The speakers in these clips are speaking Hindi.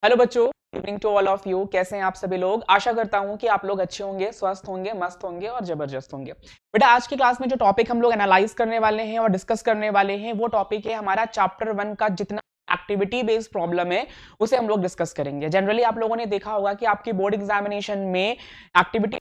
हेलो बच्चों, evening to all of you. कैसे हैं आप सभी लोग? आशा करता हूं कि आप लोग अच्छे होंगे, स्वस्थ होंगे, मस्त होंगे और जबरदस्त होंगे। बेटा, आज की क्लास में जो टॉपिक हम लोग एनालाइज करने वाले हैं और डिस्कस करने वाले हैं वो टॉपिक है हमारा चैप्टर 1 का जितना एक्टिविटी बेस्ड प्रॉब्लम है उसे हम लोग डिस्कस करेंगे। जनरली आप लोगों ने देखा होगा कि आपकी बोर्ड एग्जामिनेशन में एक्टिविटी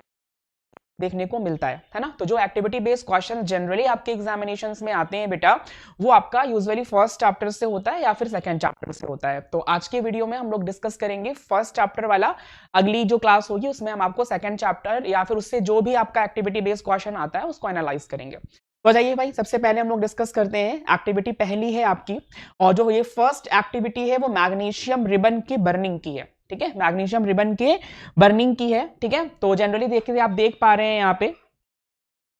देखने को मिलता है ना। तो जो एक्टिविटी बेस्ड क्वेश्चन जनरली आपके एग्जामिनेशंस में आते हैं बेटा, वो आपका यूजुअली फर्स्ट चैप्टर से होता है या फिर सेकंड चैप्टर से होता है। तो आज के वीडियो में हम लोग डिस्कस करेंगे फर्स्ट चैप्टर वाला। अगली जो क्लास होगी उसमें हम आपको सेकंड चैप्टर या फिर उससे जो भी आपका एक्टिविटी बेस्ड क्वेश्चन आता है उसको एनालाइज करेंगे। तो जाइए भाई, सबसे पहले हम लोग डिस्कस करते हैं। एक्टिविटी पहली है आपकी, और जो ये फर्स्ट एक्टिविटी है वो मैग्नीशियम रिबन की बर्निंग की है। ठीक है, मैग्नीशियम रिबन के बर्निंग की है। ठीक है, तो जनरली देखिए, आप देख पा रहे हैं यहाँ पे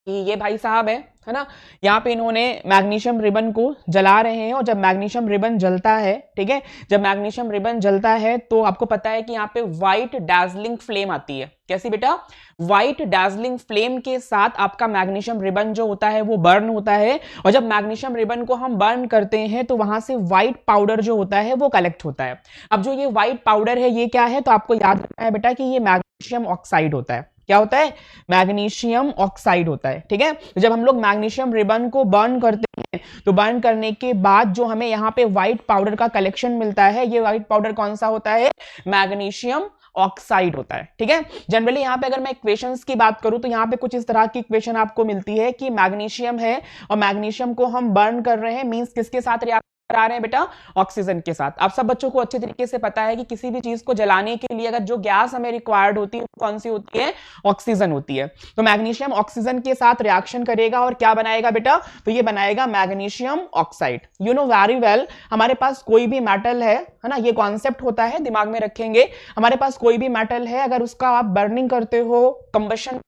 कि ये भाई साहब है ना। यहाँ पे इन्होंने मैग्नीशियम रिबन को जला रहे हैं, और जब मैग्नीशियम रिबन जलता है, ठीक है, जब मैग्नीशियम रिबन जलता है तो आपको पता है कि यहाँ पे व्हाइट डार्जलिंग फ्लेम आती है। कैसी बेटा? व्हाइट डार्जलिंग फ्लेम के साथ आपका मैग्नीशियम रिबन जो होता है वो बर्न होता है, और जब मैग्नीशियम रिबन को हम बर्न करते हैं तो वहां से व्हाइट पाउडर जो होता है वो कलेक्ट होता है। अब जो ये व्हाइट पाउडर है ये क्या है? तो आपको याद रखना है बेटा कि ये मैग्नीशियम ऑक्साइड होता है। क्या होता है? मैग्नीशियम ऑक्साइड होता है। ठीक है, तो जब हम लोग मैग्नीशियम रिबन को बर्न करते हैं तो बर्न करने के बाद जो हमें यहाँ पे व्हाइट पाउडर का कलेक्शन मिलता है, ये व्हाइट पाउडर कौन सा होता है? मैग्नीशियम ऑक्साइड होता है। ठीक है, जनरली यहाँ पे अगर मैं इक्वेशंस की बात करूं तो यहाँ पे कुछ इस तरह की इक्वेशन आपको मिलती है कि मैग्नीशियम है और मैग्नीशियम को हम बर्न कर रहे हैं, मींस किसके साथ रिएक्ट करा रहे हैं बेटा? ऑक्सीजन के साथ। आप सब बच्चों को अच्छे तरीके से पता है कि किसी भी चीज को जलाने के लिए अगर जो गैस हमें रिक्वायर्ड होती है कौन सी होती है? ऑक्सीजन होती है। तो मैग्नीशियम ऑक्सीजन के साथ रिएक्शन करेगा और क्या बनाएगा बेटा? तो ये बनाएगा magnesium oxide. You know very well, हमारे पास कोई भी मेटल है ना, ये कॉन्सेप्ट होता है, दिमाग में रखेंगे। हमारे पास कोई भी मेटल है, अगर उसका आप बर्निंग करते हो, कंबशन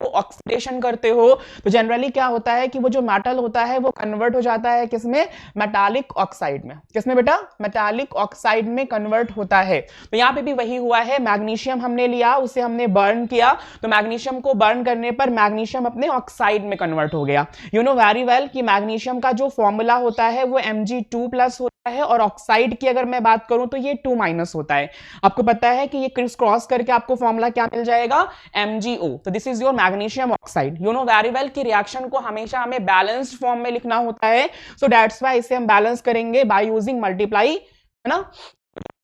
ऑक्सीडेशन करते हो, तो जनरली क्या होता है कि वो जो मेटल होता है वो कन्वर्ट हो जाता है किसमें? मेटालिक ऑक्साइड में। किसमें बेटा? मेटालिक ऑक्साइड में कन्वर्ट होता है। तो यहाँ पे भी वही हुआ है, मैग्नीशियम हमने लिया, उसे हमने बर्न किया, तो मैग्नीशियम को बर्न करने पर मैग्नीशियम अपने ऑक्साइड में कन्वर्ट हो गया। यू नो वेरी वेल कि मैग्नीशियम का जो फॉर्मूला होता है वो Mg2+ होता है, और ऑक्साइड की अगर मैं बात करूं तो ये 2- होता है। आपको पता है कि ये क्रिस क्रॉस करके आपको फॉर्मूला क्या मिल जाएगा? MgO। तो this is magnesium oxide. You know very well कि रिएक्शन को हमेशा हमें बैलेंस्ड फॉर्म में लिखना होता है, सो दैट्स व्हाई इसे हम बैलेंस करेंगे बाय यूजिंग मल्टीप्लाई, है ना।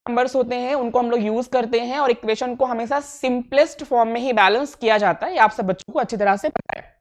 नंबर्स होते हैं उनको हम लोग यूज करते हैं, और इक्वेशन को हमेशा सिंपलेस्ट फॉर्म में ही बैलेंस किया जाता है। ये आप सब बच्चों को अच्छी तरह से पता है।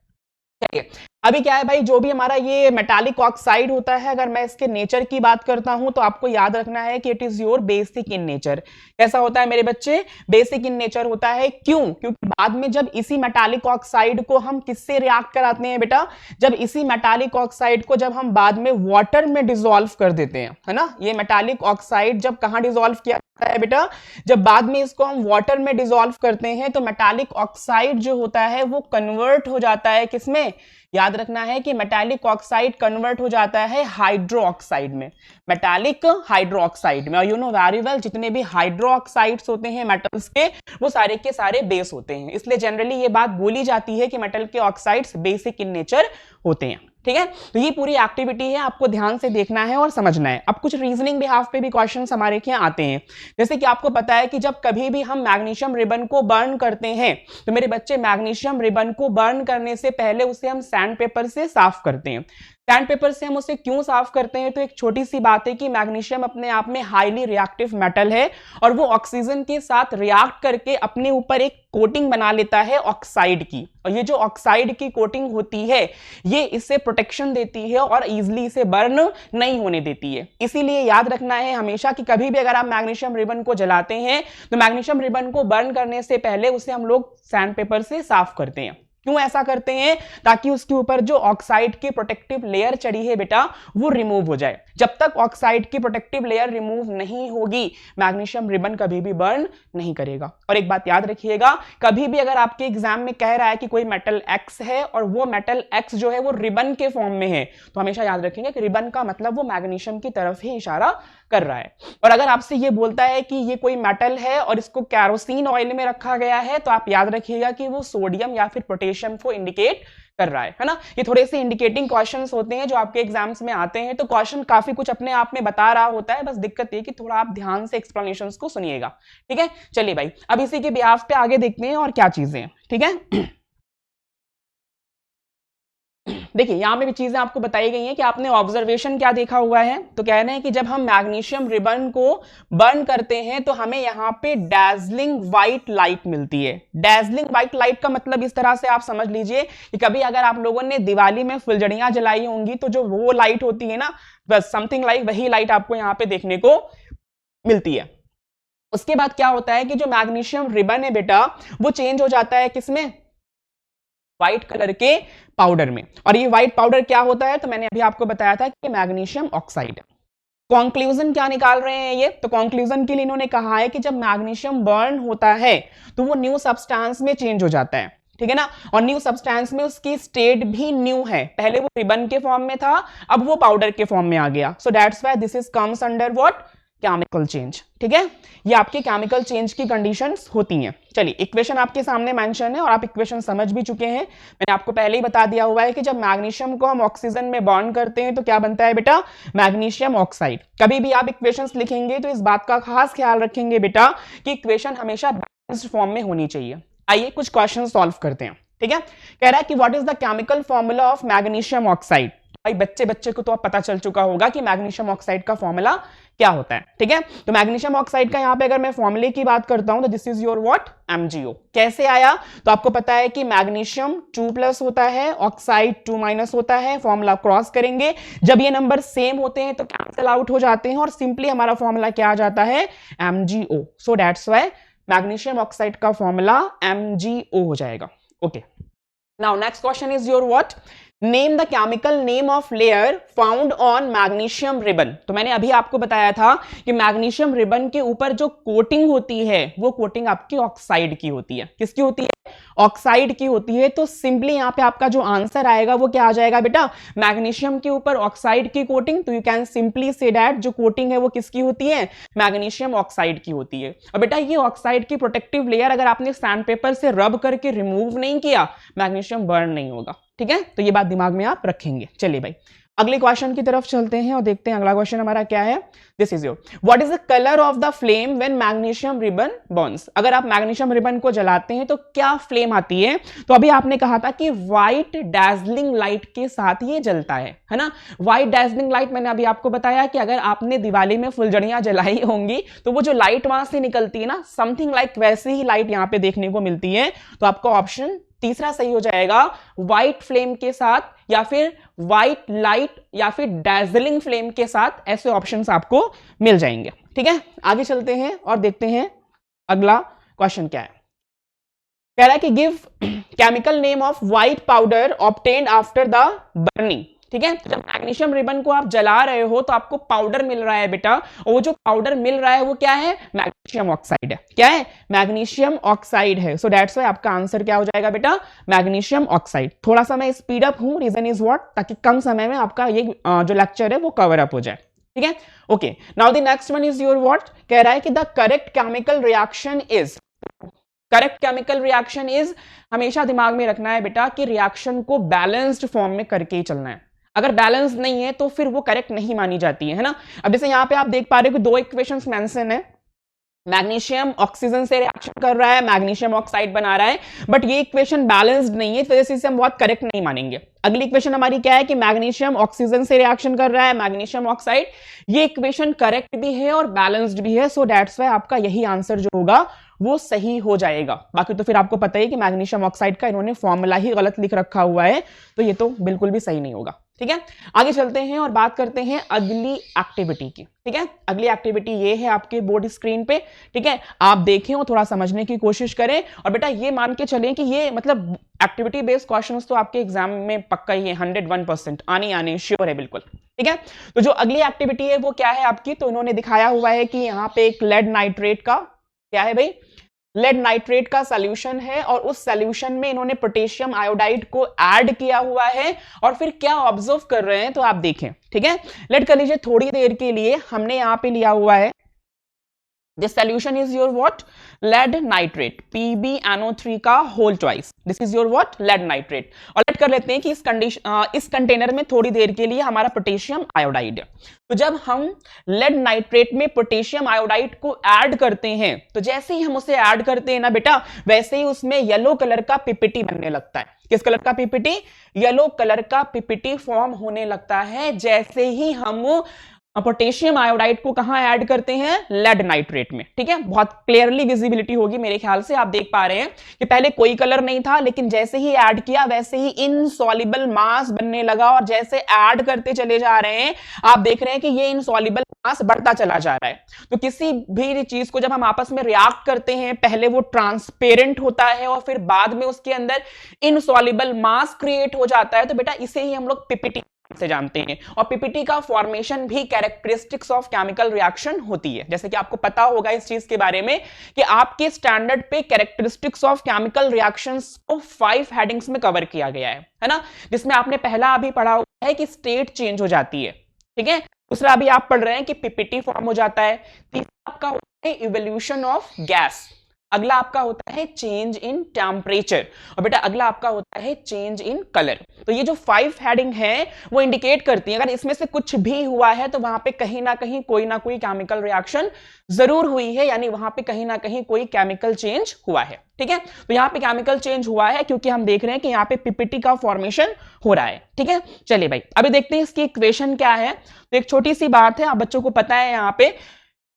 चलिए, अभी क्या है भाई, जो भी हमारा ये मेटालिक ऑक्साइड होता है, अगर मैं इसके नेचर की बात करता हूं तो आपको याद रखना है कि it is your basic in nature. कैसा होता है मेरे बच्चे? बेसिक इन नेचर होता है। क्यों? क्योंकि बाद में जब इसी मेटालिक ऑक्साइड को हम किससे रिएक्ट कराते हैं बेटा? जब इसी मेटालिक ऑक्साइड को जब हम बाद में वाटर में डिसॉल्व कर देते हैं, है ना। ये मेटालिक ऑक्साइड जब कहां डिसॉल्व किया जाता है बेटा? जब बाद में इसको हम वाटर में डिसॉल्व करते हैं तो मेटालिक ऑक्साइड जो होता है वो कन्वर्ट हो जाता है किसमें? याद रखना है कि मेटालिक ऑक्साइड कन्वर्ट हो जाता है हाइड्रो ऑक्साइड में, मेटालिक हाइड्रो ऑक्साइड में। और यू नो वेरी वेल, जितने भी हाइड्रो ऑक्साइड्स होते हैं मेटल्स के, वो सारे के सारे बेस होते हैं। इसलिए जनरली ये बात बोली जाती है कि मेटल के ऑक्साइड्स बेसिक इन नेचर होते हैं। ठीक है, तो ये पूरी एक्टिविटी है, आपको ध्यान से देखना है और समझना है। अब कुछ रीजनिंग बिहाफ पे भी क्वेश्चंस हमारे यहाँ आते हैं। जैसे कि आपको पता है कि जब कभी भी हम मैग्नीशियम रिबन को बर्न करते हैं तो मेरे बच्चे, मैग्नीशियम रिबन को बर्न करने से पहले उसे हम सैंड पेपर से साफ करते हैं। सैंड पेपर से हम उसे क्यों साफ करते हैं? तो एक छोटी सी बात है कि मैग्नीशियम अपने आप में हाईली रिएक्टिव मेटल है, और वो ऑक्सीजन के साथ रिएक्ट करके अपने ऊपर एक कोटिंग बना लेता है ऑक्साइड की, और ये जो ऑक्साइड की कोटिंग होती है ये इससे प्रोटेक्शन देती है और इजीली इसे बर्न नहीं होने देती है। इसीलिए याद रखना है हमेशा कि कभी भी अगर आप मैग्नीशियम रिबन को जलाते हैं तो मैग्नीशियम रिबन को बर्न करने से पहले उसे हम लोग सैंड पेपर से साफ करते हैं। क्यों ऐसा करते हैं? ताकि उसके ऊपर जो ऑक्साइड की प्रोटेक्टिव लेयर चढ़ी है बेटा वो रिमूव हो जाए। जब तक ऑक्साइड की प्रोटेक्टिव लेयर रिमूव नहीं होगी मैग्नीशियम रिबन कभी भी बर्न नहीं करेगा। और एक बात याद रखिएगा, कभी भी अगर आपके एग्जाम में कह रहा है कि कोई मेटल एक्स है और वो मेटल एक्स जो है वो रिबन के फॉर्म में है, तो हमेशा याद रखेंगे कि रिबन का मतलब वो मैग्नीशियम की तरफ ही इशारा कर रहा है। और अगर आपसे ये बोलता है कि ये कोई मेटल है और इसको कैरोसिन ऑयल में रखा गया है, तो आप याद रखिएगा कि वो सोडियम या फिर पोटेशियम ऑब्जर्वेशन को इंडिकेट कर रहा है ना। ये थोड़े से इंडिकेटिंग क्वेश्चंस होते हैं जो आपके एग्जाम्स में आते हैं, तो क्वेश्चन काफी कुछ अपने आप में बता रहा होता है, बस दिक्कत ये कि थोड़ा आप ध्यान से एक्सप्लेनेशंस को सुनिएगा, ठीक है। चलिए भाई, अब इसी के बिहाफ पे आगे देखते हैं और क्या चीजें हैं, ठीक है। देखिए यहां पे भी चीजें आपको बताई गई हैं कि आपने ऑब्जर्वेशन क्या देखा हुआ है, तो कह रहे हैं कि जब हम मैग्नीशियम रिबन को बर्न करते हैं तो हमें यहाँ पे डैजलिंग व्हाइट लाइट मिलती है। डैजलिंग व्हाइट लाइट का मतलब इस तरह से आप समझ लीजिए कि कभी अगर आप लोगों ने दिवाली में फुलझड़ियां जलाई होंगी तो जो वो लाइट होती है ना, बस समथिंग लाइक वही लाइट आपको यहाँ पे देखने को मिलती है। उसके बाद क्या होता है कि जो मैग्नीशियम रिबन है बेटा वो चेंज हो जाता है किसमें, व्हाइट कलर के पाउडर में। और ये व्हाइट पाउडर क्या होता है, तो मैंने अभी आपको बताया था कि मैग्नीशियम ऑक्साइड। कंक्लूजन क्या निकाल रहे हैं ये, तो कंक्लूजन के लिए इन्होंने कहा है कि जब मैग्नीशियम बर्न होता है तो वो न्यू सब्सटेंस में चेंज हो जाता है, ठीक है ना। और न्यू सब्सटेंस में उसकी स्टेट भी न्यू है, पहले वो रिबन के फॉर्म में था, अब वो पाउडर के फॉर्म में आ गया। सो that's why this is comes under what, chemical change, ठीक है। ये आपके केमिकल चेंज की कंडीशंस होती हैं। चलिए इक्वेशन आपके सामने मेंशन है और आप इक्वेशन समझ भी चुके हैं, मैंने आपको पहले ही बता दिया हुआ है कि जब मैग्नीशियम को हम ऑक्सीजन में बॉन्ड करते हैं तो क्या बनता है बेटा, मैग्नीशियम ऑक्साइड। कभी भी आप इक्वेशंस लिखेंगे तो इस बात का खास ख्याल रखेंगे बेटा कि इक्वेशन हमेशा बैलेंस्ड फॉर्म में होनी चाहिए। आइए कुछ क्वेश्चन सॉल्व करते हैं, ठीक है। कह रहा है कि what is the chemical formula of magnesium oxide. भाई बच्चे को तो अब पता चल चुका होगा कि मैग्नीशियम ऑक्साइड का फॉर्मूला क्या होता है, ठीक है। तो मैग्नीशियम ऑक्साइड का यहां पे अगर मैं फॉर्मूले की बात करता हूं तो this is your what, MgO। कैसे आया, तो आपको पता है कि मैग्नीशियम 2+ होता है, ऑक्साइड 2- होता है, फॉर्मूला क्रॉस करेंगे, जब ये नंबर सेम होते हैं तो कैंसिल आउट हो जाते हैं और सिंपली हमारा फॉर्मूला क्या आ जाता है, MgO। So that's why magnesium oxide का फॉर्मूला MgO हो जाएगा। Okay, now next question is your what, name the chemical name of layer found on magnesium ribbon. तो मैंने अभी आपको बताया था कि मैग्नीशियम रिबन के ऊपर जो कोटिंग होती है वो कोटिंग आपकी ऑक्साइड की होती है। किसकी होती है, ऑक्साइड की होती है। तो सिंपली यहां पे आपका जो आंसर आएगा वो क्या आ जाएगा बेटा, मैग्नीशियम के ऊपर ऑक्साइड की कोटिंग। तो you can simply say that जो कोटिंग है वो किसकी होती है, मैग्नीशियम ऑक्साइड की होती है। और बेटा ये ऑक्साइड की प्रोटेक्टिव लेयर अगर आपने सैंड पेपर से रब करके रिमूव नहीं किया, मैग्नीशियम बर्न नहीं होगा, ठीक है। तो ये बात दिमाग में आप रखेंगे। चलिए भाई अगले क्वेश्चन की तरफ चलते हैं और देखते हैं अगला क्वेश्चन हमारा क्या है। This is your, what is the colour of the flame when magnesium ribbon Burns. अगर आप मैग्नीशियम रिबन को जलाते हैं तो क्या फ्लेम आती है, तो अभी आपने कहा था कि व्हाइट डैजलिंग लाइट के साथ ये जलता है ना। व्हाइट डैजलिंग लाइट मैंने अभी आपको बताया कि अगर आपने दिवाली में फुलझड़ियां जलाई होंगी तो वो जो लाइट वहां से निकलती है ना, समथिंग लाइक वैसे ही लाइट यहां पे देखने को मिलती है। तो आपका ऑप्शन तीसरा सही हो जाएगा, व्हाइट फ्लेम के साथ या फिर व्हाइट लाइट या फिर डैजलिंग फ्लेम के साथ, ऐसे ऑप्शंस आपको मिल जाएंगे, ठीक है। आगे चलते हैं और देखते हैं अगला क्वेश्चन क्या है। कह रहा है कि give chemical name of white powder obtained after the burning, ठीक है। जब मैग्नीशियम रिबन को आप जला रहे हो तो आपको पाउडर मिल रहा है बेटा, और वो जो पाउडर मिल रहा है वो क्या है, मैग्नीशियम ऑक्साइड है। क्या है, मैग्नीशियम ऑक्साइड है। सो दैट्स व्हाई आपका आंसर क्या हो जाएगा बेटा, मैग्नीशियम ऑक्साइड। थोड़ा सा मैं स्पीड अप हूं, रीजन इज व्हाट, ताकि कम समय में आपका ये जो लेक्चर है वो कवर अप हो जाए, ठीक है। Okay, now the next one is your what, कह रहा है कि the correct chemical reaction is, correct chemical reaction is, हमेशा दिमाग में रखना है बेटा कि रिएक्शन को बैलेंस्ड फॉर्म में करके ही चलना है। अगर बैलेंस नहीं है तो फिर वो करेक्ट नहीं मानी जाती है ना। अब जैसे यहां पे आप देख पा रहे हो कि दो इक्वेशंस मेंशन है, मैग्नीशियम ऑक्सीजन से रिएक्शन कर रहा है, मैग्नीशियम ऑक्साइड बना रहा है, बट ये इक्वेशन बैलेंस्ड नहीं है, इस वजह से इसे हम बहुत करेक्ट नहीं मानेंगे। अगली इक्वेशन हमारी क्या है कि मैग्नीशियम ऑक्सीजन से रिएक्शन कर रहा है, मैग्नीशियम ऑक्साइड, ये इक्वेशन करेक्ट भी है और बैलेंस्ड भी है। सो दैट्स व्हाई आपका यही आंसर जो होगा वो सही हो जाएगा। बाकी तो फिर आपको पता ही कि मैग्नीशियम ऑक्साइड का इन्होंने फॉर्मूला ही गलत लिख रखा हुआ है, तो ये तो बिल्कुल भी सही नहीं होगा, ठीक है। आगे चलते हैं और बात करते हैं अगली एक्टिविटी की, ठीक है। अगली एक्टिविटी ये है आपके बोर्ड स्क्रीन पे, ठीक है। आप देखें और थोड़ा समझने की कोशिश करें, और बेटा ये मान के चलें कि ये मतलब एक्टिविटी बेस्ड क्वेश्चंस तो आपके एग्जाम में पक्का ही है, 101% आने श्योर है बिल्कुल, ठीक है। तो जो अगली एक्टिविटी है वो क्या है आपकी, तो इन्होंने दिखाया हुआ है कि यहाँ पे एक लेड नाइट्रेट का क्या है भाई, लेड नाइट्रेट का सॉल्यूशन है, और उस सॉल्यूशन में इन्होंने पोटेशियम आयोडाइड को ऐड किया हुआ है, और फिर क्या ऑब्जर्व कर रहे हैं तो आप देखें, ठीक है। लेट कर लीजिए थोड़ी देर के लिए हमने यहां पे लिया हुआ है This solution is your what? Lead nitrate, PbNO3 का whole twice. This is your what? Lead nitrate. और लेट कर लेते हैं कि इस कंटेनर में थोड़ी देर के लिए हमारा पोटेशियम आयोडाइड है. तो जब हम लेड नाइट्रेट में पोटेशियम आयोडाइड को ऐड करते हैं, तो जैसे ही हम उसे ऐड करते हैं ना बेटा, वैसे ही उसमें येलो कलर का पीपीटी बनने लगता है. किस कलर का पीपीटी? येलो कलर का पीपीटी फॉर्म होने लगता है जैसे ही हम पोटेशियम आयोडाइड को कहां ऐड करते हैं? लेड नाइट्रेट में. ठीक है, बहुत क्लियरली विजिबिलिटी होगी मेरे ख्याल से. आप देख पा रहे हैं कि पहले कोई कलर नहीं था, लेकिन जैसे ही ऐड किया वैसे ही इनसॉल्युबल मास बनने लगा, और जैसे ऐड करते चले जा रहे हैं आप देख रहे हैं कि ये इनसॉल्युबल मास बढ़ता चला जा रहा है. तो किसी भी चीज को जब हम आपस में रिएक्ट करते हैं, पहले वो ट्रांसपेरेंट होता है और फिर बाद में उसके अंदर इनसॉल्युबल मास क्रिएट हो जाता है. तो बेटा इसे ही हम लोग पीपीटी से जानते हैं. और पीपीटी का फॉर्मेशन भी कैरेक्टरिस्टिक्स ऑफ केमिकल रिएक्शन होती है. जैसे कि आपको पता होगा इस चीज के बारे में कि आपके स्टैंडर्ड पे कैरेक्टरिस्टिक्स ऑफ केमिकल रिएक्शंस को 5 हेडिंग्स में कवर किया गया है ना, जिसमें आपने पहला अभी पढ़ा हुआ है कि स्टेट चेंज हो जाती है. ठीक है, दूसरा अभी आप पढ़ रहे हैं कि पीपीटी फॉर्म हो जाता है. तीसरा आपका होता है इवोल्यूशन ऑफ गैस. अगला आपका होता है चेंज इन टेम्परेचर. और बेटा अगला आपका होता है चेंज इन कलर. तो ये जो 5 हेडिंग है वो इंडिकेट करती है अगर इसमें से कुछ भी हुआ है तो वहां पे कहीं ना कहीं कोई ना कोई केमिकल रिएक्शन जरूर हुई है, यानी वहां पे कहीं ना कहीं कोई केमिकल चेंज हुआ है. ठीक है, तो यहाँ पे केमिकल चेंज हुआ है क्योंकि हम देख रहे हैं कि यहाँ पे पीपीटी का फॉर्मेशन हो रहा है. ठीक है, चलिए भाई अभी देखते हैं इसकी इक्वेशन क्या है. तो एक छोटी सी बात है, आप बच्चों को पता है यहाँ पे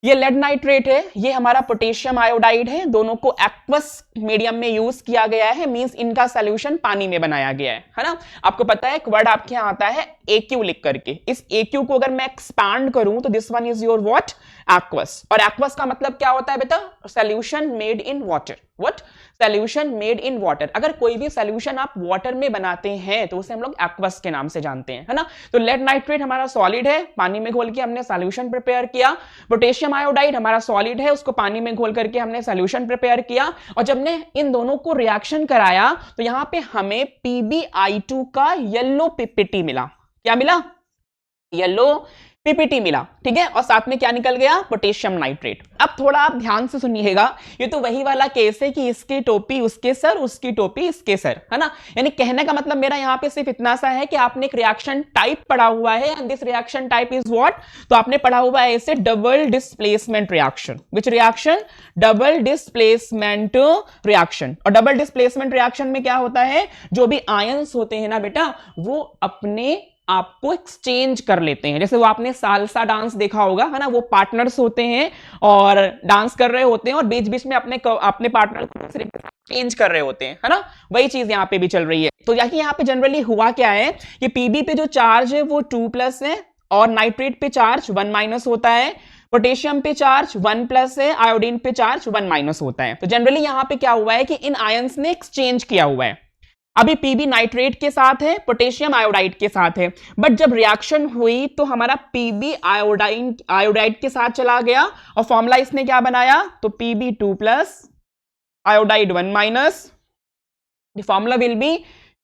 ये लेड नाइट्रेट है, ये हमारा पोटेशियम आयोडाइड है, दोनों को एक्वस मीडियम में यूज किया गया है, मींस इनका सॉल्यूशन पानी में बनाया गया है ना. आपको पता है एक वर्ड आपके यहाँ आता है AQ लिख करके. इस AQ को अगर मैं एक्सपांड करूं तो this one is your what? Aqueous. और एक्वस का मतलब क्या होता है बेटा? Solution made in water. What? Solution made in water. अगर कोई भी सॉल्यूशन आप वाटर में बनाते हैं तो उसे हम लोग एक्वस के नाम से जानते हैं, है ना. तो लेड नाइट्रेट हमारा सॉलिड है, पानी में घोल के हमने सॉल्यूशन प्रिपेयर किया. पोटेशियम आयोडाइड हमारा सॉलिड है, उसको पानी में घोल करके हमने सॉल्यूशन प्रिपेयर किया. और जब ने इन दोनों को रिएक्शन कराया तो यहां पे हमें PbI2 का येलो पीपीटी मिला. क्या मिला? येलो पीपीटी मिला. ठीक है, और साथ में क्या निकल गया? Potassium nitrate. अब थोड़ा आप ध्यान से सुनिएगा, ये तो वही वाला केस है कि इसकी टोपी उसके सर, उसकी टोपी इसके सर, है ना. यानी कहने का मतलब मेरा यहाँ पे सिर्फ इतना सा है कि आपने एक रिएक्शन टाइप पढ़ा हुआ है, and this reaction type is what? तो आपने पढ़ा हुआ है इसे double displacement reaction. Which reaction? Double displacement reaction. और डबल डिस्प्लेसमेंट रिएक्शन में क्या होता है? जो भी आयंस होते हैं ना बेटा, वो अपने आपको एक्सचेंज कर लेते हैं. जैसे वो आपने सालसा डांस देखा होगा, है ना, वो पार्टनर्स होते हैं और डांस कर रहे होते हैं और बीच बीच में अपने पार्टनर को चेंज कर रहे होते हैं, है ना. वही चीज यहाँ पे भी चल रही है. तो यहाँ पे जनरली हुआ क्या है कि पीबी पे जो चार्ज है वो 2+ है, और नाइट्रेट पे चार्ज 1- होता है. पोटेशियम पे चार्ज 1+ है, आयोडीन पे चार्ज 1- होता है. तो जनरली यहाँ पे क्या हुआ है कि इन आयंस ने एक्सचेंज किया हुआ है. अभी पीबी नाइट्रेट के साथ है, पोटेशियम आयोडाइड के साथ है, बट जब रिएक्शन हुई तो हमारा पीबी आयोडाइड के साथ चला गया और फॉर्मूला इसने क्या बनाया? तो Pb2+, iodide 1-. The formula will be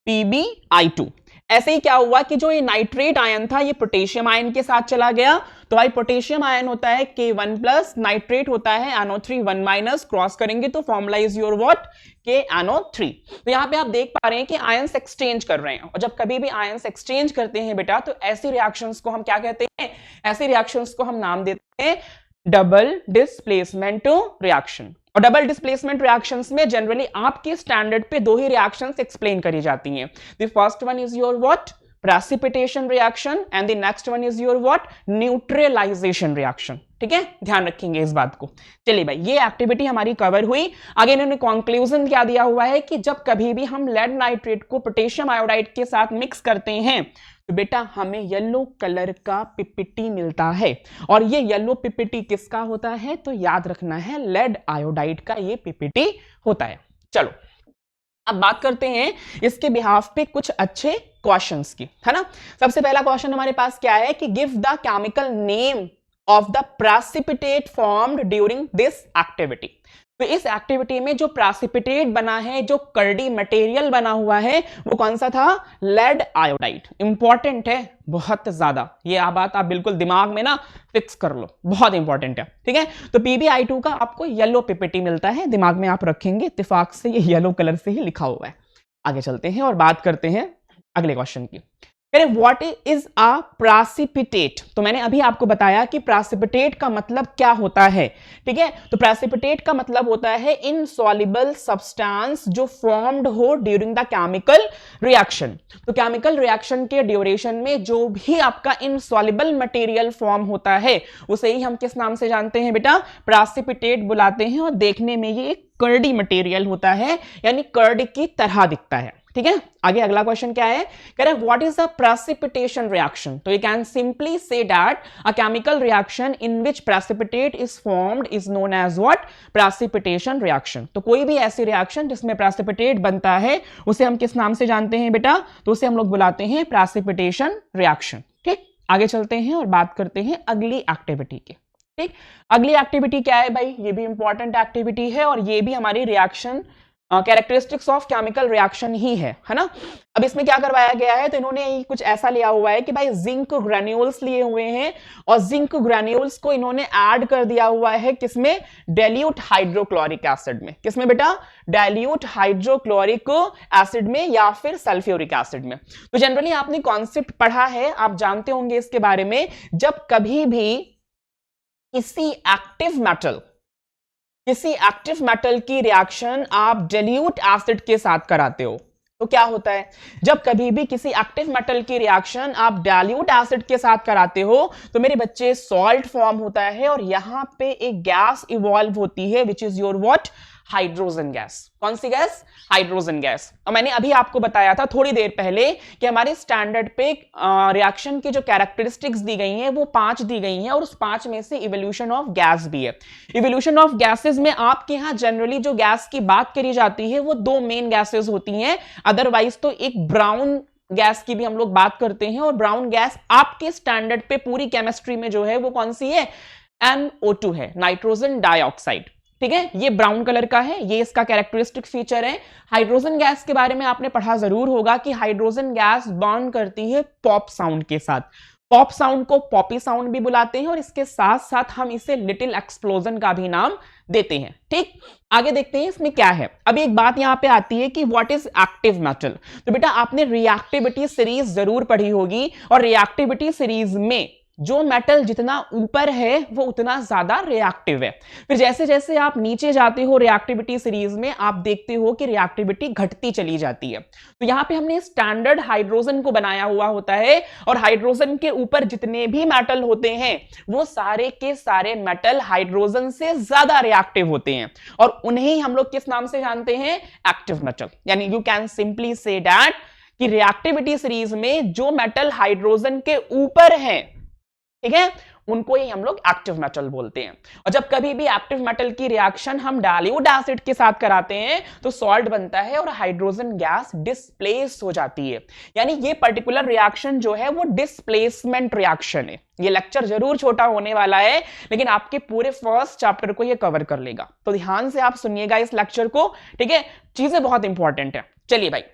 PbI2. ऐसे ही क्या हुआ कि जो ये नाइट्रेट आयन था ये पोटेशियम आयन के साथ चला गया. तो भाई पोटेशियम आयन होता है K1+, नाइट्रेट होता है NO3 1-. क्रॉस करेंगे तो formula is your what? KNO3. तो यहाँ पे आप देख पा रहे हैं कि आयंस एक्सचेंज कर रहे हैं, और जब कभी भी आयंस एक्सचेंज करते हैं बेटा तो ऐसी रिएक्शंस को हम क्या कहते हैं? ऐसी रिएक्शंस को हम नाम देते हैं डबल डिस्प्लेसमेंट रिएक्शन. और डबल डिस्प्लेसमेंट रिएक्शंस में जनरली आपके स्टैंडर्ड पे 2 ही रिएक्शंस एक्सप्लेन करी जाती हैं. The first one is your what? Precipitation reaction, and the next one is your what? Neutralisation reaction. ठीक है, ध्यान रखेंगे इस बात को. चलिए भाई, ये एक्टिविटी हमारी कवर हुई. आगे इन्होंने कंक्लूजन क्या दिया हुआ है कि जब कभी भी हम लेड नाइट्रेट को पोटेशियम आयोडाइड के साथ मिक्स करते हैं तो बेटा हमें येलो कलर का पीपीटी मिलता है. और ये येलो पीपीटी किसका होता है? तो याद रखना है लेड आयोडाइड का ये पीपीटी होता है. चलो अब बात करते हैं इसके बिहाफ पे कुछ अच्छे क्वेश्चंस की, है ना. सबसे पहला क्वेश्चन हमारे पास क्या है कि give the chemical name of the precipitate formed during this activity. तो इस एक्टिविटी में जो प्रेसिपिटेट बना है, जो कर्डी मटेरियल बना हुआ है, वो कौन सा था? Lead iodide. इंपॉर्टेंट है बहुत ज्यादा, ये बात आप बिल्कुल दिमाग में ना फिक्स कर लो, बहुत इंपॉर्टेंट है। ठीक है, तो PbI2 का आपको येलो पीपीटी मिलता है, दिमाग में आप रखेंगे, इत्तेफाक से ये येलो कलर से ही लिखा हुआ है। आगे चलते हैं और बात करते हैं अगले क्वेश्चन की। What is a precipitate? तो मैंने अभी आपको बताया कि प्रेसिपिटेट का मतलब क्या होता है। ठीक है, तो प्रेसिपिटेट का मतलब होता है इनसॉल्युबल सब्सटेंस जो फॉर्म्ड हो ड्यूरिंग द केमिकल रिएक्शन। तो केमिकल रिएक्शन के ड्यूरेशन में जो भी आपका इनसॉल्युबल मटेरियल फॉर्म होता है उसे ही हम किस नाम से जानते हैं बेटा? प्रेसिपिटेट बुलाते हैं। और देखने में ये एक कर्डी मटेरियल होता है, यानी कर्ड की तरह दिखता है। ठीक है, आगे अगला क्वेश्चन क्या है? कह रहे what is the precipitation reaction? तो you can simply say that a chemical reaction in which precipitate is formed is known as what? Precipitation reaction. तो कोई भी ऐसी रिएक्शन जिसमें प्रेसिपिटेट बनता है उसे हम किस नाम से जानते हैं बेटा? तो उसे हम लोग बुलाते हैं प्रेसिपिटेशन रिएक्शन। ठीक, आगे चलते हैं और बात करते हैं अगली एक्टिविटी की। ठीक, अगली एक्टिविटी क्या है भाई? ये भी इंपॉर्टेंट एक्टिविटी है और ये भी हमारी reaction characteristics of chemical reaction ही है ना। अब इसमें क्या करवाया गया है? तो इन्होंने कुछ ऐसा लिया हुआ है कि भाई जिंक ग्रेन्यूल्स लिए हुए हैं और जिंक ग्रेन्यूल्स को इन्होंने ऐड कर दिया हुआ है किसमें? डाइल्यूट हाइड्रोक्लोरिक एसिड में। किसमें बेटा? डाइल्यूट हाइड्रोक्लोरिक एसिड में या फिर सल्फ्यूरिक एसिड में। तो जनरली आपने कॉन्सेप्ट पढ़ा है, आप जानते होंगे इसके बारे में। जब कभी भी किसी एक्टिव मेटल की रिएक्शन आप डाइल्यूट एसिड के साथ कराते हो तो क्या होता है? जब कभी भी किसी एक्टिव मेटल की रिएक्शन आप डाइल्यूट एसिड के साथ कराते हो तो मेरे बच्चे सॉल्ट फॉर्म होता है और यहां पे एक गैस इवॉल्व होती है which is your what? Hydrogen gas. कौन सी गैस? Hydrogen gas. और मैंने अभी आपको बताया था थोड़ी देर पहले कि हमारे स्टैंडर्ड पे रिएक्शन की जो कैरेक्टरिस्टिक्स दी गई हैं वो 5 दी गई हैं और उस 5 में से इवोल्यूशन ऑफ गैस भी है। इवोल्यूशन ऑफ गैसेस में आपके यहां जनरली जो गैस की बात करी जाती है वो 2 मेन गैसेस होती हैं, अदरवाइज तो एक ब्राउन गैस की भी हम लोग बात करते हैं। और ब्राउन गैस आपके स्टैंडर्ड पे पूरी केमिस्ट्री में जो है वो कौन सी है? NO2 है, नाइट्रोजन डाइऑक्साइड। ठीक है, ये ब्राउन कलर का है, ये इसका कैरेक्टरिस्टिक फीचर है। हाइड्रोजन गैस के बारे में आपने पढ़ा जरूर होगा कि हाइड्रोजन गैस बर्न करती है पॉप साउंड के साथ। पॉप साउंड को पॉपी साउंड भी बुलाते हैं और इसके साथ साथ हम इसे लिटिल एक्सप्लोजन का भी नाम देते हैं। ठीक, आगे देखते हैं इसमें क्या है। अब एक बात यहां पे आती है कि व्हाट इज एक्टिव मेटल? तो बेटा आपने रिएक्टिविटी सीरीज जरूर पढ़ी होगी और रिएक्टिविटी सीरीज में जो मेटल जितना ऊपर है वो उतना ज्यादा रिएक्टिव है। फिर जैसे जैसे आप नीचे जाते हो रिएक्टिविटी सीरीज में आप देखते हो कि रिएक्टिविटी घटती चली जाती है। तो यहां पे हमने स्टैंडर्ड हाइड्रोजन को बनाया हुआ होता है और हाइड्रोजन के ऊपर जितने भी मेटल होते हैं वो सारे के सारे मेटल हाइड्रोजन से ज्यादा रिएक्टिव होते हैं और उन्हें हम लोग किस नाम से जानते हैं? Active metal. यानी you can simply say that कि रिएक्टिविटी सीरीज में जो मेटल हाइड्रोजन के ऊपर है, ठीक है, उनको ही हम लोग एक्टिव मेटल बोलते हैं। और जब कभी भी एक्टिव मेटल की रिएक्शन हम डाइल्यूट एसिड के साथ कराते हैं तो सॉल्ट बनता है और हाइड्रोजन गैस डिस्प्लेस हो जाती है। यानी ये पर्टिकुलर रिएक्शन जो है वो डिस्प्लेसमेंट रिएक्शन है। ये लेक्चर जरूर छोटा होने वाला है लेकिन आपके पूरे फर्स्ट चैप्टर को ये कवर कर लेगा, तो ध्यान से आप सुनिएगा इस लेक्चर को। ठीक है, चीजें बहुत इंपॉर्टेंट है। चलिए भाई,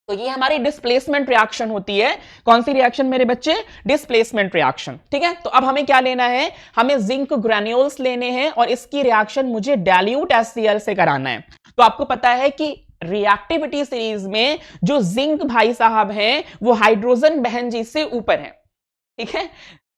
तो ये हमारी डिस्प्लेसमेंट रिएक्शन होती है। कौन सी रिएक्शन मेरे बच्चे? Displacement reaction. ठीक है, तो अब हमें क्या लेना है? हमें जिंक ग्रेन्यूल्स लेने हैं और इसकी रिएक्शन मुझे डाइल्यूट HCl से कराना है। तो आपको पता है कि रिएक्टिविटी सीरीज में जो जिंक भाई साहब हैं वो हाइड्रोजन बहन जी से ऊपर है। ठीक है,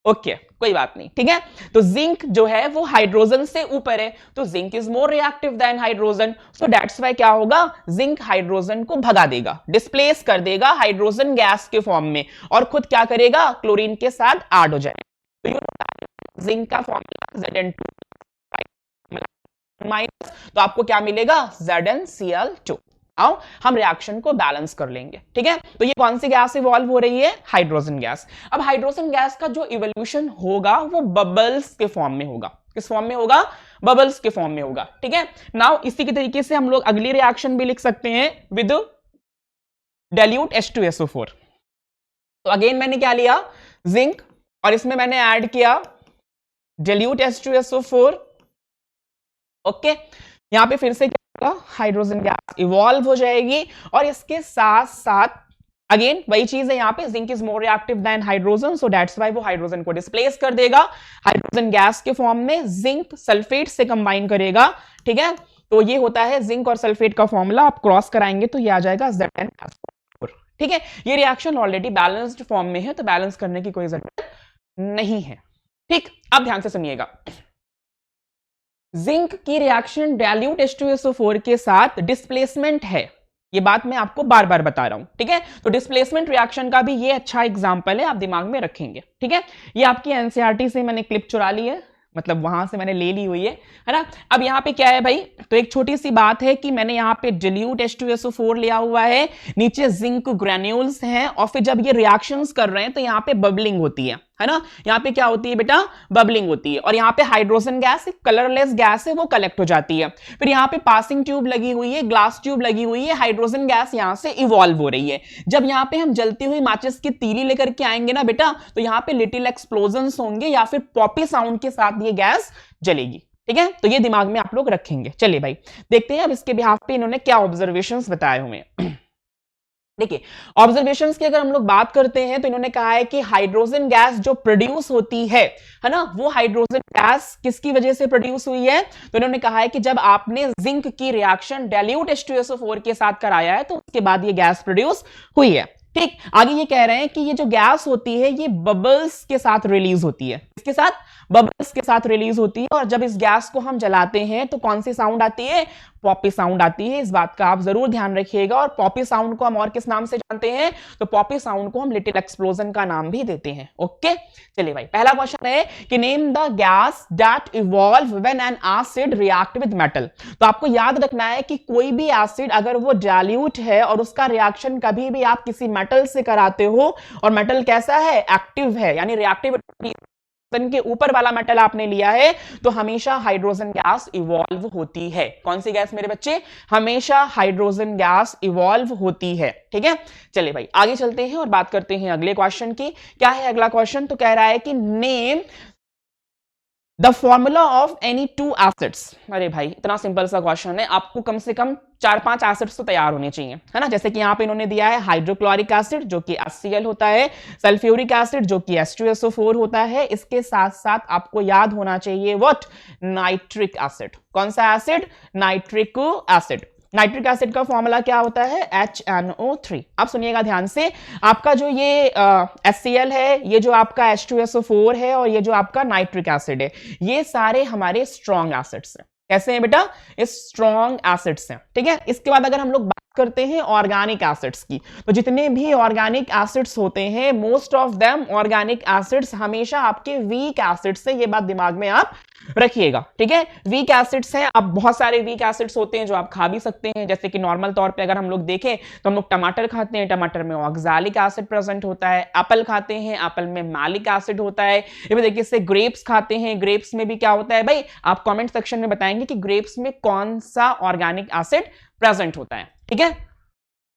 ओके, कोई बात नहीं। ठीक है, तो जिंक जो है वो हाइड्रोजन से ऊपर है तो zinc is more reactive than hydrogen. So that's why क्या होगा? जिंक हाइड्रोजन को भगा देगा, डिस्प्लेस कर देगा हाइड्रोजन गैस के फॉर्म में और खुद क्या करेगा? क्लोरीन के साथ ऐड हो जाएगा। तो जिंक का फॉर्मूला Zn2 माइनस, तो आपको क्या मिलेगा? ZnCl2। आओ हम रिएक्शन को बैलेंस कर लेंगे। ठीक है, तो ये कौन सी गैस इवॉल्व हो रही है? Hydrogen gas. अब हाइड्रोजन गैस का जो इवोल्यूशन होगा वो बबल्स के फॉर्म में होगा। किस फॉर्म में होगा? बबल्स के फॉर्म में होगा। ठीक है, नाउ इसी के तरीके से हम लोग अगली रिएक्शन भी लिख सकते हैं विद डाइल्यूट H2SO4। तो अगेन मैंने क्या लिया? जिंक, और इसमें मैंने ऐड किया डाइल्यूट H2SO4। ओके, यहाँ पे फिर से क्या होगा, हाइड्रोजन गैस इवॉल्व हो जाएगी और इसके साथ साथ अगेन वही चीज है, यहाँ पे zinc is more reactive than hydrogen, so that's why वो हाइड्रोजन को डिस्प्लेस कर देगा, हाइड्रोजन गैस के फॉर्म में जिंक सल्फेट से कंबाइन करेगा। ठीक है, तो ये होता है जिंक और सल्फेट का फॉर्मूला, आप क्रॉस कराएंगे तो ये आ जाएगा ZnH4। ठीक है, ये रिएक्शन ऑलरेडी बैलेंस्ड फॉर्म में है तो बैलेंस करने की कोई जरूरत नहीं है। ठीक, अब ध्यान से सुनिएगा, जिंक की रिएक्शन डाइल्यूट H2SO4 के साथ डिस्प्लेसमेंट है, ये बात मैं आपको बार बार बता रहा हूं। ठीक है, तो डिस्प्लेसमेंट रिएक्शन का भी ये अच्छा एग्जांपल है, आप दिमाग में रखेंगे। ठीक है, ये आपकी एनसीईआरटी से मैंने क्लिप चुरा ली है, मतलब वहां से मैंने ले ली हुई है ना। अब यहाँ पे क्या है भाई, तो एक छोटी सी बात है कि मैंने यहाँ पे डिल्यूट H2SO4 लिया हुआ है, नीचे जिंक ग्रेन्यूल्स हैं और फिर जब ये रिएक्शंस कर रहे हैं तो यहाँ पे बबलिंग होती है ना। यहाँ पे क्या होती है बेटा, बबलिंग होती है और यहाँ पे हाइड्रोजन गैस, एक कलरलेस गैस है, वो कलेक्ट हो जाती है। फिर यहाँ पे पासिंग ट्यूब लगी हुई है, ग्लास ट्यूब लगी हुई है, हाइड्रोजन गैस यहाँ से इवॉल्व हो रही है। जब यहाँ पे हम जलती हुई माचिस की तीली लेकर के आएंगे ना बेटा, तो यहाँ पे लिटिल एक्सप्लोजन्स होंगे या फिर पॉपी साउंड के साथ ये गैस जलेगी। ठीक है, तो ये दिमाग में आप लोग रखेंगे। चलिए भाई देखते हैं अब इसके बिहाफ पे इन्होंने क्या ऑब्जर्वेशंस बताए हुए हैं। देखिए, ऑब्जर्वेशंस की अगर हम लोग बात करते हैं तो इन्होंने कहा है कि हाइड्रोजन गैस जो प्रोड्यूस होती है ना, वो हाइड्रोजन गैस किसकी वजह से प्रोड्यूस हुई है, तो इन्होंने कहा है कि जब आपने जिंक की रिएक्शन डाइल्यूट H2SO4 के साथ कराया है तो उसके बाद ये गैस प्रोड्यूस हुई है। ठीक, आगे ये कह रहे हैं कि ये जो गैस होती है ये बबल्स के साथ रिलीज होती है, इसके साथ बबल्स के साथ रिलीज होती है और जब इस गैस को हम जलाते हैं तो कौन सी साउंड आती है, पॉपी साउंड आती है। इस बात का आप जरूर ध्यान रखिएगा। और पॉपी साउंड को हम और किस नाम से जानते हैं, तो पॉपी साउंड को हम लिटिल एक्सप्लोजन का नाम भी देते हैं। ओके, चलिए भाई पहला क्वेश्चन है कि name the gas that evolve when an acid react with metal. तो आपको याद रखना है कि कोई भी एसिड अगर वो डाइल्यूट है और उसका रिएक्शन कभी भी आप किसी मेटल से कराते हो और मेटल कैसा है, एक्टिव है, यानी रिएक्टिविटी के ऊपर वाला मेटल आपने लिया है, तो हमेशा हाइड्रोजन गैस इवॉल्व होती है। कौन सी गैस मेरे बच्चे, हमेशा हाइड्रोजन गैस इवॉल्व होती है। ठीक है, चलिए भाई आगे चलते हैं और बात करते हैं अगले क्वेश्चन की। क्या है अगला क्वेश्चन, तो कह रहा है कि name the formula of any two acids. अरे भाई इतना सिंपल सा क्वेश्चन है, आपको कम से कम 4-5 एसिड्स तो तैयार होने चाहिए, है ना। जैसे कि यहाँ पे इन्होंने दिया है हाइड्रोक्लोरिक एसिड जो कि HCl होता है, सल्फ्यूरिक एसिड जो कि H2SO4 होता है, इसके साथ साथ आपको याद होना चाहिए व्हाट, नाइट्रिक एसिड। कौन सा acid, nitric acid. Nitric acid का फॉर्मूला क्या होता है, HNO3। अब सुनिएगा ध्यान से, आपका जो ये HCl है, ये जो आपका H2SO4 है और ये जो आपका नाइट्रिक एसिड है, ये सारे हमारे स्ट्रॉन्ग एसिड्स हैं। कैसे हैं बेटा, ये स्ट्रॉन्ग एसिड्स हैं। ठीक है, इसके बाद अगर हम लोग बात करते हैं ऑर्गेनिक एसिड्स की, तो जितने भी ऑर्गेनिक एसिड्स होते हैं, most of them organic acids हमेशा आपके वीक एसिड्स से, ये बात दिमाग में आप रखिएगा। ठीक है, वीक एसिड्स हैं। अब बहुत सारे वीक एसिड्स होते हैं जो आप खा भी सकते हैं, जैसे कि नॉर्मल तौर पे अगर हम लोग देखें तो हम लोग टमाटर खाते हैं, टमाटर में ऑक्सैलिक एसिड प्रेजेंट होता है। एप्पल खाते हैं, एप्पल में मैलिक एसिड होता है। ये भी देखिए से ग्रेप्स खाते हैं, ग्रेप्स में भी क्या होता है भाई, आप कमेंट सेक्शन में बताएंगे कि ग्रेप्स में कौन सा ऑर्गेनिक एसिड प्रेजेंट होता है। ठीक है,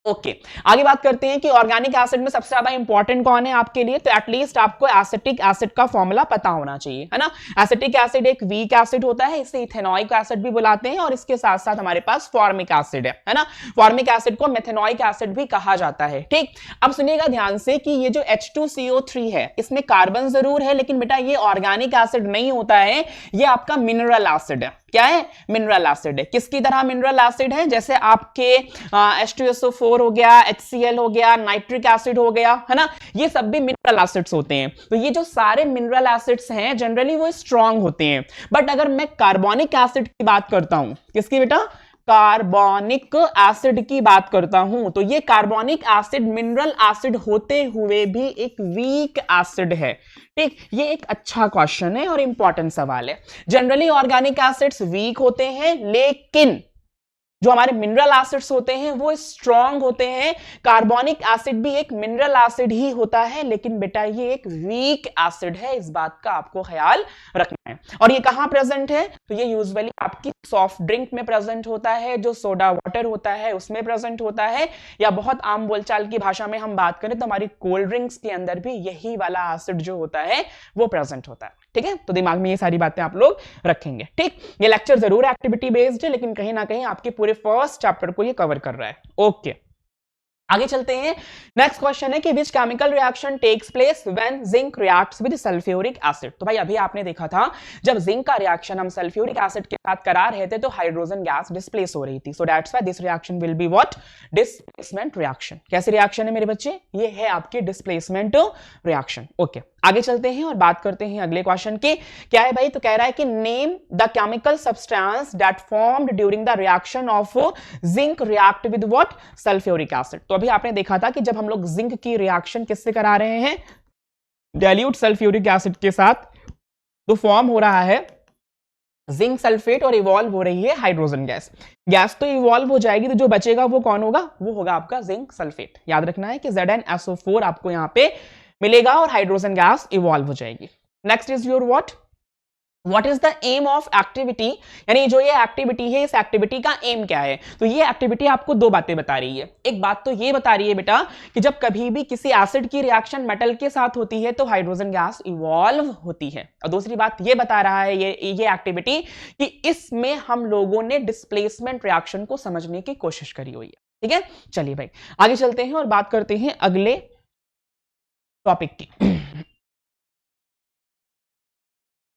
ओके, आगे बात करते हैं कि ऑर्गेनिक एसिड में सबसे ज्यादा इंपॉर्टेंट कौन है आपके लिए, तो एटलीस्ट आपको एसिटिक एसिड का फॉर्मूला पता होना चाहिए, है ना। एसिटिक एसिड एक वीक एसिड होता है, इसे इथेनॉइक एसिड भी बुलाते हैं और इसके साथ साथ हमारे पास फॉर्मिक एसिड है ना। फॉर्मिक एसिड को मेथेनॉइक एसिड भी कहा जाता है। ठीक, अब सुनिएगा ध्यान से कि ये जो H2CO3 है, इसमें कार्बन जरूर है, लेकिन बेटा ये ऑर्गेनिक एसिड नहीं होता है, ये आपका मिनरल एसिड है। क्या है, मिनरल एसिड है। किसकी तरह मिनरल एसिड है, जैसे आपके H2SO4 हो गया, HCl हो गया, नाइट्रिक एसिड हो गया, है ना, ये सब भी मिनरल एसिड्स होते हैं। तो ये जो सारे मिनरल एसिड्स हैं जनरली वो स्ट्रांग होते हैं। बट अगर मैं कार्बोनिक एसिड की बात करता हूं, किसकी बेटा, कार्बोनिक एसिड की बात करता हूं, तो ये कार्बोनिक एसिड मिनरल एसिड होते हुए भी एक वीक एसिड है। ठीक, ये एक अच्छा क्वेश्चन है और इंपॉर्टेंट सवाल है। जनरली ऑर्गेनिक एसिड्स वीक होते हैं, लेकिन जो हमारे मिनरल एसिड्स होते हैं वो स्ट्रांग होते हैं। कार्बोनिक एसिड भी एक मिनरल एसिड ही होता है, लेकिन बेटा ये एक वीक एसिड है, इस बात का आपको ख्याल रखना है। और ये कहां प्रेजेंट है, तो ये यूजुअली आपकी सॉफ्ट ड्रिंक में प्रेजेंट होता है, जो सोडा वाटर होता है उसमें प्रेजेंट होता है, या बहुत आम बोलचाल की भाषा में हम बात करें तो हमारी कोल्ड ड्रिंक्स के अंदर भी यही वाला एसिड जो होता है वो प्रेजेंट होता है। ठीक है, तो दिमाग में ये सारी बातें आप लोग रखेंगे। ठीक, ये लेक्चर जरूर एक्टिविटी बेस्ड है, लेकिन कहीं ना कहीं आपके पूरे फर्स्ट चैप्टर को ये कवर कर रहा है। ओके, आगे चलते हैं। नेक्स्ट क्वेश्चन है कि which chemical reaction takes place when zinc reacts with sulphuric acid. तो भाई अभी आपने देखा था जब जिंक का रिएक्शन हम सल्फ्यूरिक एसिड के साथ करा रहे थे तो हाइड्रोजन गैस डिस्प्लेस हो रही थी। सो that's why this reaction will be what, displacement reaction. कैसी रिएक्शन है मेरे बच्चे, ये है आपकी डिस्प्लेसमेंट रिएक्शन। ओके, आगे चलते हैं और बात करते हैं अगले क्वेश्चन की। क्या है भाई, तो कह रहा है कि name the chemical substance that formed during the reaction of zinc react with what, sulphuric acid. तो अभी आपने देखा था कि जब हम लोग जिंक की रिएक्शन किससे करा रहे हैं, डाइल्यूट सल्फ्यूरिक एसिड के साथ, तो फॉर्म हो रहा है जिंक सल्फेट और इवॉल्व हो रही है हाइड्रोजन गैस। गैस तो इवॉल्व हो जाएगी, तो जो बचेगा वो कौन होगा, वो होगा आपका जिंक सल्फेट। याद रखना है कि ZnSO4 आपको यहां पे मिलेगा और हाइड्रोजन गैस इवॉल्व हो जाएगी। Next is your what is the aim of activity, यानी जो ये एक्टिविटी है, इस एक्टिविटी का एम क्या है। तो ये एक्टिविटी आपको दो बातें बता रही है। एक बात तो ये बता रही है बेटा कि जब कभी भी किसी एसिड की रिएक्शन मेटल के साथ होती है तो हाइड्रोजन गैस इवॉल्व होती है, और दूसरी बात ये बता रहा है ये एक्टिविटी कि इसमें हम लोगों ने डिस्प्लेसमेंट रिएक्शन को समझने की कोशिश करी हुई है। ठीक है, चलिए भाई आगे चलते हैं और बात करते हैं अगले टॉपिक की।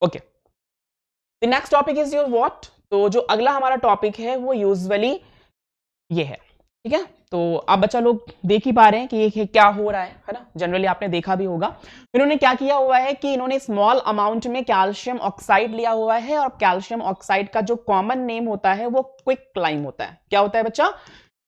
Okay, the next topic is your what. तो जो अगला हमारा टॉपिक है वो यूजुअली ये है। ठीक है, तो आप बच्चा लोग देख ही पा रहे हैं कि ये क्या हो रहा है ना, जनरली आपने देखा भी होगा। इन्होंने क्या किया हुआ है कि इन्होंने स्मॉल अमाउंट में कैल्शियम ऑक्साइड लिया हुआ है, और कैल्शियम ऑक्साइड का जो कॉमन नेम होता है वो क्विकलाइम होता है। क्या होता है बच्चा,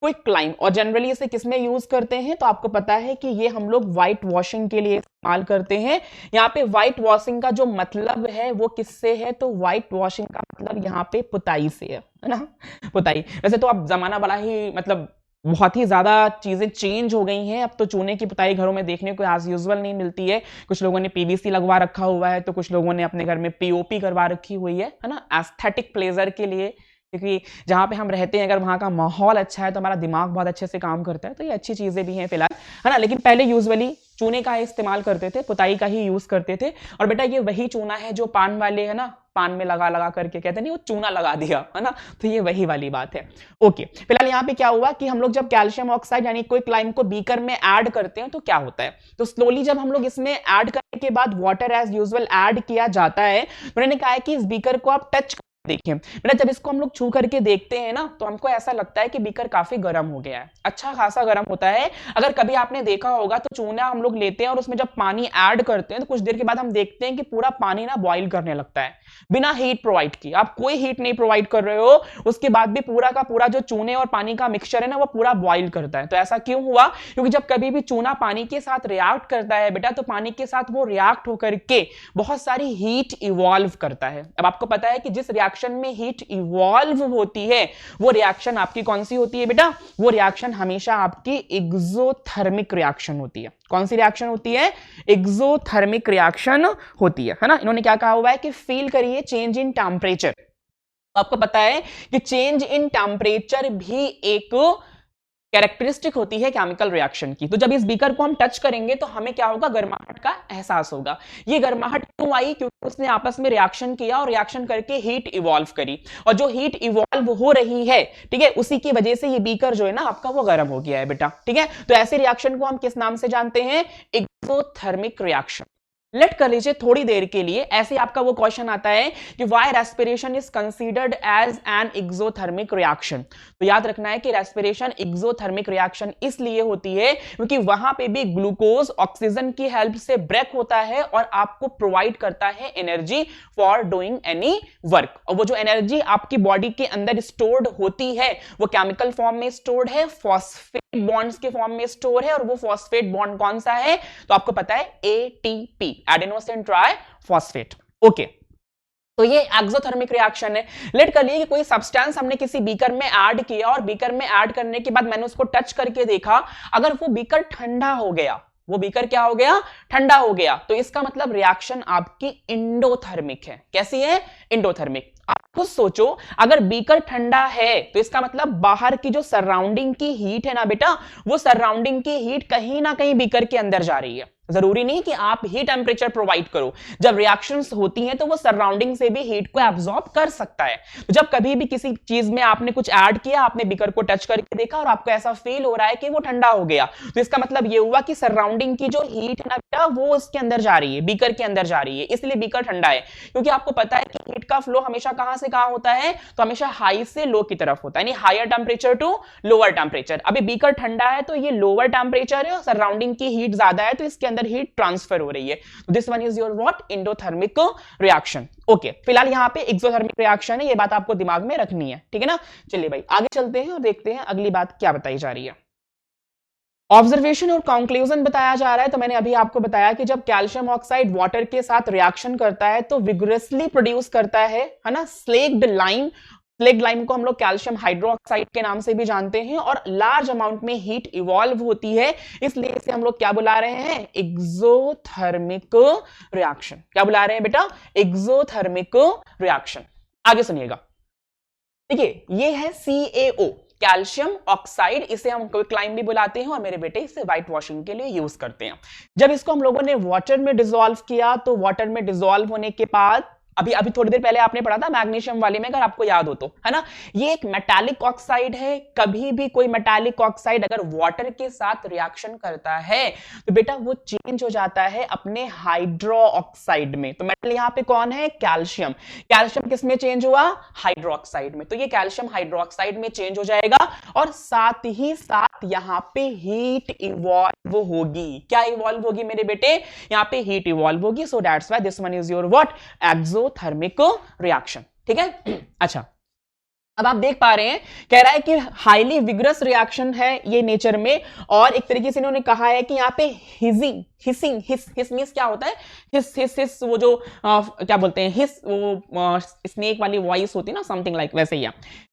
क्विकलाइम। और जनरली इसे किसमें यूज करते हैं, तो आपको पता है कि ये हम लोग व्हाइट वॉशिंग के लिए इस्तेमाल करते हैं। यहाँ पे व्हाइट वॉशिंग का जो मतलब है वो किससे है, तो व्हाइट वॉशिंग का मतलब यहाँ पे पुताई से है ना, पुताई। वैसे तो अब जमाना बड़ा ही मतलब बहुत ही ज्यादा चीजें चेंज हो गई हैं। अब तो चूने की पुताई घरों में देखने को एज यूजुअल नहीं मिलती है। कुछ लोगों ने पीवीसी लगवा रखा हुआ है, तो कुछ लोगों ने अपने घर में पीओपी करवा रखी हुई है ना, एस्थेटिक प्लेजर के लिए। क्योंकि जहां पे हम रहते हैं अगर वहां का माहौल अच्छा है तो हमारा दिमाग बहुत अच्छे से काम करता है, तो ये अच्छी चीजें भी हैं फिलहाल, है ना। लेकिन पहले यूजुअली चूने का ही इस्तेमाल करते थे, पुताई का ही यूज करते थे। और बेटा ये वही चूना है जो पान वाले है ना, पान में लगा लगा करके कहते नहीं वो चूना लगा दिया, है ना, तो ये वही वाली बात है। ओके, फिलहाल यहाँ पे क्या हुआ कि हम लोग जब कैल्शियम ऑक्साइड यानी क्विकलाइम को बीकर में ऐड करते हैं तो क्या होता है, तो स्लोली जब हम लोग इसमें ऐड करने के बाद वाटर एज यूजुअल ऐड किया जाता है, उन्होंने कहा है कि इस बीकर को आप टच देखिए बेटा, जब इसको हम लोग छू करके देखते हैं ना तो हमको ऐसा लगता है कि बीकर काफी गर्म हो गया है, अच्छा खासा गर्म होता है। अगर कभी आपने देखा होगा तो चूना हम लोग लेते हैं और उसमें जब पानी ऐड करते हैं तो कुछ देर के बाद हम देखते हैं कि पूरा पानी ना बॉईल करने लगता है बिना हीट प्रोवाइड किए। आप कोई हीट नहीं प्रोवाइड कर रहे हो, उसके बाद भी पूरा का पूरा जो चूने और पानी का मिक्सचर है ना वो पूरा बॉईल करता है। तो ऐसा क्यों हुआ, क्योंकि जब कभी भी चूना पानी के साथ रिएक्ट करता है बेटा तो पानी के साथ वो रिएक्ट होकर के बहुत सारी हीट इवॉल्व करता है। अब आपको पता है कि जिस रिएक्शन में हीट इवॉल्व होती है वो रिएक्शन आपकी कौन सी होती है बेटा, वो रिएक्शन हमेशा आपकी एक्सोथर्मिक रिएक्शन होती है। कौन सी रिएक्शन होती है, एक्सोथर्मिक रिएक्शन होती है ना। इन्होंने क्या कहा हुआ है कि फील करिए चेंज इन टेम्परेचर। आपको पता है कि चेंज इन टेम्परेचर भी एक कैरेक्टरिस्टिक होती है केमिकल रिएक्शन की। तो जब इस बीकर को हम टच करेंगे तो हमें क्या होगा, गर्माहट का एहसास होगा। ये गर्माहट क्यों आई, क्योंकि उसने आपस में रिएक्शन किया और रिएक्शन करके हीट इवॉल्व करी, और जो हीट इवॉल्व हो रही है ठीक है उसी की वजह से ये बीकर जो है ना आपका वो गर्म हो गया है बेटा। ठीक है, तो ऐसे रिएक्शन को हम किस नाम से जानते हैं, एक्सोथर्मिक रिएक्शन। लेट कर लीजिए थोड़ी देर के लिए, ऐसे आपका वो क्वेश्चन आता है कि why respiration is considered as an exothermic reaction. तो याद रखना है कि रेस्पिरेशन एक्सोथर्मिक रिएक्शन इसलिए होती है क्योंकि वहां पे भी ग्लूकोज ऑक्सीजन की हेल्प से ब्रेक होता है और आपको प्रोवाइड करता है energy for doing any work. और वो जो एनर्जी आपकी बॉडी के अंदर स्टोर्ड होती है वो केमिकल फॉर्म में स्टोर्ड है, फॉस्फेट बॉन्ड्स के फॉर्म में स्टोर है, और वो फॉस्फेट बॉन्ड कौन सा है, तो आपको पता है एटीपी, एडेनोसिन ट्राइफॉस्फेट। ओके, तो ये एक्सोथर्मिक रिएक्शन है। लेट कर लिए कि कोई सब्सटेंस हमने किसी बीकर में ऐड किया और बीकर में ऐड करने के बाद मैंने उसको टच करके देखा, अगर वो बीकर ठंडा हो गया, वो बीकर क्या हो गया, ठंडा हो गया, तो इसका मतलब रिएक्शन आपकी इंडोथर्मिक है। कैसी है, इंडोथर्मिक। आप खुद सोचो, अगर बीकर ठंडा है तो इसका मतलब बाहर की जो सराउंडिंग की हीट है ना बेटा, वो सराउंडिंग की हीट कहीं ना कहीं बीकर के अंदर जा रही है। जरूरी नहीं कि आप ही टेम्परेचर प्रोवाइड करो। जब रिएक्शंस होती हैं तो वो सराउंडिंग से भी हीट को एब्जॉर्ब कर सकता है। तो जब कभी भी किसी चीज में आपने कुछ ऐड किया, आपने बीकर को टच करके देखा और आपको ऐसा फील हो रहा है कि वो ठंडा हो गया, तो इसका मतलब ये हुआ कि सराउंडिंग की जो हीट है ना बेटा वो उसके अंदर जा रही है, बीकर के अंदर जा रही है, इसलिए बीकर ठंडा है। क्योंकि आपको पता है कि हीट का फ्लो हमेशा कहां से कहां होता है, तो हमेशा हाई से लो की तरफ होता है, यानी higher temperature to lower temperature. अभी बीकर ठंडा है तो ये लोअर टेम्परेचर है और सराउंडिंग की हीट ज्यादा है, तो इसके अंदर हीट ट्रांसफर हो रही है। This one is your what, endothermic reaction. Okay, फिलहाल यहाँ पे एक्सोथर्मिक रिएक्शन है, ये बात आपको दिमाग में रखनी है, ठीक है ना। चलिए भाई आगे चलते हैं और देखते हैं अगली बात क्या बताई जा रही है। ऑब्जर्वेशन और कंक्लूजन बताया जा रहा है। तो मैंने अभी आपको बताया कि जब कैल्शियम ऑक्साइड वाटर के साथ रिएक्शन करता है तो विग्रेसली प्रोड्यूस करता है ना, स्लेक्ड लाइम। स्लेक्ड लाइम को हम लोग कैल्शियम हाइड्रोक्साइड के नाम से भी जानते हैं, और लार्ज अमाउंट में हीट इवॉल्व होती है, इसलिए इसे हम लोग क्या बुला रहे हैं, एक्सोथर्मिक रिएक्शन। क्या बुला रहे हैं बेटा, एक्सोथर्मिक रिएक्शन। आगे सुनिएगा, देखिए ये है CaO, कैल्शियम ऑक्साइड, इसे हम क्विकलाइम भी बुलाते हैं, और मेरे बेटे इसे व्हाइट वॉशिंग के लिए यूज करते हैं। जब इसको हम लोगों ने वाटर में डिसॉल्व किया तो वाटर में डिसॉल्व होने के बाद अभी थोड़ी देर पहले आपने पढ़ा था मैग्नीशियम वाले में, अगर आपको याद हो तो, है ना, ये एक मेटालिक ऑक्साइड है। कभी भी कोई मेटालिक ऑक्साइड अगर वाटर के साथ रिएक्शन करता है तो बेटा वो चेंज हो जाता है अपने हाइड्रो ऑक्साइड में। तो मेटल यहां पे कौन है, कैल्शियम। कैल्शियम किस में चेंज हुआ, हाइड्रो ऑक्साइड में। तो ये कैल्शियम हाइड्रो ऑक्साइड में चेंज हो जाएगा, और साथ ही साथ यहां पे हीट इवॉल्व होगी। क्या इवॉल्व होगी मेरे बेटे, यहां पे हीट इवॉल्व होगी। सो that's why this one is your what, exothermic reaction. ठीक है, अच्छा अब आप देख पा रहे हैं, कह रहा है कि हाईली विग्रस रिएक्शन है ये नेचर में, और एक तरीके से इन्होंने कहा है कि यहाँ पे हिजिंग, हिसिंग, हिस मींस क्या होता है, हिस वो जो क्या बोलते हैं, हिस वो स्नेक वाली वॉइस होती है ना, समथिंग लाइक वैसे ही।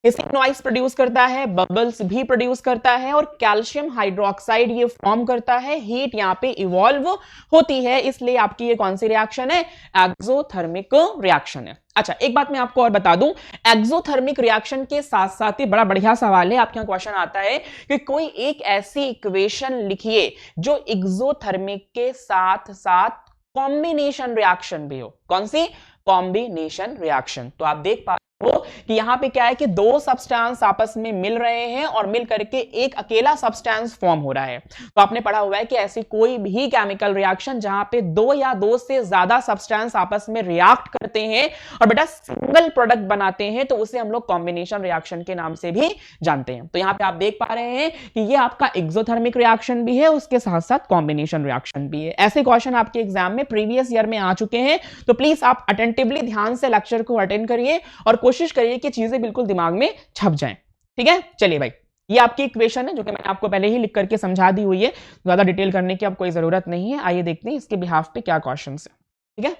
हिसिंग नॉइस प्रोड्यूस करता है, बबल्स भी प्रोड्यूस करता है, और कैल्शियम हाइड्रोक्साइड ये फॉर्म करता है, हीट यहाँ पे इवॉल्व होती है, इसलिए आपकी ये कौन सी रिएक्शन है, एक्सोथर्मिक रिएक्शन है। अच्छा एक बात मैं आपको और बता दूं, एक्सोथर्मिक रिएक्शन के साथ साथ ही बड़ा बढ़िया सवाल है, आपके यहां क्वेश्चन आता है कि कोई एक ऐसी इक्वेशन लिखिए जो एक्सोथर्मिक के साथ साथ कॉम्बिनेशन रिएक्शन भी हो। कौन सी, कॉम्बिनेशन रिएक्शन। तो आप देख पा हो कि यहां पे क्या है कि दो सब्सटेंस आपस में मिल रहे हैं और मिल करके एक अकेला सब्सटेंस फॉर्म हो रहा है। तो आपने पढ़ा हुआ है कि ऐसी कोई भी केमिकल रिएक्शन जहां पे दो या दो से ज्यादा सब्सटेंस आपस में रिएक्ट करते हैं और बेटा सिंगल प्रोडक्ट बनाते हैं, तो उसे हम लोग कॉम्बिनेशन रिएक्शन के नाम से भी जानते हैं। तो यहां पे आप देख पा रहे हैं कि ये आपका एक्सोथर्मिक रिएक्शन भी है, उसके साथ साथ कॉम्बिनेशन रिएक्शन भी है। ऐसे क्वेश्चन आपके एग्जाम में प्रीवियस ईयर में आ चुके हैं, तो प्लीज आप अटेंटिवली ध्यान से लेक्चर को अटेंड करिए और कोशिश करिए कि चीजें बिल्कुल दिमाग में छप जाएं। ठीक है, चलिए भाई ये आपकी इक्वेशन है जो कि मैंने आपको पहले ही लिख करके समझा दी हुई है, ज्यादा डिटेल करने की अब कोई जरूरत नहीं है। आइए देखते हैं इसके बिहाफ पे क्या क्वेश्चन है। ठीक है,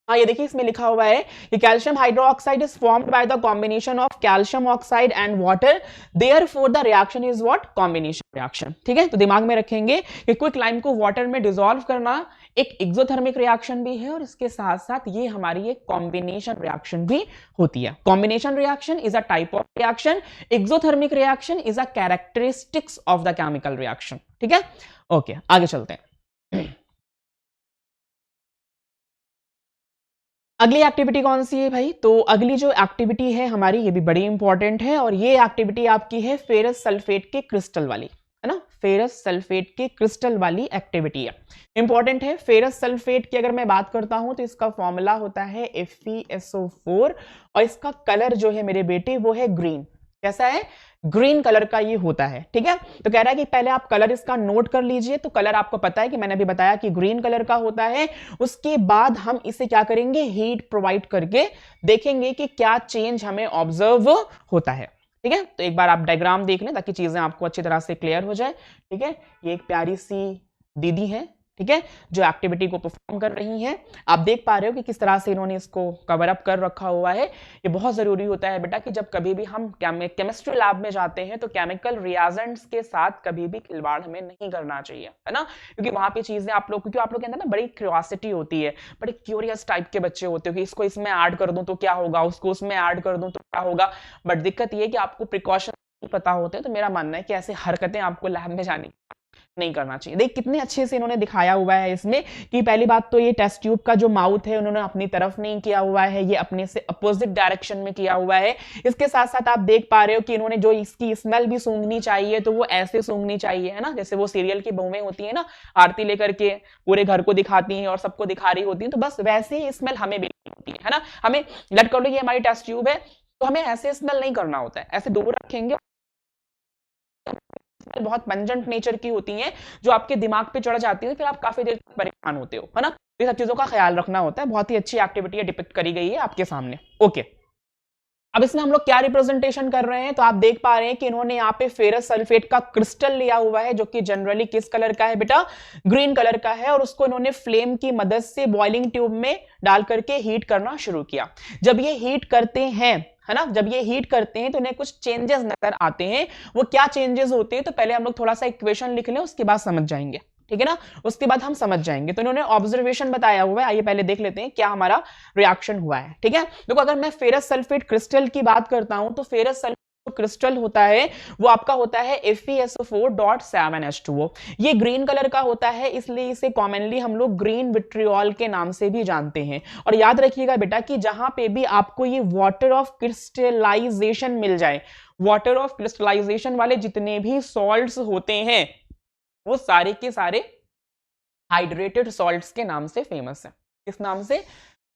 हाँ ये देखिए इसमें लिखा हुआ है कि calcium hydroxide is formed by the combination of calcium oxide and water, therefore the reaction is what, combination reaction. ठीक है, तो दिमाग में रखेंगे कि क्विकलाइम को वाटर में डिसॉल्व करना एक एक्सोथर्मिक रिएक्शन भी है, और इसके साथ साथ ये हमारी एक कॉम्बिनेशन रिएक्शन भी होती है। Combination reaction is a type of reaction, exothermic reaction is a characteristics of the chemical reaction. ठीक है, ओके आगे चलते हैं। अगली एक्टिविटी कौन सी है भाई, तो अगली जो एक्टिविटी है हमारी ये भी बड़ी इंपॉर्टेंट है, और ये एक्टिविटी आपकी है फेरस सल्फेट के क्रिस्टल वाली, है ना, फेरस सल्फेट के क्रिस्टल वाली एक्टिविटी है, इंपॉर्टेंट है। फेरस सल्फेट की अगर मैं बात करता हूं तो इसका फॉर्मूला होता है FeSO4, और इसका कलर जो है मेरे बेटे वो है ग्रीन। कैसा है, ग्रीन कलर का ये होता है। ठीक है, तो कह रहा है कि पहले आप कलर इसका नोट कर लीजिए। तो कलर आपको पता है कि मैंने अभी बताया कि ग्रीन कलर का होता है। उसके बाद हम इसे क्या करेंगे, हीट प्रोवाइड करके देखेंगे कि क्या चेंज हमें ऑब्जर्व होता है। ठीक है, तो एक बार आप डायग्राम देख लें ताकि चीजें आपको अच्छी तरह से क्लियर हो जाए। ठीक है, ये एक प्यारी सी दीदी है, ठीक है, जो एक्टिविटी को परफॉर्म कर रही हैं। आप देख पा रहे हो कि किस तरह से इन्होंने इसको कवर अप कर रखा हुआ है। ये बहुत जरूरी होता है बेटा कि जब कभी भी हम केमिस्ट्री लैब में जाते हैं तो केमिकल रिएजेंट्स के साथ कभी भी खिलवाड़ हमें नहीं करना चाहिए, है ना, क्योंकि वहां पे चीजें आप लोग, क्योंकि आप लोग के अंदर ना बड़ी क्यूरियोसिटी होती है, बड़े क्यूरियस टाइप के बच्चे होते हो कि इसको इसमें ऐड कर दूं तो क्या होगा, उसको उसमें ऐड कर दूं तो क्या होगा। बट दिक्कत ये है कि आपको प्रिकॉशन पता होते हैं। तो मेरा मानना है कि ऐसे हरकतें आपको लैब में जाने नहीं करना चाहिए। देख कितने अच्छे से इन्होंने दिखाया हुआ है इसमें कि पहली बात तो ये टेस्ट ट्यूब का जो माउथ है उन्होंने अपनी तरफ नहीं किया हुआ है, ये अपने से अपोजिट डायरेक्शन में किया हुआ है। इसके साथ साथ आप देख पा रहे हो कि इन्होंने जो इसकी स्मेल भी सूंघनी चाहिए तो वो ऐसे सूंघनी चाहिए, है ना, जैसे वो सीरियल की बहुएं होती है ना, आरती लेकर के पूरे घर को दिखाती हैं और सबको दिखा रही होती है, तो बस वैसे ही स्मेल हमें भी होती है ना। हमें लेट कर लो ये हमारी टेस्ट ट्यूब है तो हमें ऐसे स्मेल नहीं करना होता है, ऐसे दूर रखेंगे, बहुत पंजेंट नेचर की होती हैं जो आपके दिमाग पे चढ़ जाती है, फिर आप काफी देर तक परेशान होते हो, है ना। ये सब चीजों का ख्याल रखना होता है। बहुत ही अच्छी एक्टिविटी डिपिक्ट करी गई है आपके सामने। ओके, अब इसमें हम लोग क्या रिप्रेजेंटेशन कर रहे हैं, तो आप देख पा रहे हैं कि इन्होंने यहाँ पे फेरस सल्फेट का क्रिस्टल लिया हुआ है जो कि जनरली किस कलर का है बेटा, ग्रीन कलर का है, और उसको इन्होंने फ्लेम की मदद से बॉइलिंग ट्यूब में डाल करके हीट करना शुरू किया। जब ये हीट करते हैं, है ना, जब ये हीट करते हैं तो इन्हें कुछ चेंजेस नजर आते हैं। वो क्या चेंजेस होते हैं, तो पहले हम लोग थोड़ा सा इक्वेशन लिख लें, उसके बाद समझ जाएंगे, ठीक है ना, उसके बाद हम समझ जाएंगे। तो इन्होंने ऑब्जर्वेशन बताया हुआ है, आइए पहले देख लेते हैं क्या हमारा रिएक्शन हुआ है, ठीक है। देखो अगर मैं फेरस सल्फेट क्रिस्टल की बात करता हूं तो फेरस सल्फेट क्रिस्टल होता है वो आपका होता है FeSO4.7H2O। ये ग्रीन कलर का होता है, इसलिए इसे कॉमनली हम लोग ग्रीन विट्रियोल के नाम से भी जानते हैं। और याद रखिएगा बेटा कि जहां पे भी आपको ये वाटर ऑफ क्रिस्टलाइजेशन मिल जाए, वाटर ऑफ क्रिस्टलाइजेशन वाले जितने भी सॉल्ट्स होते हैं वो सारे के सारे हाइड्रेटेड सॉल्ट्स के नाम से फेमस है। किस नाम से?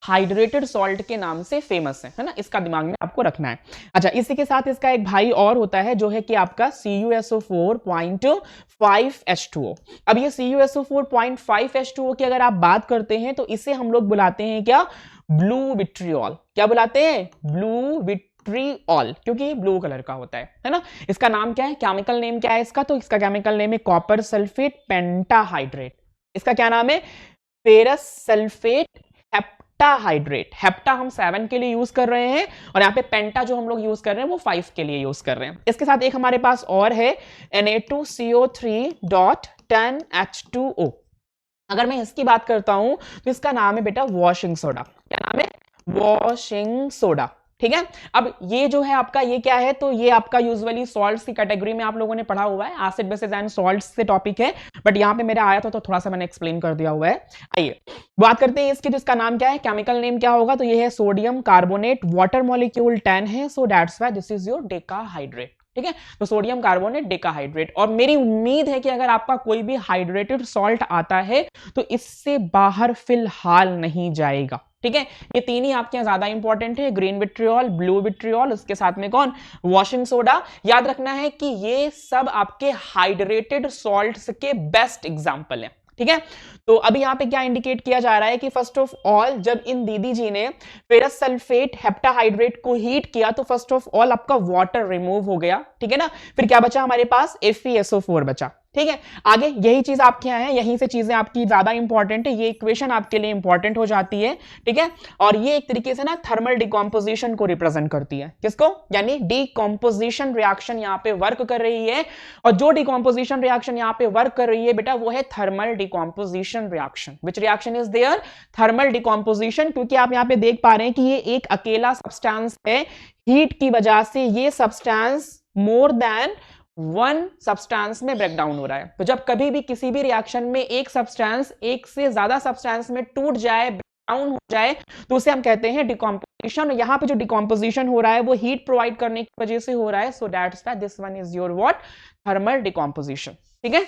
हाइड्रेटेड सॉल्ट के नाम से फेमस है ना, इसका दिमाग में आपको रखना है। अच्छा, इसी के साथ इसका एक भाई और होता है जो है कि आपका CuSO4.5H2O। अब ये CuSO4.5H2O की अगर आप बात करते हैं तो इसे हम लोग बुलाते हैं क्या, ब्लू विट्रियोल। क्या बुलाते हैं? ब्लू विट्रियोल, क्योंकि ये ब्लू कलर का होता है ना। इसका नाम क्या है, केमिकल नेम क्या है इसका, तो इसका केमिकल नेम है कॉपर सल्फेट पेंटाहाइड्रेट। इसका क्या नाम है? Ferrous sulphate heptahydrate. हेप्टा हम 7 के लिए यूज कर रहे हैं और यहाँ पे पेंटा जो हम लोग यूज कर रहे हैं वो 5 के लिए यूज कर रहे हैं। इसके साथ एक हमारे पास और है Na2CO3.10H2O। अगर मैं इसकी बात करता हूं तो इसका नाम है बेटा वॉशिंग सोडा। क्या नाम है? वॉशिंग सोडा, ठीक है। अब ये जो है आपका ये क्या है, तो ये आपका यूजुअली सॉल्ट्स की कैटेगरी में आप लोगों ने पढ़ा हुआ है, एसिड बेसिस एंड सॉल्ट्स से टॉपिक है, बट यहाँ पे मेरा आया था तो थोड़ा सा मैंने एक्सप्लेन कर दिया हुआ है। आइए बात करते हैं इसकी, तो इसका नाम क्या है, केमिकल नेम क्या होगा, तो ये है सोडियम कार्बोनेट, वाटर मॉलिक्यूल 10 है, so that's why this is your decahydrate, ठीक है। तो सोडियम कार्बोनेट डेकाहाइड्रेट। और मेरी उम्मीद है कि अगर आपका कोई भी हाइड्रेटेड सॉल्ट आता है तो इससे बाहर फिलहाल नहीं जाएगा, ठीक है। ये तीन ही आपके यहां ज्यादा इंपॉर्टेंट है, ग्रीन विट्रियोल, ब्लू विट्रियोल, उसके साथ में कौन, वॉशिंग सोडा। याद रखना है कि ये सब आपके हाइड्रेटेड सॉल्ट्स के बेस्ट एग्जांपल है, ठीक है। तो अभी यहां पे क्या इंडिकेट किया जा रहा है कि फर्स्ट ऑफ ऑल जब इन दीदी जी ने फेरस सल्फेट हेप्टाहाइड्रेट को हीट किया तो फर्स्ट ऑफ ऑल आपका वाटर रिमूव हो गया, ठीक है ना। फिर क्या बचा हमारे पास, FeSO4 बचा, ठीक है। आगे यही चीज आपके यहाँ है, यहीं से चीजें आपकी ज्यादा इंपॉर्टेंट है, ये इक्वेशन आपके लिए इंपॉर्टेंट हो जाती है, ठीक है। और ये एक तरीके से ना थर्मल डिकम्पोजिशन को रिप्रेजेंट करती है, किसको, यानी डिकम्पोजिशन रिएक्शन यहाँ पे वर्क कर रही है। और जो डिकम्पोजिशन रिएक्शन यहाँ पे वर्क कर रही है बेटा वो है thermal decomposition reaction. Which reaction is there? Thermal decomposition. क्योंकि आप यहाँ पे देख पा रहे हैं कि ये एक अकेला सब्सटेंस है, हीट की वजह से ये substance more than one substance में ब्रेक डाउन हो रहा है। तो जब कभी भी किसी भी रिएक्शन में एक सब्सटेंस एक से ज्यादा सब्सटेंस में टूट जाए, ब्रेक डाउन हो जाए, तो उसे हम कहते हैं डिकम्पोजिशन। यहाँ पे जो डिकम्पोजिशन हो रहा है वो हीट प्रोवाइड करने की वजह से हो रहा है, so that's why this one is your what, thermal decomposition, ठीक है।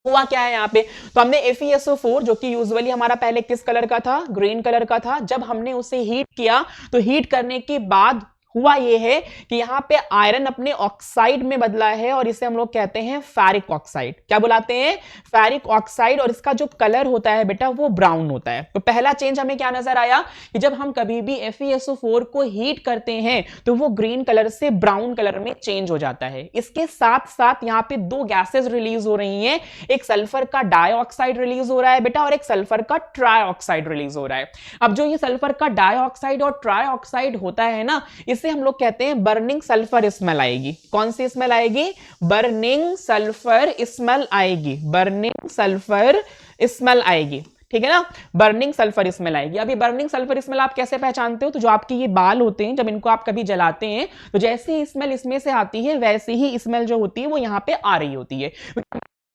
हुआ क्या है यहाँ पे, तो हमने FeSO4 जो कि यूजुअली हमारा पहले किस कलर का था, ग्रीन कलर का था, जब हमने उसे हीट किया तो हीट करने के बाद हुआ ये है कि यहाँ पे आयरन अपने ऑक्साइड में बदला है और इसे हम लोग कहते हैं फेरिक ऑक्साइड। क्या बुलाते हैं? Ferric oxide. और इसका जो कलर होता है बेटा वो ब्राउन होता है। तो पहला चेंज हमें क्या नजर आया कि जब हम कभी भी FeSO4 को हीट करते हैं तो वो ग्रीन कलर से ब्राउन कलर में चेंज हो जाता है। इसके साथ साथ यहाँ पे दो गैसेज रिलीज हो रही हैं, एक सल्फर का डाइऑक्साइड रिलीज हो रहा है बेटा और एक सल्फर का ट्राइऑक्साइड रिलीज हो रहा है। अब जो ये सल्फर का डाइऑक्साइड और ट्राइऑक्साइड होता है ना, इसे हम लोग कहते हैं बर्निंग सल्फर स्मेल आएगी। कौन सी स्मेल आएगी? बर्निंग सल्फर स्मेल आएगी, बर्निंग सल्फर स्मेल आएगी, ठीक है ना, बर्निंग सल्फर स्मेल आएगी। अभी बर्निंग सल्फर स्मेल आप कैसे पहचानते हो? तो जो आपकी ये बाल होते हैं जब इनको आप कभी जलाते हैं तो जैसी स्मेल इसमें से आती है वैसी ही स्मेल जो होती है वो यहाँ पे आ रही होती है।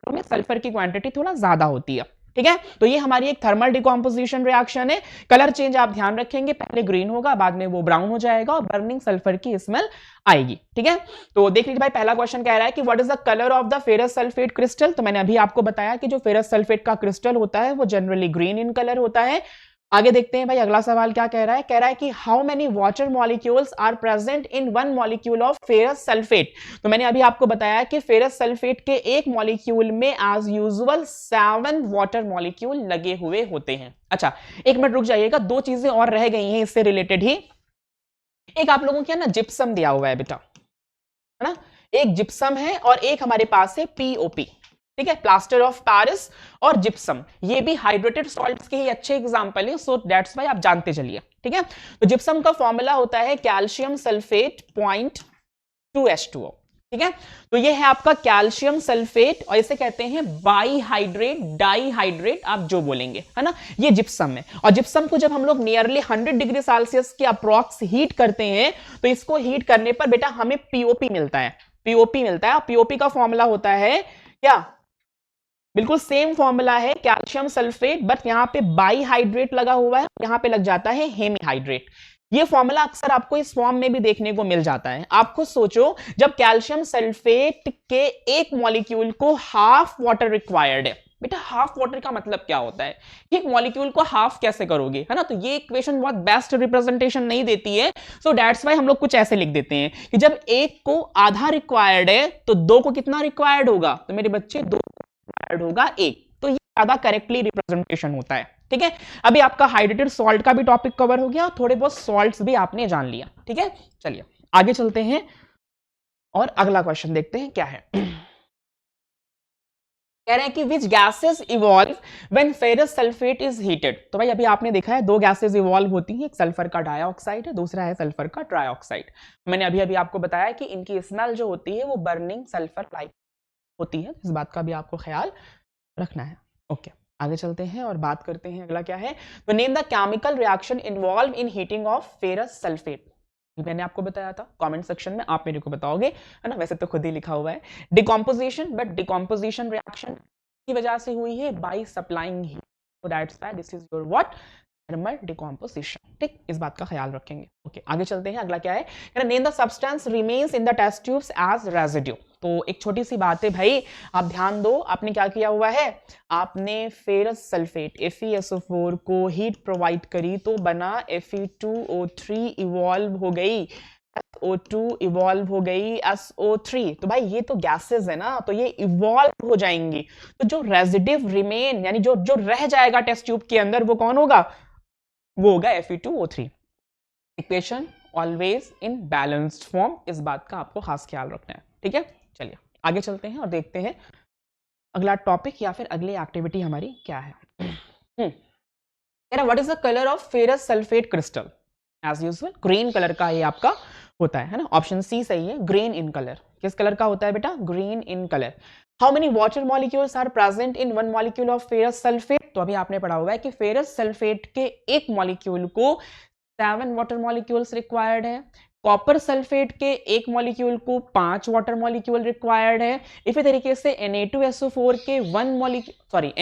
में सल्फर की क्वांटिटी थोड़ा ज्यादा होती है, ठीक है। तो ये हमारी एक थर्मल डिकॉम्पोजिशन रिएक्शन है। कलर चेंज आप ध्यान रखेंगे, पहले ग्रीन होगा, बाद में वो ब्राउन हो जाएगा और बर्निंग सल्फर की स्मेल आएगी, ठीक है। तो देख लीजिए भाई, पहला क्वेश्चन कह रहा है कि what is the colour of the ferrous sulphate crystal. तो मैंने अभी आपको बताया कि जो फेरस सल्फेट का क्रिस्टल होता है वो जनरली ग्रीन इन कलर होता है। आगे देखते हैं भाई, अगला सवाल क्या कह रहा है। कह रहा है कि how many water molecules are present in one molecule of ferrous sulphate. तो मैंने अभी आपको बताया कि फेरस सल्फेट के एक मॉलिक्यूल में एज यूजुअल 7 वाटर मॉलिक्यूल लगे हुए होते हैं। अच्छा, एक मिनट रुक जाइएगा, दो चीजें और रह गई हैं इससे रिलेटेड ही। एक आप लोगों के ना जिप्सम दिया हुआ है बेटा, है ना, एक जिप्सम है और एक हमारे पास है पीओपी, ठीक है, प्लास्टर ऑफ पेरिस और जिप्सम। ये भी हाइड्रेटेड सॉल्ट्स के ही अच्छे एग्जांपल है, सो दैट्स व्हाई आप जानते चलिए, ठीक है। तो जिप्सम का फॉर्मूला होता है कैल्शियम सल्फेट 0.2H2O, ठीक है। तो ये है आपका कैल्शियम सल्फेट और इसे कहते हैं बाईहाइड्रेट, डाईहाइड्रेट, आप जो बोलेंगे, है ना। ये जिप्सम है और जिप्सम को जब हम लोग नियरली 100 डिग्री सेल्सियस के अप्रॉक्स हीट करते हैं तो इसको हीट करने पर बेटा हमें पीओपी मिलता है, पीओपी मिलता है। पीओपी का फॉर्मूला होता है क्या, बिल्कुल सेम फॉर्मूला है कैल्शियम सल्फेट, बट यहां पे बाईहाइड्रेट लगा हुआ है, यहां पे लग जाता है हेमीहाइड्रेट। ये फॉर्मूला अक्सर आपको इस फॉर्म में भी देखने को मिल जाता है। आप खुद सोचो, जब कैल्शियम सल्फेट के एक मॉलिक्यूल को हाफ वाटर रिक्वायर्ड है, बेटा हाफ वाटर का मतलब क्या होता है, एक मॉलिक्यूल को हाफ कैसे करोगे, है ना। तो ये इक्वेशन बहुत बेस्ट रिप्रेजेंटेशन नहीं देती है, सो दैट्स व्हाई हम लोग कुछ ऐसे लिख देते हैं कि जब एक को आधा रिक्वायर्ड है तो दो को कितना रिक्वायर्ड होगा, तो मेरे बच्चे दो रिक्वायर्ड होगा एक, तो ये ज्यादा करेक्टली रिप्रेजेंटेशन होता है, ठीक है। अभी आपका हाइड्रेटेड सॉल्ट का भी टॉपिक कवर हो गया, थोड़े बहुत सॉल्ट्स भी आपने जान लिया, ठीक है। चलिए आगे चलते हैं और अगला क्वेश्चन देखते हैं क्या है। कह रहे हैं कि which gases evolve when ferrous sulphate is heated. तो भाई अभी आपने देखा है दो गैसेस इवॉल्व होती हैं, एक सल्फर का डाइऑक्साइड है, दूसरा है सल्फर का ट्राइऑक्साइड। मैंने अभी अभी आपको बताया कि इनकी स्मेल जो होती है वो बर्निंग सल्फर लाइक होती है, इस बात का भी आपको ख्याल रखना है। ओके, आगे चलते हैं और बात करते हैं अगला क्या है। तो name the chemical reaction involve in heating of ferrous sulphate. मैंने आपको बताया था, कमेंट सेक्शन में आप मेरे को बताओगे, है ना, वैसे तो खुद ही लिखा हुआ है डिकॉम्पोजिशन, बट डिकॉम्पोजिशन रिएक्शन की वजह से हुई है by supplying heat, so that's why this is your what, thermal decomposition, ठीक, इस बात का ख्याल रखेंगे। ओके, आगे चलते हैं, अगला क्या है, name the substance remains in the test tubes as residue. तो एक छोटी सी बात है भाई, आप ध्यान दो, आपने क्या किया हुआ है, आपने फेरस सल्फेट FeSO4 को हीट प्रोवाइड करी तो बना Fe2O3, इवॉल्व हो गई SO2, इवॉल्व हो गई SO3। तो भाई ये तो गैसेस है ना, तो ये इवॉल्व हो जाएंगी, तो जो रेजिडिव रिमेन यानी जो जो रह जाएगा टेस्ट ट्यूब के अंदर वो कौन होगा, वो होगा Fe2O3। Equation always in balanced form, इस बात का आपको खास ख्याल रखना है, ठीक है। चलिए आगे चलते हैं और देखते हैं अगला टॉपिक या फिर अगली एक्टिविटी हमारी क्या है। What is the colour of ferrous sulphate crystal. As usual green colour का ये आपका होता है ना, ऑप्शन सी सही है, ग्रीन इन कलर। किस कलर का होता है बेटा, green in colour. How many water molecules are present in one molecule of ferrous sulphate. तो अभी आपने पढ़ा हुआ है कि फेरस सल्फेट के एक मॉलिक्यूल को 7 वाटर मॉलिक्यूल्स रिक्वायर्ड है, कॉपर सल्फेट के एक मॉलिक्यूल को 5 वाटर मॉलिक्यूल रिक्वायर्ड है। इसी तरीके से Na2SO4 के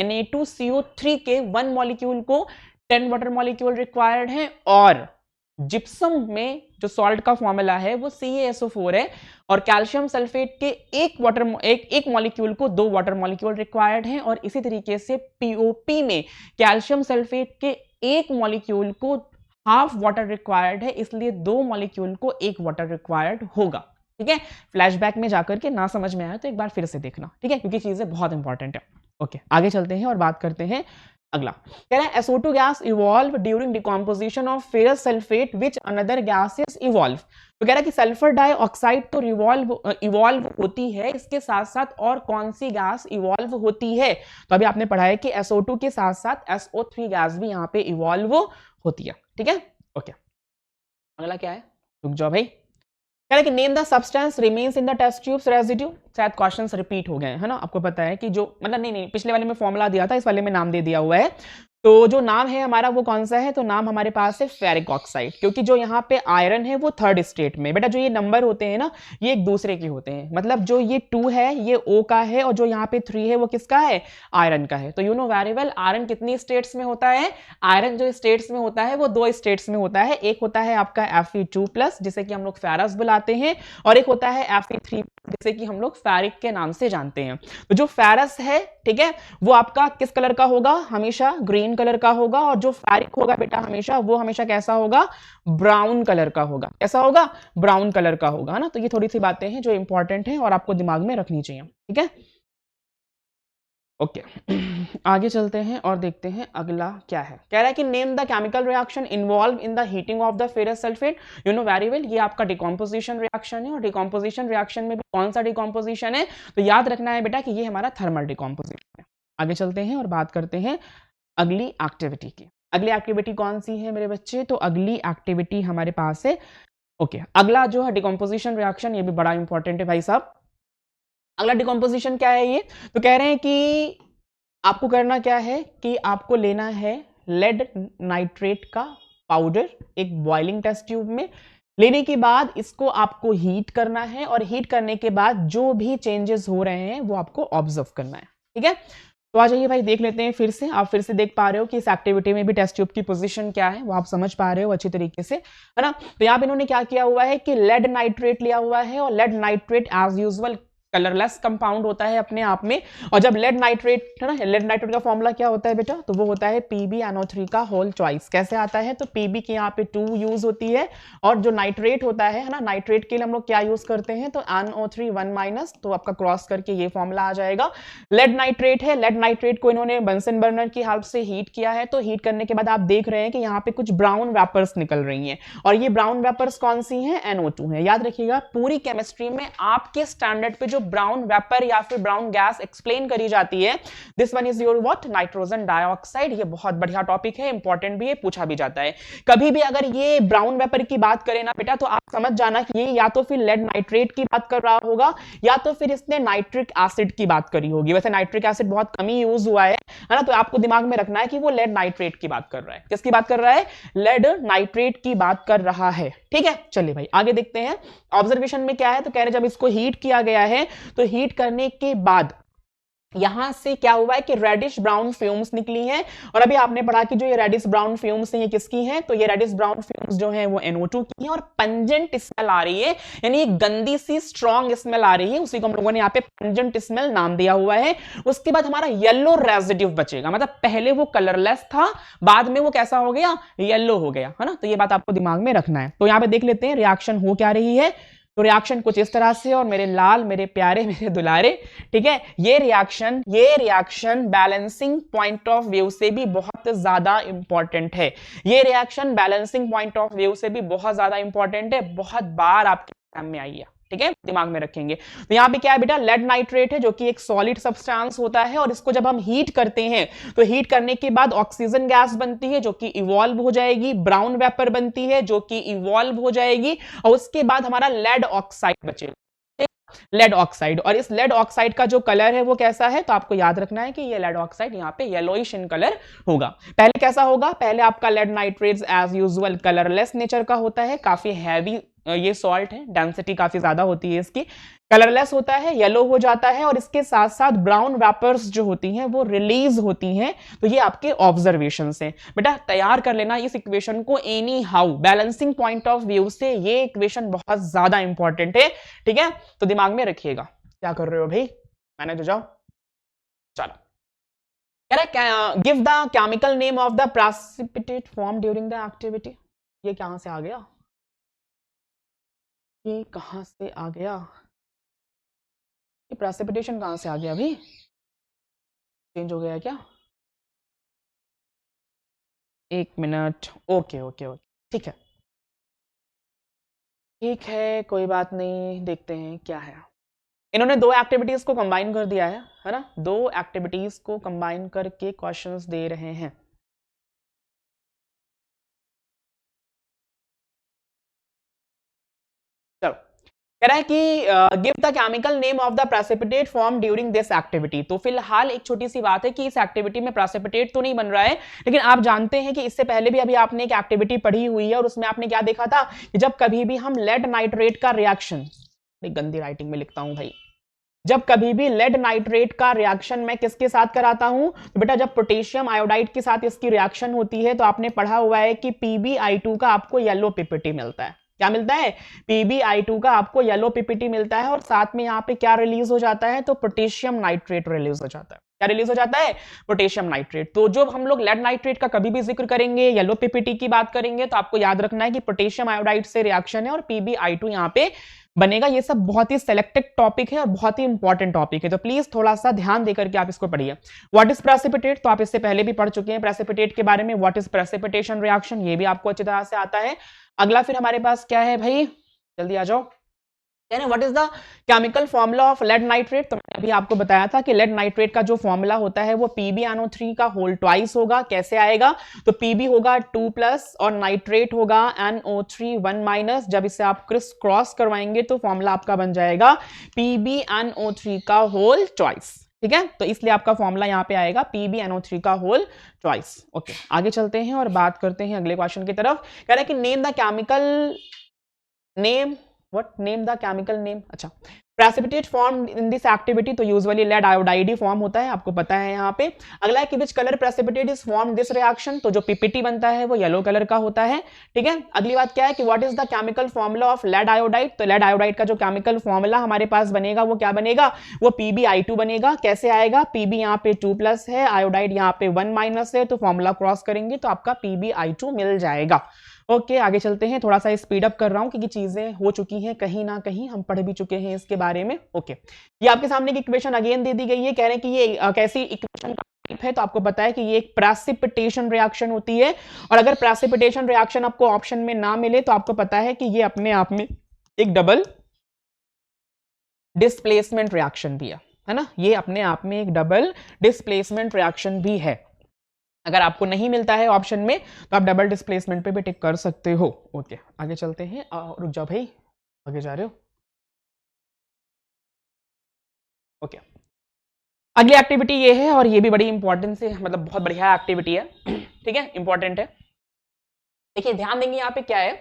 Na2CO3 के 1 मॉलिक्यूल को 10 वाटर मॉलिक्यूल रिक्वायर्ड है। और जिप्सम में जो सॉल्ट का फॉर्मूला है वो CaSO4 है और कैल्शियम सल्फेट के एक मॉलिक्यूल को 2 वाटर मॉलिक्यूल रिक्वायर्ड है। और इसी तरीके से POP में कैल्शियम सल्फेट के एक मॉलिक्यूल को हाफ वाटर रिक्वायर्ड है, इसलिए 2 मॉलिक्यूल को 1 वाटर रिक्वायर्ड होगा, ठीक है। फ्लैशबैक में जाकर के ना समझ में आया तो एक बार फिर से देखना, ठीक है, क्योंकि चीजें बहुत इंपॉर्टेंट है। ओके, आगे चलते हैं और बात करते हैं अगला। कह रहा है SO2 gas evolve during decomposition of ferrous sulphate which another gases evolve. तो कह रहा है कि सल्फर डाइऑक्साइड तो इवॉल्व होती है, इसके साथ साथ और कौन सी गैस इवॉल्व होती है। तो अभी आपने पढ़ा है कि SO2 के साथ साथ SO3 गैस भी यहाँ पे इवॉल्व होती है, ठीक है। ओके, अगला क्या है, रुक जाओ भाई। कह रहा है कि name the substance remains in the test tubes residue. शायद क्वेश्चंस रिपीट हो गए हैं, है ना, आपको पता है कि जो मतलब नहीं पिछले वाले में फॉर्मूला दिया था, इस वाले में नाम दे दिया हुआ है। तो जो नाम है हमारा वो कौन सा है, तो नाम हमारे पास है फेरिक ऑक्साइड, क्योंकि जो यहाँ पे आयरन है वो थर्ड स्टेट में। बेटा जो ये नंबर होते हैं ना, ये एक दूसरे के होते हैं, मतलब जो ये 2 है ये ओ का है, और जो यहाँ पे 3 है वो किसका है, आयरन का है। तो you know very well iron कितनी स्टेट्स में होता है, आयरन जो स्टेट्स में होता है वो 2 स्टेट्स में होता है। एक होता है आपका Fe2+, जिसे कि हम लोग फेरस बुलाते हैं, और एक होता है Fe3, जिसे कि हम लोग फेरिक के नाम से जानते हैं। तो जो फेरस है, ठीक है, वो आपका किस कलर का होगा, हमेशा ग्रीन कलर का होगा, और जो फेरिक होगा बेटा हमेशा, वो हमेशा कैसा होगा, ब्राउन कलर का होगा। कैसा होगा, ब्राउन कलर का होगा, है ना। तो ये थोड़ी सी बातें हैं जो इंपॉर्टेंट हैं और आपको दिमाग में रखनी चाहिए, ठीक है। ओके आगे चलते हैं और देखते हैं अगला क्या है। कह रहा है कि name the chemical reaction involve in the heating of the ferrous sulphate. You know very well, ये आपका डिकम्पोजिशन रिएक्शन है, और डिकम्पोजिशन रिएक्शन में भी कौन सा डिकम्पोजिशन है, तो याद रखना है बेटा कि ये हमारा थर्मल डिकम्पोजिशन है। आगे चलते हैं और बात करते हैं अगली एक्टिविटी की। अगली एक्टिविटी कौन सी है मेरे बच्चे, तो अगली एक्टिविटी हमारे पास है, ओके, अगला जो है डिकम्पोजिशन रिएक्शन, ये भी बड़ा इंपॉर्टेंट है भाई साहब। अगला डिकम्पोजिशन क्या है ये, तो कह रहे हैं कि आपको करना क्या है कि आपको लेना है लेड नाइट्रेट का पाउडर एक बॉइलिंग टेस्ट ट्यूब में। लेने के बाद इसको आपको हीट करना है, और हीट करने के बाद जो भी चेंजेस हो रहे हैं वो आपको ऑब्जर्व करना है, ठीक है। तो आ जाइए भाई, देख लेते हैं फिर से। आप फिर से देख पा रहे हो कि इस एक्टिविटी में भी टेस्ट ट्यूब की पोजीशन क्या है, वो आप समझ पा रहे हो अच्छी तरीके से, है ना। तो यहाँ पे इन्होंने क्या किया हुआ है कि लेड नाइट्रेट लिया हुआ है, और lead nitrate as usual colourless compound होता है अपने आप में। और जब लेड नाइट्रेट है ना, लेड नाइट्रेट का फॉर्मूला क्या होता है बेटा, तो वो होता है PbNO3 का होल चॉइस। कैसे आता है, तो Pb की यहाँ पे 2 यूज होती है, और जो नाइट्रेट होता है ना, नाइट्रेट के लिए हम लोग क्या यूज करते हैं, तो NO3 1-, तो आपका क्रॉस करके ये फॉर्मूला आ जाएगा। लेड नाइट्रेट है, लेड नाइट्रेट को इन्होंने बंसन बर्नर की हेल्प से हीट किया है। तो हीट करने के बाद आप देख रहे हैं कि यहाँ पे कुछ ब्राउन वेपर्स निकल रही हैं, और ये ब्राउन वेपर्स कौन सी हैं, NO2 है। याद रखिएगा पूरी केमिस्ट्री में आपके स्टैंडर्ड पे जो ब्राउन वेपर या फिर ब्राउन गैस एक्सप्लेन करी जाती है, this one is your what, nitrogen dioxide. ये बहुत बढ़िया टॉपिक है, इंपॉर्टेंट भी है, पूछा भी जाता है कभी भी। अगर ये ब्राउन वेपर की बात करें ना बेटा, तो आप समझ जाना कि ये या तो फिर लेड नाइट्रेट की बात कर रहा होगा, या तो फिर इसने नाइट्रिक एसिड की बात करी होगी। वैसे नाइट्रिक एसिड बहुत कम ही यूज हुआ है ना, तो आपको दिमाग में रखना है कि वो लेड नाइट्रेट की बात कर रहा है। किसकी बात कर रहा है, लेड नाइट्रेट की बात कर रहा है, ठीक है। चलिए भाई आगे देखते हैं। ऑब्जर्वेशन में क्या है, तो कह रहे जब इसको हीट किया गया है, तो हीट करने के बाद यहां से क्या हुआ है कि रेडिश ब्राउन फ्यूम्स निकली हैं। और अभी आपने पढ़ा कि जो ये रेडिश ब्राउन फ्यूम्स हैं ये किसकी हैं, तो ये रेडिश ब्राउन फ्यूम्स जो हैं वो NO2 की हैं, और पंजेंट स्मेल आ रही है, यानी गंदी सी स्ट्रॉन्ग स्मेल आ रही है, उसी को हम लोगों ने यहाँ पे पंजेंट स्मेल नाम दिया हुआ है। उसके बाद हमारा येलो रेजिड्यू बचेगा, मतलब पहले वो कलरलेस था, बाद में वो कैसा हो गया, येलो हो गया, है ना। तो ये बात आपको दिमाग में रखना है। तो यहाँ पे देख लेते हैं रिएक्शन हो क्या रही है। तो रिएक्शन कुछ इस तरह से, और मेरे लाल, मेरे प्यारे, मेरे दुलारे, ठीक है, ये reaction balancing point of view से भी बहुत ज्यादा इंपॉर्टेंट है। ये reaction balancing point of view से भी बहुत ज्यादा इंपॉर्टेंट है, बहुत बार आपके एग्जाम में आई है, ठीक है, दिमाग में रखेंगे। तो यहां पे क्या है बेटा, लेड नाइट्रेट है जो कि एक सॉलिड सब्सटेंस होता है, और इसको जब हम हीट करते हैं तो हीट करने के बाद ऑक्सीजन गैस बनती है जो कि इवॉल्व हो जाएगी, ब्राउन वेपर बनती है जो कि इवॉल्व हो जाएगी, और उसके बाद हमारा लेड ऑक्साइड बचेगा, लेड ऑक्साइड। और इस लेड ऑक्साइड का जो कलर है वो कैसा है, तो आपको याद रखना है कि ये लेड ऑक्साइड यहाँ पे येलोइश इन कलर होगा। पहले कैसा होगा, पहले आपका lead nitrate as usual colourless nature का होता है, काफी हैवी ये सॉल्ट है, डेंसिटी काफी ज्यादा होती है इसकी, कलरलेस होता है, येलो हो जाता है, और इसके साथ साथ ब्राउन वेपर्स जो होती हैं वो रिलीज होती हैं। तो ये आपके ऑब्जर्वेशन से बेटा तैयार कर लेना इस इक्वेशन को any how, balancing point of view से ये इक्वेशन बहुत ज्यादा इंपॉर्टेंट है, ठीक है। तो दिमाग में रखिएगा। क्या कर रहे हो भाई, मैनेज हो जाओ, चलो। कह रहा है give the chemical name of the precipitate form during the activity. ये कहां से आ गया, ये कहां से आ गया, ये प्रेसिपिटेशन कहां से आ गया, अभी चेंज हो गया है क्या, 1 मिनट, ओके ओके ओके, ठीक है ठीक है, कोई बात नहीं, देखते हैं क्या है। इन्होंने 2 एक्टिविटीज को कंबाइन कर दिया है ना, 2 एक्टिविटीज को कंबाइन करके क्वेश्चंस दे रहे हैं। चलो कह रहा है कि give the chemical name of the precipitate form during this activity. तो फिलहाल एक छोटी सी बात है कि इस एक्टिविटी में प्रेसिपिटेट तो नहीं बन रहा है, लेकिन आप जानते हैं कि इससे पहले भी अभी आपने एक एक्टिविटी पढ़ी हुई है और उसमें आपने क्या देखा था कि जब कभी भी हम लेड नाइट्रेट का रिएक्शन, गंदी राइटिंग में लिखता हूं भाई, जब कभी भी लेड नाइट्रेट का रिएक्शन मैं किसके साथ कराता हूं, तो बेटा जब पोटेशियम आयोडाइड के साथ इसकी रिएक्शन होती है तो आपने पढ़ा हुआ है कि PbI2 का आपको येलो पीपीटी मिलता है। क्या मिलता है? PbI2 का आपको येलो पीपीटी मिलता है और साथ में यहाँ पे क्या रिलीज हो जाता है, तो पोटेशियम नाइट्रेट रिलीज हो जाता है। क्या रिलीज हो जाता है? Potassium nitrate. तो जब हम लोग लेड नाइट्रेट का कभी भी जिक्र करेंगे, येलो पीपीटी की बात करेंगे, तो आपको याद रखना है कि पोटेशियम आयोडाइड से रिएक्शन है और PbI2 यहाँ पे बनेगा। ये सब बहुत ही सिलेक्टेड टॉपिक है और बहुत ही इंपॉर्टेंट टॉपिक है, तो प्लीज थोड़ा सा ध्यान देकर के आप इसको पढ़िए। व्हाट इज प्रेसिपिटेट, तो आप इससे पहले भी पढ़ चुके हैं प्रेसिपिटेट के बारे में। व्हाट इज प्रेसिपिटेशन रिएक्शन, ये भी आपको अच्छी तरह से आता है। अगला फिर हमारे पास क्या है भाई, जल्दी आ जाओ। What is the chemical formula of lead nitrate, तो मैंने अभी आपको बताया था कि लेड नाइट्रेट का जो फॉर्मूला होता है वो PbNO3 का होल ट्वाइस होगा। कैसे आएगा, तो Pb होगा 2+ और नाइट्रेट होगा NO3 1-। जब इसे आप क्रिस क्रॉस करवाएंगे तो फॉर्मूला आपका बन जाएगा PbNO3 का होल ट्वाइस। ठीक है, तो इसलिए आपका फॉर्मूला यहाँ पे आएगा PbNO3 का होल ट्वाइस। ओके, आगे चलते हैं और बात करते हैं अगले क्वेश्चन की तरफ। कह रहा है कि name the chemical name, what name the chemical name, अच्छा precipitate formed in this activity, तो यूजुअली लेड आयोडाइड ही फॉर्म होता है, आपको पता है यहाँ पे। अगला है कि which colour precipitate is form this reaction, तो जो पीपीटी बनता है वो येलो कलर का होता है। ठीक है, अगली बात क्या है कि what is the chemical formula of lead iodide, तो लेड आयोडाइड का जो केमिकल फॉर्मूला हमारे पास बनेगा वो क्या बनेगा, वो PbI2 बनेगा। कैसे आएगा, Pb यहाँ पे 2+ है, आयोडाइड यहाँ पे 1- है, तो फॉर्मूला क्रॉस करेंगे तो आपका PbI2 मिल जाएगा। ओके, आगे चलते हैं। थोड़ा सा स्पीड अप कर रहा हूं क्योंकि चीजें हो चुकी हैं, कहीं ना कहीं हम पढ़ भी चुके हैं इसके बारे में। ओके, ये आपके सामने एक इक्वेशन अगेन दे दी गई है। कह रहे हैं कि ये कैसी इक्वेशन है, तो आपको पता है कि ये एक प्रेसिपिटेशन रिएक्शन होती है। और अगर प्रेसिपिटेशन रिएक्शन आपको ऑप्शन में ना मिले तो आपको पता है कि ये अपने आप में एक डबल डिस्प्लेसमेंट रिएक्शन भी है ना, ये अपने आप में एक डबल डिस्प्लेसमेंट रिएक्शन भी है। अगर आपको नहीं मिलता है ऑप्शन में तो आप डबल डिस्प्लेसमेंट पे भी टिक कर सकते हो। ओके, आगे चलते हैं। रुक जाओ भाई, आगे जा रहे हो। ओके, अगली एक्टिविटी ये है और ये भी बड़ी इंपॉर्टेंट से, मतलब बहुत बढ़िया एक्टिविटी है। ठीक है, इंपॉर्टेंट है। देखिए ध्यान देंगे यहाँ पे क्या है,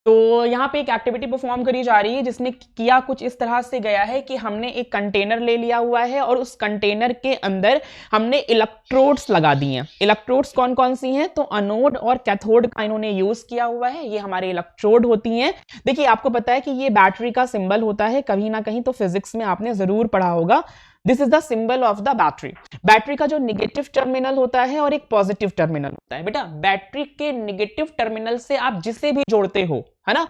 तो यहाँ पे एक एक्टिविटी परफॉर्म करी जा रही है जिसमें किया कुछ इस तरह से गया है कि हमने एक कंटेनर ले लिया हुआ है और उस कंटेनर के अंदर हमने इलेक्ट्रोड्स लगा दिए हैं। इलेक्ट्रोड्स कौन कौन सी हैं, तो अनोड और कैथोड का इन्होंने यूज किया हुआ है। ये हमारे इलेक्ट्रोड होती हैं। देखिए आपको पता है कि ये बैटरी का सिंबल होता है, कहीं ना कहीं तो फिजिक्स में आपने जरूर पढ़ा होगा। This is the symbol of the battery. Battery का जो निगेटिव टर्मिनल होता है और एक पॉजिटिव टर्मिनल होता है। बेटा बैटरी के निगेटिव टर्मिनल से आप जिसे भी जोड़ते हो, है ना,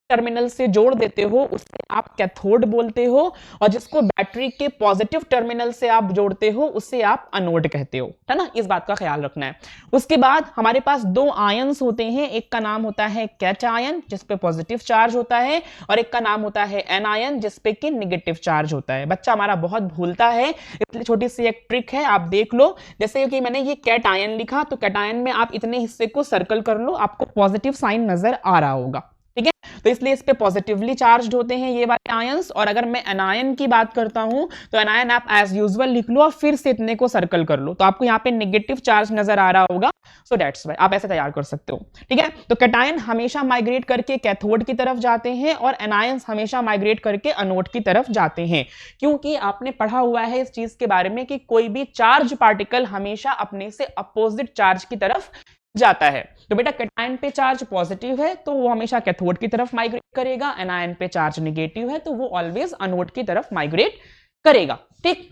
टर्मिनल से जोड़ देते हो उसे आप कैथोड बोलते हो, और जिसको बैटरी के पॉजिटिव टर्मिनल से आप जोड़ते हो उसे आप अनोड कहते हो, है ना। इस बात का ख्याल रखना है। उसके बाद हमारे पास दो आयंस होते हैं, एक का नाम होता है कैट आयन जिसपे पॉजिटिव चार्ज होता है, और एक का नाम होता है एन आयन जिसपे कि निगेटिव चार्ज होता है। बच्चा हमारा बहुत भूलता है, इसलिए छोटी सी एक ट्रिक है, आप देख लो। जैसे कि मैंने ये कैट आयन लिखा, तो कैट आयन में आप इतने हिस्से को सर्कल कर लो, आपको पॉजिटिव साइन नजर आ रहा होगा। ठीक है, तो इसलिए इस पे पॉजिटिवली चार्ज होते हैं ये वाले आयंस। और अगर मैं एनायन की बात करता हूं तो एनायन आप एज यूजुअल लिख लो और फिर से इतने को सर्कल कर लो, तो आपको यहाँ पे नेगेटिव चार्ज नजर आ रहा होगा। सो दैट्स व्हाई आप ऐसे तैयार कर सकते हो। ठीक है, तो कैटायन हमेशा माइग्रेट करके कैथोड की तरफ जाते हैं और एनायंस हमेशा माइग्रेट करके अनोड की तरफ जाते हैं, क्योंकि आपने पढ़ा हुआ है इस चीज के बारे में कि कोई भी चार्ज पार्टिकल हमेशा अपने से अपोजिट चार्ज की तरफ जाता है। तो बेटा कैटायन पे चार्ज पॉजिटिव है तो वो हमेशा कैथोड की तरफ माइग्रेट करेगा, एनायन पे चार्ज नेगेटिव है तो वो ऑलवेज अनोड की तरफ माइग्रेट करेगा। ठीक,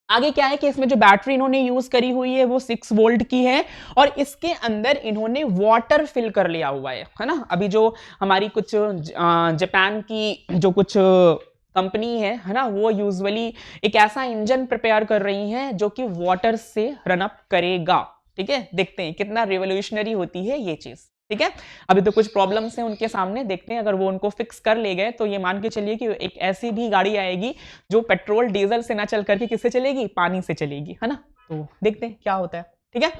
आगे क्या है कि इसमें जो बैटरी इन्होंने यूज करी हुई है वो 6 वोल्ट की है और इसके अंदर इन्होंने वाटर फिल कर लिया हुआ है ना। अभी जो हमारी कुछ जापान की जो कुछ कंपनी है ना, वो यूजुअली एक ऐसा इंजन प्रिपेयर कर रही है जो कि वाटर से रन अप करेगा। ठीक है, देखते हैं कितना रिवोल्यूशनरी होती है ये चीज। ठीक है, अभी तो कुछ प्रॉब्लम्स हैं उनके सामने, देखते हैं अगर वो उनको फिक्स कर ले गए तो ये मान के चलिए कि एक ऐसी भी गाड़ी आएगी जो पेट्रोल डीजल से ना चल करके किससे चलेगी, पानी से चलेगी, है ना। तो देखते हैं क्या होता है। ठीक है,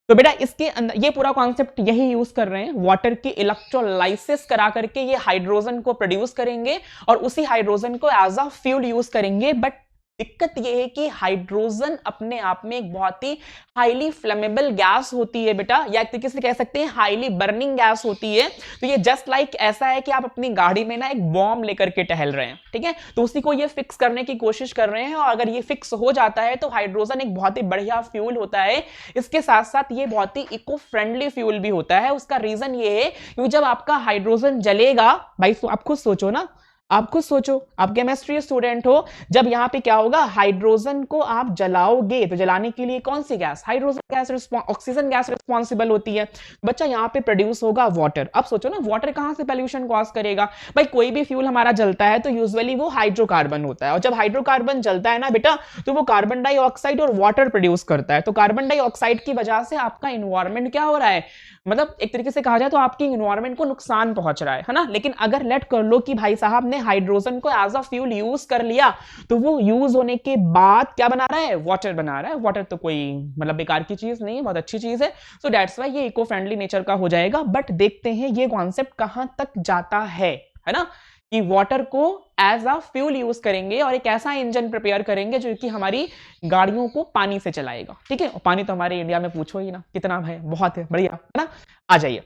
तो बेटा इसके अंदर ये पूरा कॉन्सेप्ट यही यूज कर रहे हैं, वाटर की इलेक्ट्रोलाइसिस करा करके ये हाइड्रोजन को प्रोड्यूस करेंगे और उसी हाइड्रोजन को एज अ फ्यूल यूज करेंगे। बट दिक्कत यह है कि हाइड्रोजन अपने आप में एक बहुत ही हाईली फ्लेमेबल गैस होती है बेटा, या एक तरीके से कह सकते हैं हाईली बर्निंग गैस होती है। तो ये जस्ट लाइक ऐसा है कि आप अपनी गाड़ी में ना एक बॉम्ब लेकर के टहल रहे हैं, ठीक है, तो उसी को ये फिक्स करने की कोशिश कर रहे हैं। और अगर ये फिक्स हो जाता है तो हाइड्रोजन एक बहुत ही बढ़िया फ्यूल होता है। इसके साथ साथ ये बहुत ही इको फ्रेंडली फ्यूल भी होता है। उसका रीजन ये है क्योंकि जब आपका हाइड्रोजन जलेगा, भाई आप खुद सोचो ना, आप खुद सोचो, आप केमिस्ट्री स्टूडेंट हो, जब यहां पे क्या होगा, हाइड्रोजन को आप जलाओगे तो जलाने के लिए कौन सी gas, hydrogen gas, oxygen gas responsible होती है। बच्चा यहां पे प्रोड्यूस होगा वाटर। अब सोचो ना, वाटर कहां से पॉल्यूशन कॉज करेगा। भाई कोई भी फ्यूल हमारा जलता है तो यूजुअली वो हाइड्रोकार्बन होता है, और जब हाइड्रोकार्बन जलता है ना बेटा तो वो कार्बन डाइऑक्साइड और वाटर प्रोड्यूस करता है। तो कार्बन डाइऑक्साइड की वजह से आपका इन्वायरमेंट क्या हो रहा है, मतलब एक तरीके से कहा जाए तो आपकी इन्वायरमेंट को नुकसान पहुंच रहा है ना। लेकिन अगर लेट कर लो कि भाई साहब ने हाइड्रोजन को एज अ फ्यूल यूज कर लिया, तो वो यूज होने के बाद क्या बना रहा है, वाटर बना रहा है। वाटर तो कोई मतलब बेकार की चीज नहीं है, बहुत अच्छी चीज है। सो दैट्स व्हाई ये इको फ्रेंडली नेचर का हो जाएगा। बट देखते हैं ये कॉन्सेप्ट कहां तक जाता है ना, कि वाटर को एज अ फ्यूल यूज करेंगे और एक ऐसा इंजन प्रिपेयर करेंगे जो कि हमारी गाड़ियों को पानी से चलाएगा, ठीक है। और पानी तो हमारे इंडिया में पूछो ही ना कितना है, बहुत है, बढ़िया है ना। आ जाइए,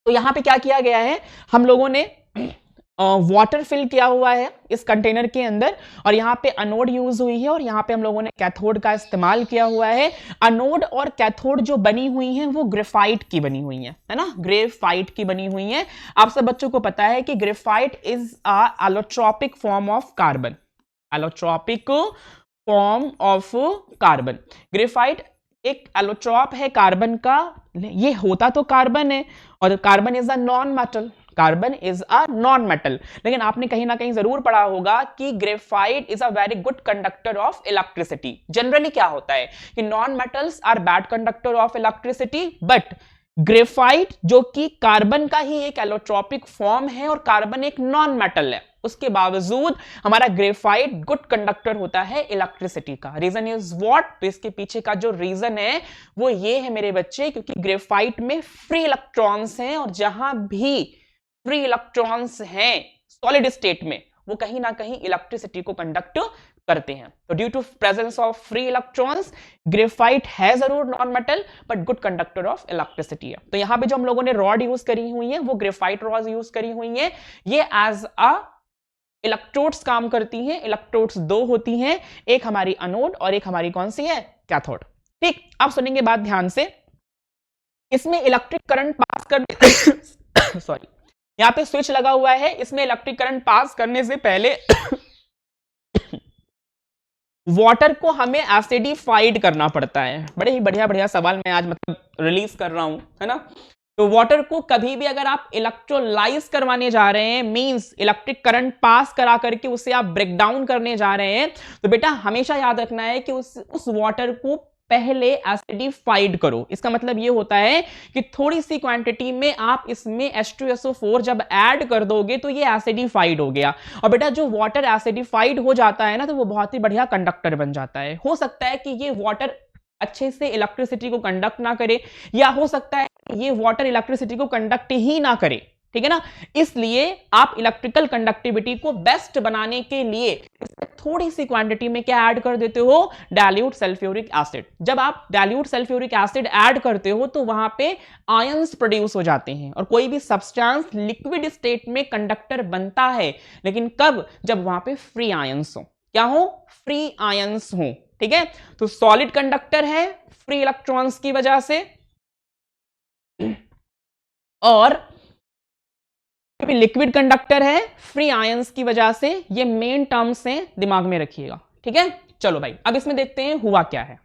तो यहां पे क्या किया गया है, हम लोगों ने वाटर फिल किया हुआ है इस कंटेनर के अंदर, और यहाँ पे अनोड यूज हुई है और यहाँ पे हम लोगों ने कैथोड का इस्तेमाल किया हुआ है। अनोड और कैथोड जो बनी हुई हैं वो ग्रेफाइट की बनी हुई है ना, ग्रेफाइट की बनी हुई है। आप सब बच्चों को पता है कि graphite is a allotropic form of carbon, allotropic form of carbon. Graphite एक एलोट्रोप है कार्बन का, ये होता तो कार्बन है, और carbon is a non metal, carbon is a non metal. लेकिन आपने कहीं ना कहीं जरूर पढ़ा होगा कि graphite is a very good conductor of electricity. Generally क्या होता है कि non metals are bad conductor of electricity, but graphite जो कि कार्बन का ही एक एलोट्रोपिक फॉर्म है और कार्बन एक नॉन मेटल है, उसके बावजूद हमारा ग्रेफाइट गुड कंडक्टर होता है इलेक्ट्रिसिटी का। रीजन इज व्हाट, तो इसके पीछे का जो रीजन है वो ये है मेरे बच्चे, क्योंकि ग्रेफाइट में फ्री इलेक्ट्रॉन्स हैं, और जहां भी फ्री इलेक्ट्रॉन्स हैं सॉलिड स्टेट में वो कहीं ना कहीं इलेक्ट्रिसिटी को कंडक्ट करते हैं। तो due to presence of free electrons graphite है जरूर non metal but good conductor of electricity है। तो यहां पे जो हम लोगों ने रॉड यूज करी हुई है वो ग्रेफाइट रॉड यूज करी हुई है। ये एज अ इलेक्ट्रोड्स काम करती हैं। इलेक्ट्रोड्स दो होती हैं, एक हमारी अनोड और एक हमारी कौन सी है, कैथोड। ठीक, आप सुनेंगे बात ध्यान से। इसमें इलेक्ट्रिक करंट पास कर सॉरी, यहां पे स्विच लगा हुआ है, इसमें इलेक्ट्रिक करंट पास करने से पहले वाटर को हमें एसिडिफाइड करना पड़ता है। बड़े ही बढ़िया बढ़िया सवाल मैं आज मतलब रिलीज कर रहा हूं, है ना। तो वाटर को कभी भी अगर आप इलेक्ट्रोलाइज करवाने जा रहे हैं, मींस इलेक्ट्रिक करंट पास करा करके उसे आप ब्रेक डाउन करने जा रहे हैं, तो बेटा हमेशा याद रखना है कि उस वाटर को पहले एसिडिफाइड करो। इसका मतलब ये होता है कि थोड़ी सी क्वांटिटी में आप इसमें H2SO4 जब ऐड कर दोगे तो ये एसिडिफाइड हो गया। और बेटा जो वाटर एसिडिफाइड हो जाता है ना, तो वो बहुत ही बढ़िया कंडक्टर बन जाता है। हो सकता है कि ये वाटर अच्छे से इलेक्ट्रिसिटी को कंडक्ट ना करे, या हो सकता है ये वाटर इलेक्ट्रिसिटी को कंडक्ट ही ना करे, ठीक है ना। इसलिए आप इलेक्ट्रिकल कंडक्टिविटी को बेस्ट बनाने के लिए थोड़ी सी क्वांटिटी में क्या ऐड कर देते हो, डाइल्यूट सल्फ्यूरिक एसिड। जब आप डाइल्यूट सल्फ्यूरिक एसिड ऐड करते हो तो वहां पे आयंस प्रोड्यूस हो जाते हैं, और कोई भी सब्सटेंस लिक्विड स्टेट में कंडक्टर बनता है, लेकिन कब, जब वहां पे फ्री आयंस हो। क्या हो, फ्री आयंस हो, ठीक है। तो सॉलिड कंडक्टर है फ्री इलेक्ट्रॉन्स की वजह से, और लिक्विड कंडक्टर है फ्री आयंस की वजह से। ये मेन टर्म्स हैं, दिमाग में रखिएगा, ठीक है। चलो भाई, अब इसमें देखते हैं हुआ क्या है।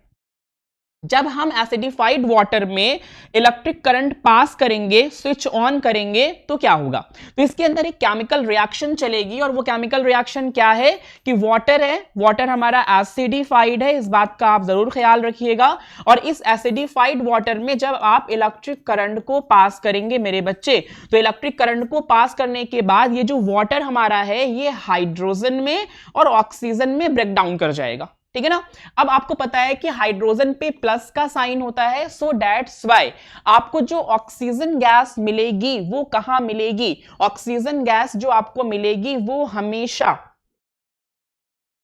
जब हम एसिडिफाइड वाटर में इलेक्ट्रिक करंट पास करेंगे, स्विच ऑन करेंगे, तो क्या होगा, तो इसके अंदर एक केमिकल रिएक्शन चलेगी, और वो केमिकल रिएक्शन क्या है कि वाटर है, वाटर हमारा एसिडिफाइड है, इस बात का आप जरूर ख्याल रखिएगा। और इस एसिडिफाइड वाटर में जब आप इलेक्ट्रिक करंट को पास करेंगे मेरे बच्चे, तो इलेक्ट्रिक करंट को पास करने के बाद ये जो वाटर हमारा है ये हाइड्रोजन में और ऑक्सीजन में ब्रेक डाउन कर जाएगा, ठीक है ना। अब आपको पता है कि हाइड्रोजन पे प्लस का साइन होता है, सो दैट्स व्हाई आपको जो ऑक्सीजन गैस मिलेगी वो कहां मिलेगी, ऑक्सीजन गैस जो आपको मिलेगी वो हमेशा,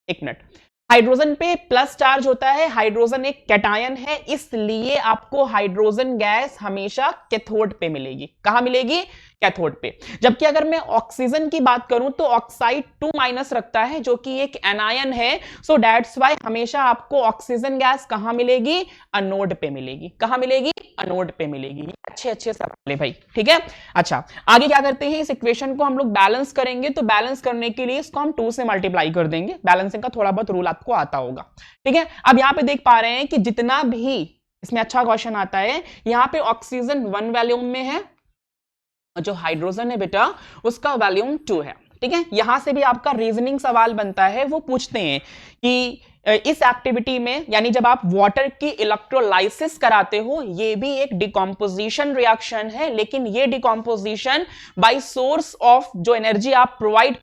एक मिनट, हाइड्रोजन पे प्लस चार्ज होता है, हाइड्रोजन एक कैटायन है, इसलिए आपको हाइड्रोजन गैस हमेशा कैथोड पे मिलेगी। कहां मिलेगी, कैथोड पे। जबकि अगर मैं ऑक्सीजन की बात करूं तो ऑक्साइड 2- रखता है जो कि एक एनायन है, सो दैट्स व्हाई हमेशा आपको ऑक्सीजन गैस कहां मिलेगी, एनोड पे मिलेगी। कहां मिलेगी, एनोड पे मिलेगी। अच्छे अच्छे सवाल है भाई, ठीक है। अच्छा, आगे क्या करते हैं, इस इक्वेशन को हम लोग बैलेंस करेंगे, तो बैलेंस करने के लिए इसको हम 2 से मल्टीप्लाई कर देंगे। बैलेंसिंग का थोड़ा बहुत रूल आपको आता होगा, ठीक है। अब यहां पे देख पा रहे हैं कि जितना भी इसमें अच्छा क्वेश्चन आता है, यहां पे ऑक्सीजन 1 वॉल्यूम में है, जो हाइड्रोजन है बेटा उसका वॉल्यूम 2 है, ठीक है। यहां से भी आपका रीजनिंग सवाल बनता है, वो पूछते हैं कि इस एक्टिविटी में, यानी जब आप वाटर की इलेक्ट्रोलाइसिस कराते हो, ये भी एक डिकम्पोजिशन रिएक्शन है, लेकिन ये डिकम्पोजिशन बाय सोर्स ऑफ जो एनर्जी आप प्रोवाइड,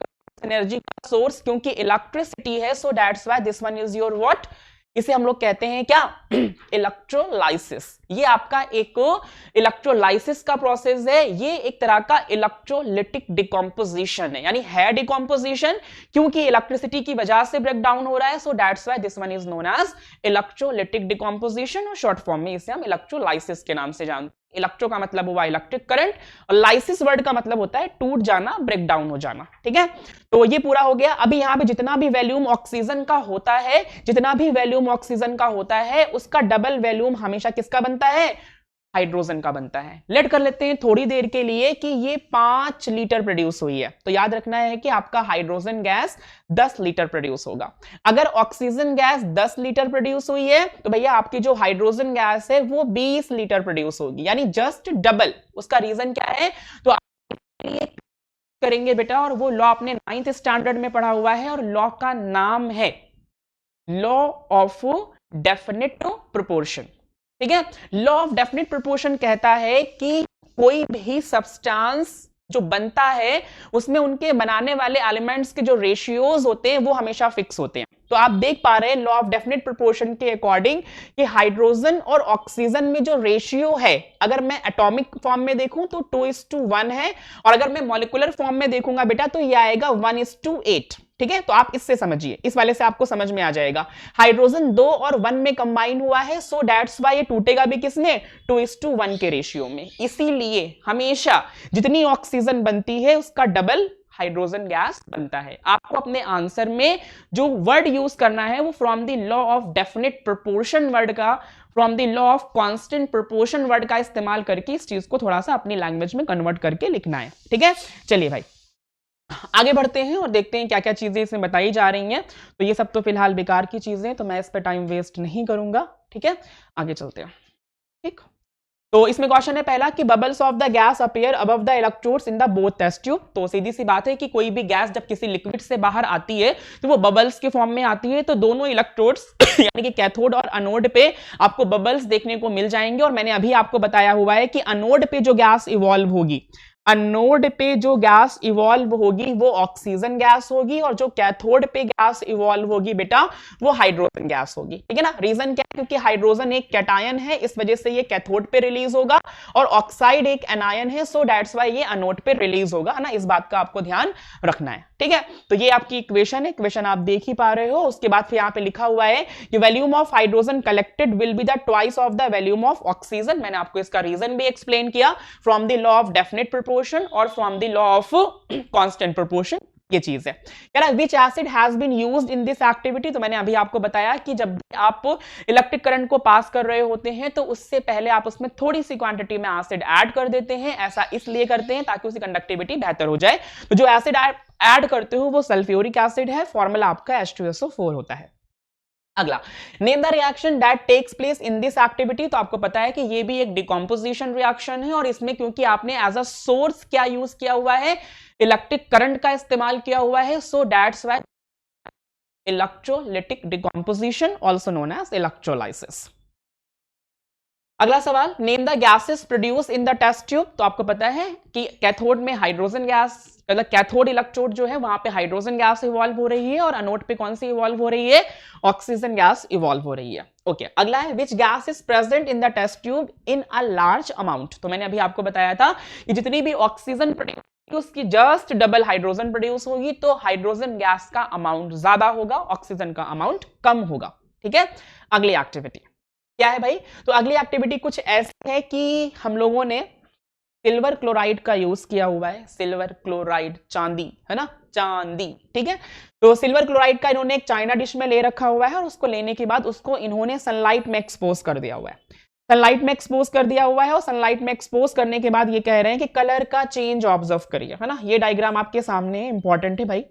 एनर्जी का सोर्स क्योंकि इलेक्ट्रिसिटी है, so that's why this one is your what, इसे हम लोग कहते हैं क्या, इलेक्ट्रोलाइसिस। ये आपका एक इलेक्ट्रोलाइसिस का प्रोसेस है, ये एक तरह का इलेक्ट्रोलिटिक डिकम्पोजिशन है, यानी है डिकम्पोजिशन क्योंकि इलेक्ट्रिसिटी की वजह से ब्रेक डाउन हो रहा है, so that's why this one is known as electrolytic decomposition, और शॉर्ट फॉर्म में इसे हम इलेक्ट्रोलाइसिस के नाम से जानते हैं। इलेक्ट्रो का मतलब हुआ इलेक्ट्रिक करंट, और लाइसिस वर्ड का मतलब होता है टूट जाना, ब्रेक डाउन हो जाना, ठीक है। तो ये पूरा हो गया। अभी यहां पे जितना भी वॉल्यूम ऑक्सीजन का होता है, जितना भी वॉल्यूम ऑक्सीजन का होता है, उसका डबल वॉल्यूम हमेशा किसका बनता है, हाइड्रोजन का बनता है। लेट कर लेते हैं थोड़ी देर के लिए कि ये 5 लीटर प्रोड्यूस हुई है, तो याद रखना है कि आपका हाइड्रोजन गैस 10 लीटर प्रोड्यूस होगा। अगर ऑक्सीजन गैस 10 लीटर प्रोड्यूस हुई है, तो भैया आपकी जो हाइड्रोजन गैस है वो 20 लीटर प्रोड्यूस होगी, यानी जस्ट डबल। उसका रीजन क्या है, तो आप करेंगे बेटा, और वो लॉ आपने 9th स्टैंडर्ड में पढ़ा हुआ है, और लॉ का नाम है लॉ ऑफ डेफिनिट प्रोपोर्शन, ठीक है। लॉ ऑफ डेफिनिट प्रोपोर्शन कहता है कि कोई भी सब्सटेंस जो बनता है उसमें उनके बनाने वाले एलिमेंट्स के जो रेशियोज होते हैं वो हमेशा फिक्स होते हैं। तो आप देख पा रहे हैं लॉ ऑफ डेफिनिट प्रोपोर्शन के अकॉर्डिंग कि हाइड्रोजन और ऑक्सीजन में जो रेशियो है, अगर मैं एटॉमिक फॉर्म में देखूं तो 2:1 है, और अगर मैं मॉलिक्यूलर फॉर्म में देखूंगा बेटा तो ये आएगा 1:8, ठीक है। तो आप इससे समझिए, इस वाले से आपको समझ में आ जाएगा। हाइड्रोजन 2 और 1 में कंबाइन हुआ है, सो दैट्स व्हाई ये टूटेगा भी किसने, 2:1 के रेशियो में। इसीलिए हमेशा जितनी ऑक्सीजन बनती है उसका डबल हाइड्रोजन गैस बनता है। आपको अपने आंसर में जो वर्ड यूज करना है वो from the law of definite proportion word का, from the law of constant proportion word का इस्तेमाल करके इस चीज को थोड़ा सा अपनी लैंग्वेज में कन्वर्ट करके लिखना है, ठीक है। चलिए भाई आगे बढ़ते हैं और देखते हैं क्या क्या चीजें इसमें बताई जा रही हैं। तो ये सब तो फिलहाल बेकार की चीजें, तो मैं इस पर टाइम वेस्ट नहीं करूंगा, ठीक है। आगे चलते हैं, ठीक। तो इसमें क्वेश्चन है पहला कि bubbles of the gas appear above the electrodes in the both test tube. तो सीधी सी बात है कि कोई भी गैस जब किसी लिक्विड से बाहर आती है तो वो बबल्स के फॉर्म में आती है, तो दोनों इलेक्ट्रोड्स यानी कि कैथोड और एनोड पे आपको बबल्स देखने को मिल जाएंगे। और मैंने अभी आपको बताया हुआ है कि एनोड पे जो गैस इवॉल्व होगी, एनोड पे जो गैस इवॉल्व होगी वो ऑक्सीजन गैस होगी, और जो कैथोड पे गैस इवॉल्व होगी बेटा वो हाइड्रोजन गैस होगी, ठीक है ना। रीजन क्या है, क्योंकि हाइड्रोजन एक कैटायन है, इस वजह से ये कैथोड पे रिलीज होगा, और ऑक्साइड एक एनायन है, सो दैट्स व्हाई ये एनोड पे रिलीज होगा, है ना। इस बात का आपको ध्यान रखना है, ठीक है। तो ये आपकी इक्वेशन है, इक्वेशन आप देख ही पा रहे हो। उसके बाद फिर यहाँ पे लिखा हुआ है कि volume of hydrogen collected will be the twice of the volume of oxygen. मैंने आपको इसका रीजन भी एक्सप्लेन किया from the law of definite proportion और from the law of constant proportion, ये चीज है। कह रहा which acid has been used in this activity. तो मैंने अभी आपको बताया कि जब भी आप इलेक्ट्रिक करंट को पास कर रहे होते हैं तो उससे पहले आप उसमें थोड़ी सी क्वांटिटी में एसिड ऐड कर देते हैं। ऐसा इसलिए करते हैं ताकि उसकी कंडक्टिविटी बेहतर हो जाए। तो जो एसिड ऐड करते हो वो सल्फ्यूरिक एसिड है, फॉर्मूला आपका H2SO4 होता है। अगला, name the reaction that takes place in this activity. तो आपको पता है कि ये भी एक डिकम्पोजिशन रिएक्शन है, और इसमें क्योंकि आपने एज अ सोर्स क्या यूज किया हुआ है, इलेक्ट्रिक करंट का इस्तेमाल किया हुआ है, so that's why electrolytic decomposition also known as electrolysis. अगला सवाल, name the gases produce in the test tube. तो आपको पता है कि कैथोड में हाइड्रोजन गैस, मतलब कैथोड इलेक्ट्रोड जो है वहां पे हाइड्रोजन गैस इवॉल्व हो रही है और एनोड पे कौन सी इवॉल्व हो रही है, ऑक्सीजन गैस इवॉल्व हो रही है। ओके, अगला है which gas is present in the test tube in a large amount. तो मैंने अभी आपको बताया था कि जितनी भी ऑक्सीजन उसकी जस्ट डबल हाइड्रोजन प्रोड्यूस होगी तो हाइड्रोजन गैस का अमाउंट ज्यादा होगा, ऑक्सीजन का अमाउंट कम होगा। ठीक है, अगली एक्टिविटी क्या है भाई? तो अगली एक्टिविटी कुछ ऐसी है कि हम लोगों ने सिल्वर क्लोराइड का यूज किया हुआ है। सिल्वर क्लोराइड, चांदी है ना, चांदी। ठीक है, तो सिल्वर क्लोराइड का इन्होंने एक चाइना डिश में ले रखा हुआ है और उसको लेने के बाद उसको इन्होंने सनलाइट में एक्सपोज कर दिया हुआ है। सनलाइट में एक्सपोज कर दिया हुआ है और सनलाइट में एक्सपोज करने के बाद ये कह रहे हैं कि कलर का चेंज ऑब्जर्व करिए, है ना। ये डायग्राम आपके सामने है, इंपॉर्टेंट है भाई,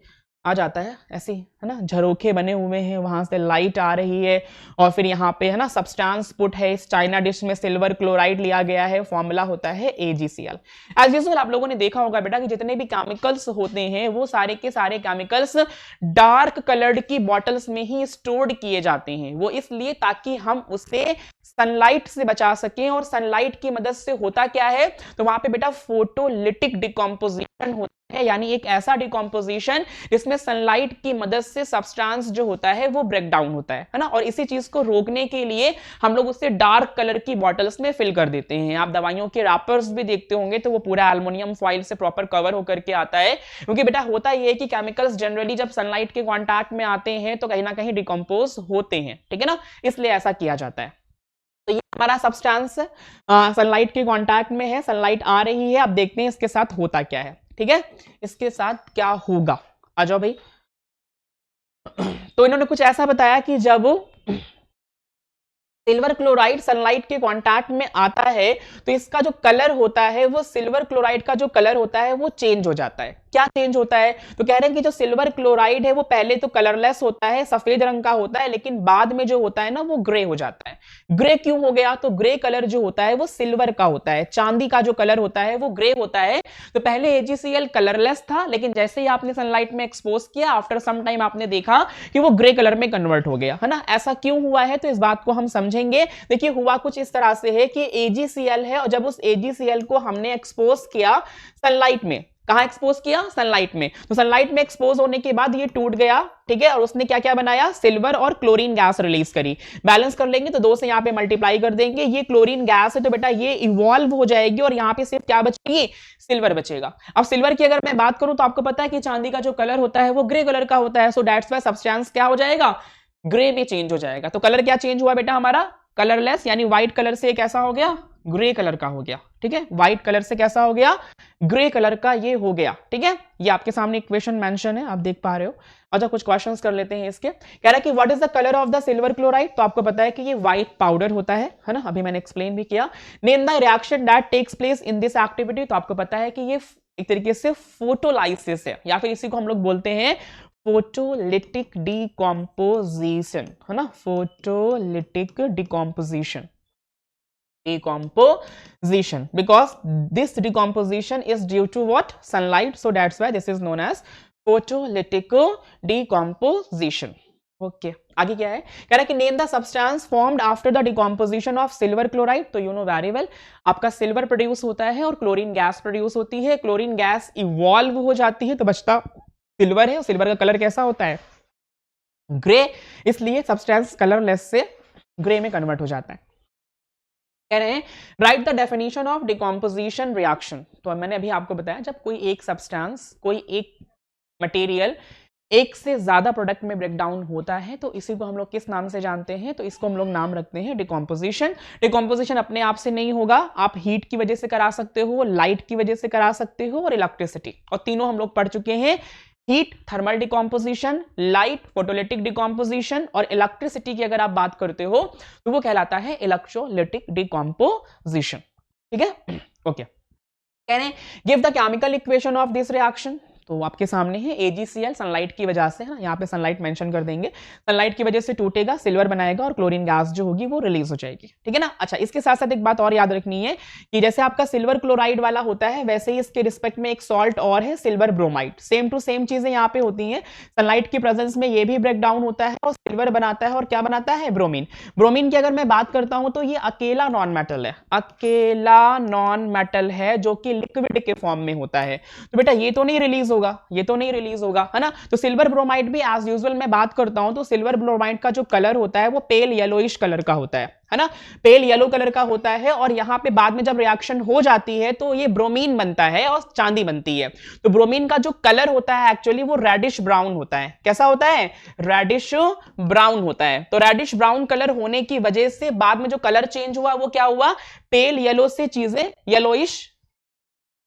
आ जाता है ऐसे, है ना। झरोखे बने हुए हैं, वहां से लाइट आ रही है और फिर यहाँ पे है ना सब्सटेंस पुट है। इस चाइना डिश में सिल्वर क्लोराइड लिया गया है, फॉर्मूला होता है AgCl। एज यूजुअल आप लोगों ने देखा होगा बेटा कि जितने भी केमिकल्स होते हैं वो सारे के सारे केमिकल्स डार्क कलर्ड की बॉटल्स में ही स्टोर्ड किए जाते हैं। वो इसलिए ताकि हम उसे सनलाइट से बचा सकें। और सनलाइट की मदद से होता क्या है, तो वहां पे बेटा फोटोलिटिक डिकम्पोजिशन होता है, यानी एक ऐसा डिकम्पोजिशन जिसमें सनलाइट की मदद से सब्सटेंस जो होता है वो ब्रेक डाउन होता है ना। और इसी चीज को रोकने के लिए हम लोग उसे डार्क कलर की बॉटल्स में फिल कर देते हैं। आप दवाइयों के रैपर्स भी देखते होंगे तो वो पूरा एल्युमिनियम फॉइल से प्रॉपर कवर होकर के आता है, क्योंकि बेटा होता ये है कि केमिकल्स जनरली जब सनलाइट के कॉन्टैक्ट में आते हैं तो कहीं ना कहीं डिकम्पोज होते हैं। ठीक है ना, इसलिए ऐसा किया जाता है। तो ये हमारा सब्सटेंस सनलाइट के कांटेक्ट में है, सनलाइट आ रही है। अब देखते हैं इसके साथ होता क्या है। ठीक है, इसके साथ क्या होगा, आ जाओ भाई। तो इन्होंने कुछ ऐसा बताया कि जब सिल्वर क्लोराइड सनलाइट के कांटेक्ट में आता है तो इसका जो कलर होता है वो सिल्वर क्लोराइड का जो कलर होता है वो चेंज हो जाता है। क्या चेंज होता है, तो कह रहे हैं कि जो सिल्वर क्लोराइड है वो पहले तो कलरलेस होता है, सफेद रंग का होता है, लेकिन बाद में जो होता है ना वो ग्रे हो जाता है। ग्रे क्यों हो गया, तो ग्रे कलर जो होता है वो सिल्वर का होता है, चांदी का जो कलर होता है वो ग्रे होता है। तो पहले AgCl कलरलेस था, लेकिन जैसे ही आपने सनलाइट में एक्सपोज किया आफ्टर सम टाइम आपने देखा कि वो ग्रे कलर में कन्वर्ट हो गया, है ना। ऐसा क्यों हुआ है, तो इस बात को हम समझेंगे। देखिए हुआ कुछ इस तरह से है कि AgCl है और जब उस AgCl को हमने एक्सपोज किया सनलाइट में, कहां एक्सपोज किया, सनलाइट में, तो सनलाइट में एक्सपोज होने के बाद ये टूट गया। ठीक है, और उसने क्या क्या बनाया, सिल्वर और क्लोरीन गैस रिलीज करी। बैलेंस कर लेंगे तो 2 से यहां पे मल्टीप्लाई कर देंगे, ये क्लोरीन गैस है तो बेटा ये इवॉल्व हो जाएगी और यहां पे सिर्फ क्या बचेगी, सिल्वर बचेगा। अब सिल्वर की अगर मैं बात करूं तो आपको पता है कि चांदी का जो कलर होता है वो ग्रे कलर का होता है। सो दैट्स व्हाई सब्सटेंस क्या हो जाएगा, ग्रे में चेंज हो जाएगा। तो कलर क्या चेंज हुआ बेटा हमारा, कलरलेस, यानी व्हाइट कलर से कैसा हो गया, ग्रे कलर का हो गया। ठीक है, व्हाइट कलर से कैसा हो गया, ग्रे कलर का ये हो गया। ठीक है, ये आपके सामने इक्वेशन मेंशन है, आप देख पा रहे हो। अच्छा कुछ क्वेश्चंस कर लेते हैं इसके। कह रहा है कि what is the colour of the silver chloride, तो आपको पता है कि ये व्हाइट पाउडर होता है ना, अभी मैंने एक्सप्लेन भी किया। Name the reaction that takes place in this activity, तो आपको पता है कि ये एक तरीके से फोटोलाइसिस है, या फिर इसी को हम लोग बोलते हैं फोटोलिटिक डिकम्पोजिशन, है ना, photolytic decomposition, because this decomposition is due to what, sunlight, so that's why this is known as photolytic decomposition. Okay, आगे क्या है, कह रहा है कि name the substance formed after the decomposition of silver chloride. तो यू नो वेरी वेल, आपका सिल्वर प्रोड्यूस होता है और क्लोरीन गैस प्रोड्यूस होती है, क्लोरीन गैस इवॉल्व हो जाती है तो बचता सिल्वर है, और सिल्वर का कलर कैसा होता है, ग्रे, इसलिए सब्सटेंस कलरलेस से ग्रे में कन्वर्ट हो जाता है। कह रहे हैं right the definition of decomposition reaction. तो मैंने अभी आपको बताया जब कोई एक सब्सटेंस, कोई एक मटेरियल एक से ज्यादा प्रोडक्ट में ब्रेक डाउन होता है तो इसी को हम लोग किस नाम से जानते हैं, तो इसको हम लोग नाम रखते हैं डिकम्पोजिशन। डिकम्पोजिशन अपने आप से नहीं होगा, आप हीट की वजह से करा सकते हो, लाइट की वजह से करा सकते हो और इलेक्ट्रिसिटी, और तीनों हम लोग पढ़ चुके हैं। Heat thermal decomposition, light photolytic decomposition, और इलेक्ट्रिसिटी की अगर आप बात करते हो तो वो कहलाता है इलेक्ट्रोलिटिक डिकम्पोजिशन। ठीक है, ओके। कह रहे हैं give the chemical equation of this reaction. तो आपके सामने है AgCl सनलाइट की वजह से, है ना, यहाँ पे सनलाइट मेंशन कर देंगे, सनलाइट की वजह से टूटेगा, सिल्वर बनाएगा और क्लोरीन गैस जो होगी वो रिलीज हो जाएगी, ठीक है ना। अच्छा, इसके साथ साथ एक बात और याद रखनी है कि जैसे आपका सिल्वर क्लोराइड वाला होता है, वैसे ही इसके रिस्पेक्ट में एक सॉल्ट और है silver bromide, same to same चीजें यहाँ पे होती हैं। सनलाइट की प्रेजेंस में ये भी ब्रेक डाउन होता है और सिल्वर बनाता है, और क्या बनाता है, ब्रोमीन। ब्रोमीन की अगर मैं बात करता हूं तो ये अकेला नॉन मेटल है, अकेला नॉन मेटल है जो कि लिक्विड के फॉर्म में होता है। तो बेटा ये तो नहीं रिलीज होगा, ये तो नहीं रिलीज होगा, है ना। तो सिल्वर ब्रोमाइड भी एज यूजुअल मैं बात करता हूं तो सिल्वर ब्रोमाइड का जो कलर होता है वो पेल येलोइश कलर का होता है ना, पेल येलो कलर का होता है। और यहां पे बाद में जब रिएक्शन हो जाती है तो ये ब्रोमीन बनता है और चांदी बनती है। तो ब्रोमीन का जो कलर होता है एक्चुअली वो रेडिश ब्राउन होता है। कैसा होता है, रेडिश ब्राउन होता है। तो रेडिश ब्राउन कलर होने की वजह से बाद में जो कलर चेंज हुआ वो क्या हुआ, पेल येलो से चीजें येलोइश,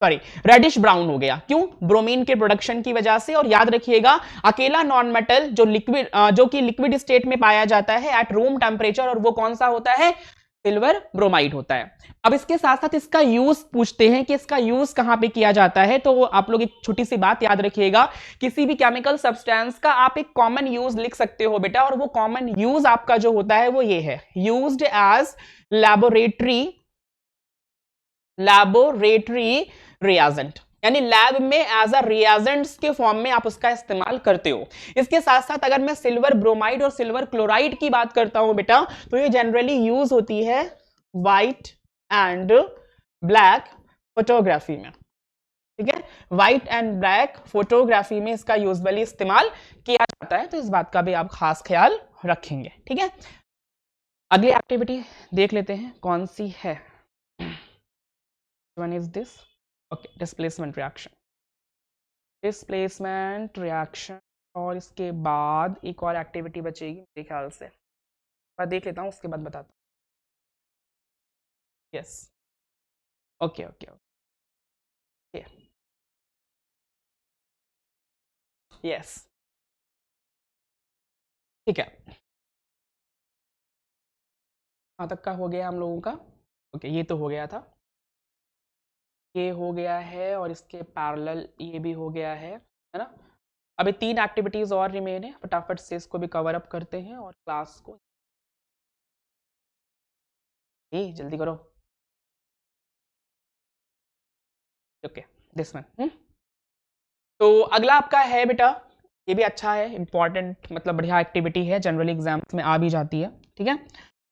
सॉरी, रेडिश ब्राउन हो गया। क्यों, ब्रोमीन के प्रोडक्शन की वजह से। और याद रखिएगा अकेला नॉन मेटल जो लिक्विड जो कि लिक्विड स्टेट में पाया जाता है एट रूम टेम्परेचर, और वो कौन सा होता है, सिल्वर ब्रोमाइड होता है। अब इसके साथ साथ इसका यूज पूछते हैं कि इसका यूज कहां पे किया जाता है। तो आप लोग एक छोटी सी बात याद रखिएगा, किसी भी केमिकल सब्सटेंस का आप एक कॉमन यूज लिख सकते हो बेटा, और वो कॉमन यूज आपका जो होता है वो ये है, यूज्ड एज लैबोरेटरी रिएजेंट, यानी लैब में एज अ रिएजेंट्स के फॉर्म में आप उसका इस्तेमाल करते हो। इसके साथ साथ अगर मैं सिल्वर ब्रोमाइड और सिल्वर क्लोराइड की बात करता हूं बेटा, तो ये जनरली यूज होती है व्हाइट एंड ब्लैक फोटोग्राफी में, ठीक है। व्हाइट एंड ब्लैक फोटोग्राफी में इसका यूजुअली इस्तेमाल किया जाता है, तो इस बात का भी आप खास ख्याल रखेंगे, ठीक है। अगली एक्टिविटी देख लेते हैं कौन सी है। One is this, okay, displacement reaction, और इसके बाद एक और एक्टिविटी बचेगी मेरे ख्याल से, मैं देख लेता हूँ उसके बाद बताता हूँ। Yes, okay okay okay, yes, ठीक है। कहाँ तक का हो गया हम लोगों का, ओके, ये तो हो गया था, ये हो गया है, और इसके पैरेलल ये भी हो गया है ना। अभी 3 एक्टिविटीज और रिमेन है, फटाफट से इसको भी कवर अप करते हैं और क्लास को जल्दी करो। Okay, this one. तो अगला आपका है बेटा, ये भी अच्छा है, इंपॉर्टेंट, मतलब बढ़िया एक्टिविटी है, जनरली एग्जाम्स में आ भी जाती है, ठीक है।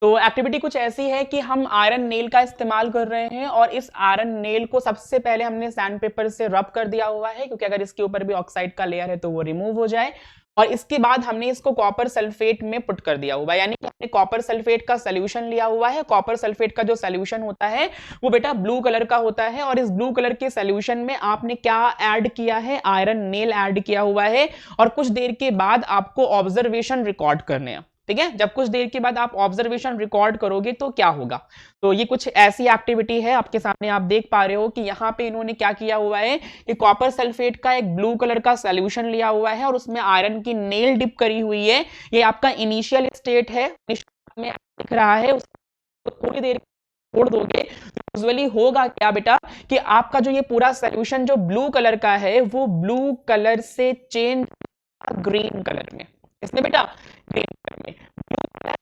तो एक्टिविटी कुछ ऐसी है कि हम आयरन नेल का इस्तेमाल कर रहे हैं, और इस आयरन नेल को सबसे पहले हमने सैंड पेपर से रब कर दिया हुआ है, क्योंकि अगर इसके ऊपर भी ऑक्साइड का लेयर है तो वो रिमूव हो जाए। और इसके बाद हमने इसको कॉपर सल्फेट में पुट कर दिया हुआ है, यानी कि हमने कॉपर सल्फेट का सोल्यूशन लिया हुआ है। कॉपर सल्फेट का जो सोल्यूशन होता है वो बेटा ब्लू कलर का होता है, और इस ब्लू कलर के सोल्यूशन में आपने क्या ऐड किया है, आयरन नेल ऐड किया हुआ है। और कुछ देर के बाद आपको ऑब्जर्वेशन रिकॉर्ड करने हैं, ठीक है। जब कुछ देर के बाद आप ऑब्जर्वेशन रिकॉर्ड करोगे तो क्या होगा, तो ये कुछ ऐसी एक्टिविटी है आपके सामने, आप देख पा रहे हो कि यहाँ पे इन्होंने क्या किया हुआ है कि कॉपर सल्फेट का एक ब्लू कलर का सॉल्यूशन लिया हुआ है और उसमें आयरन की नेल डिप करी हुई है। ये आपका इनिशियल स्टेट है, में दिख रहा है, उसको थोड़ी देर छोड़ दोगे तो यूजुअली होगा क्या बेटा कि आपका जो ये पूरा सॉल्यूशन जो ब्लू कलर का है वो ब्लू कलर से चेंज ग्रीन कलर में, इसमें बेटा ग्रीन कलर में, blue colour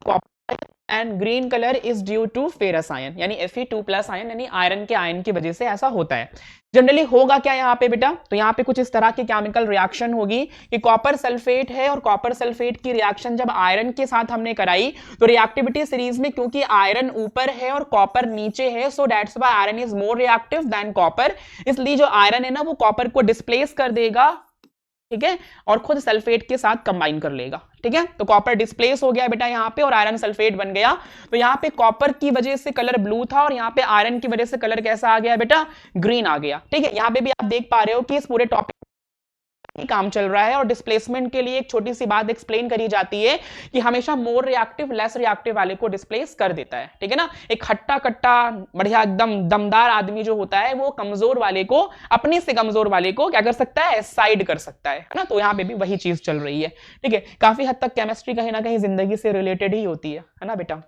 copper and green colour is due to ferrous ion, यानी Fe2+ आयन, यानी आयरन के आयन की वजह से ऐसा होता है। जनरली होगा क्या यहाँ पे बेटा, तो यहाँ पे कुछ इस तरह की केमिकल रिएक्शन होगी कि कॉपर सल्फेट है, और कॉपर सल्फेट की रिएक्शन जब आयरन के साथ हमने कराई तो रिएक्टिविटी सीरीज में क्योंकि आयरन ऊपर है और कॉपर नीचे है, so that's why iron is more reactive than copper. इसलिए जो आयरन है ना वो कॉपर को डिस्प्लेस कर देगा, ठीक है, और खुद सल्फेट के साथ कंबाइन कर लेगा, ठीक है। तो कॉपर डिस्प्लेस हो गया बेटा यहाँ पे और आयरन सल्फेट बन गया। तो यहाँ पे कॉपर की वजह से कलर ब्लू था और यहाँ पे आयरन की वजह से कलर कैसा आ गया बेटा, ग्रीन आ गया, ठीक है। यहाँ पे भी आप देख पा रहे हो कि इस पूरे टॉपिक काम चल रहा है, और डिस्प्लेसमेंट के लिए एक छोटी सी बात एक्सप्लेन करी जाती है कि हमेशा मोर रिएक्टिव लेस रिएक्टिव वाले को डिस्प्लेस कर देता है, ठीक है ना। एक खट्टा कट्टा बढ़िया एकदम दमदार आदमी जो होता है वो कमजोर वाले को, अपने से कमजोर वाले को क्या कर सकता है, साइड कर सकता है ना। तो यहाँ पे भी वही चीज चल रही है, ठीक है। काफी हद तक केमिस्ट्री कहीं ना कहीं जिंदगी से रिलेटेड ही होती है ना बेटा।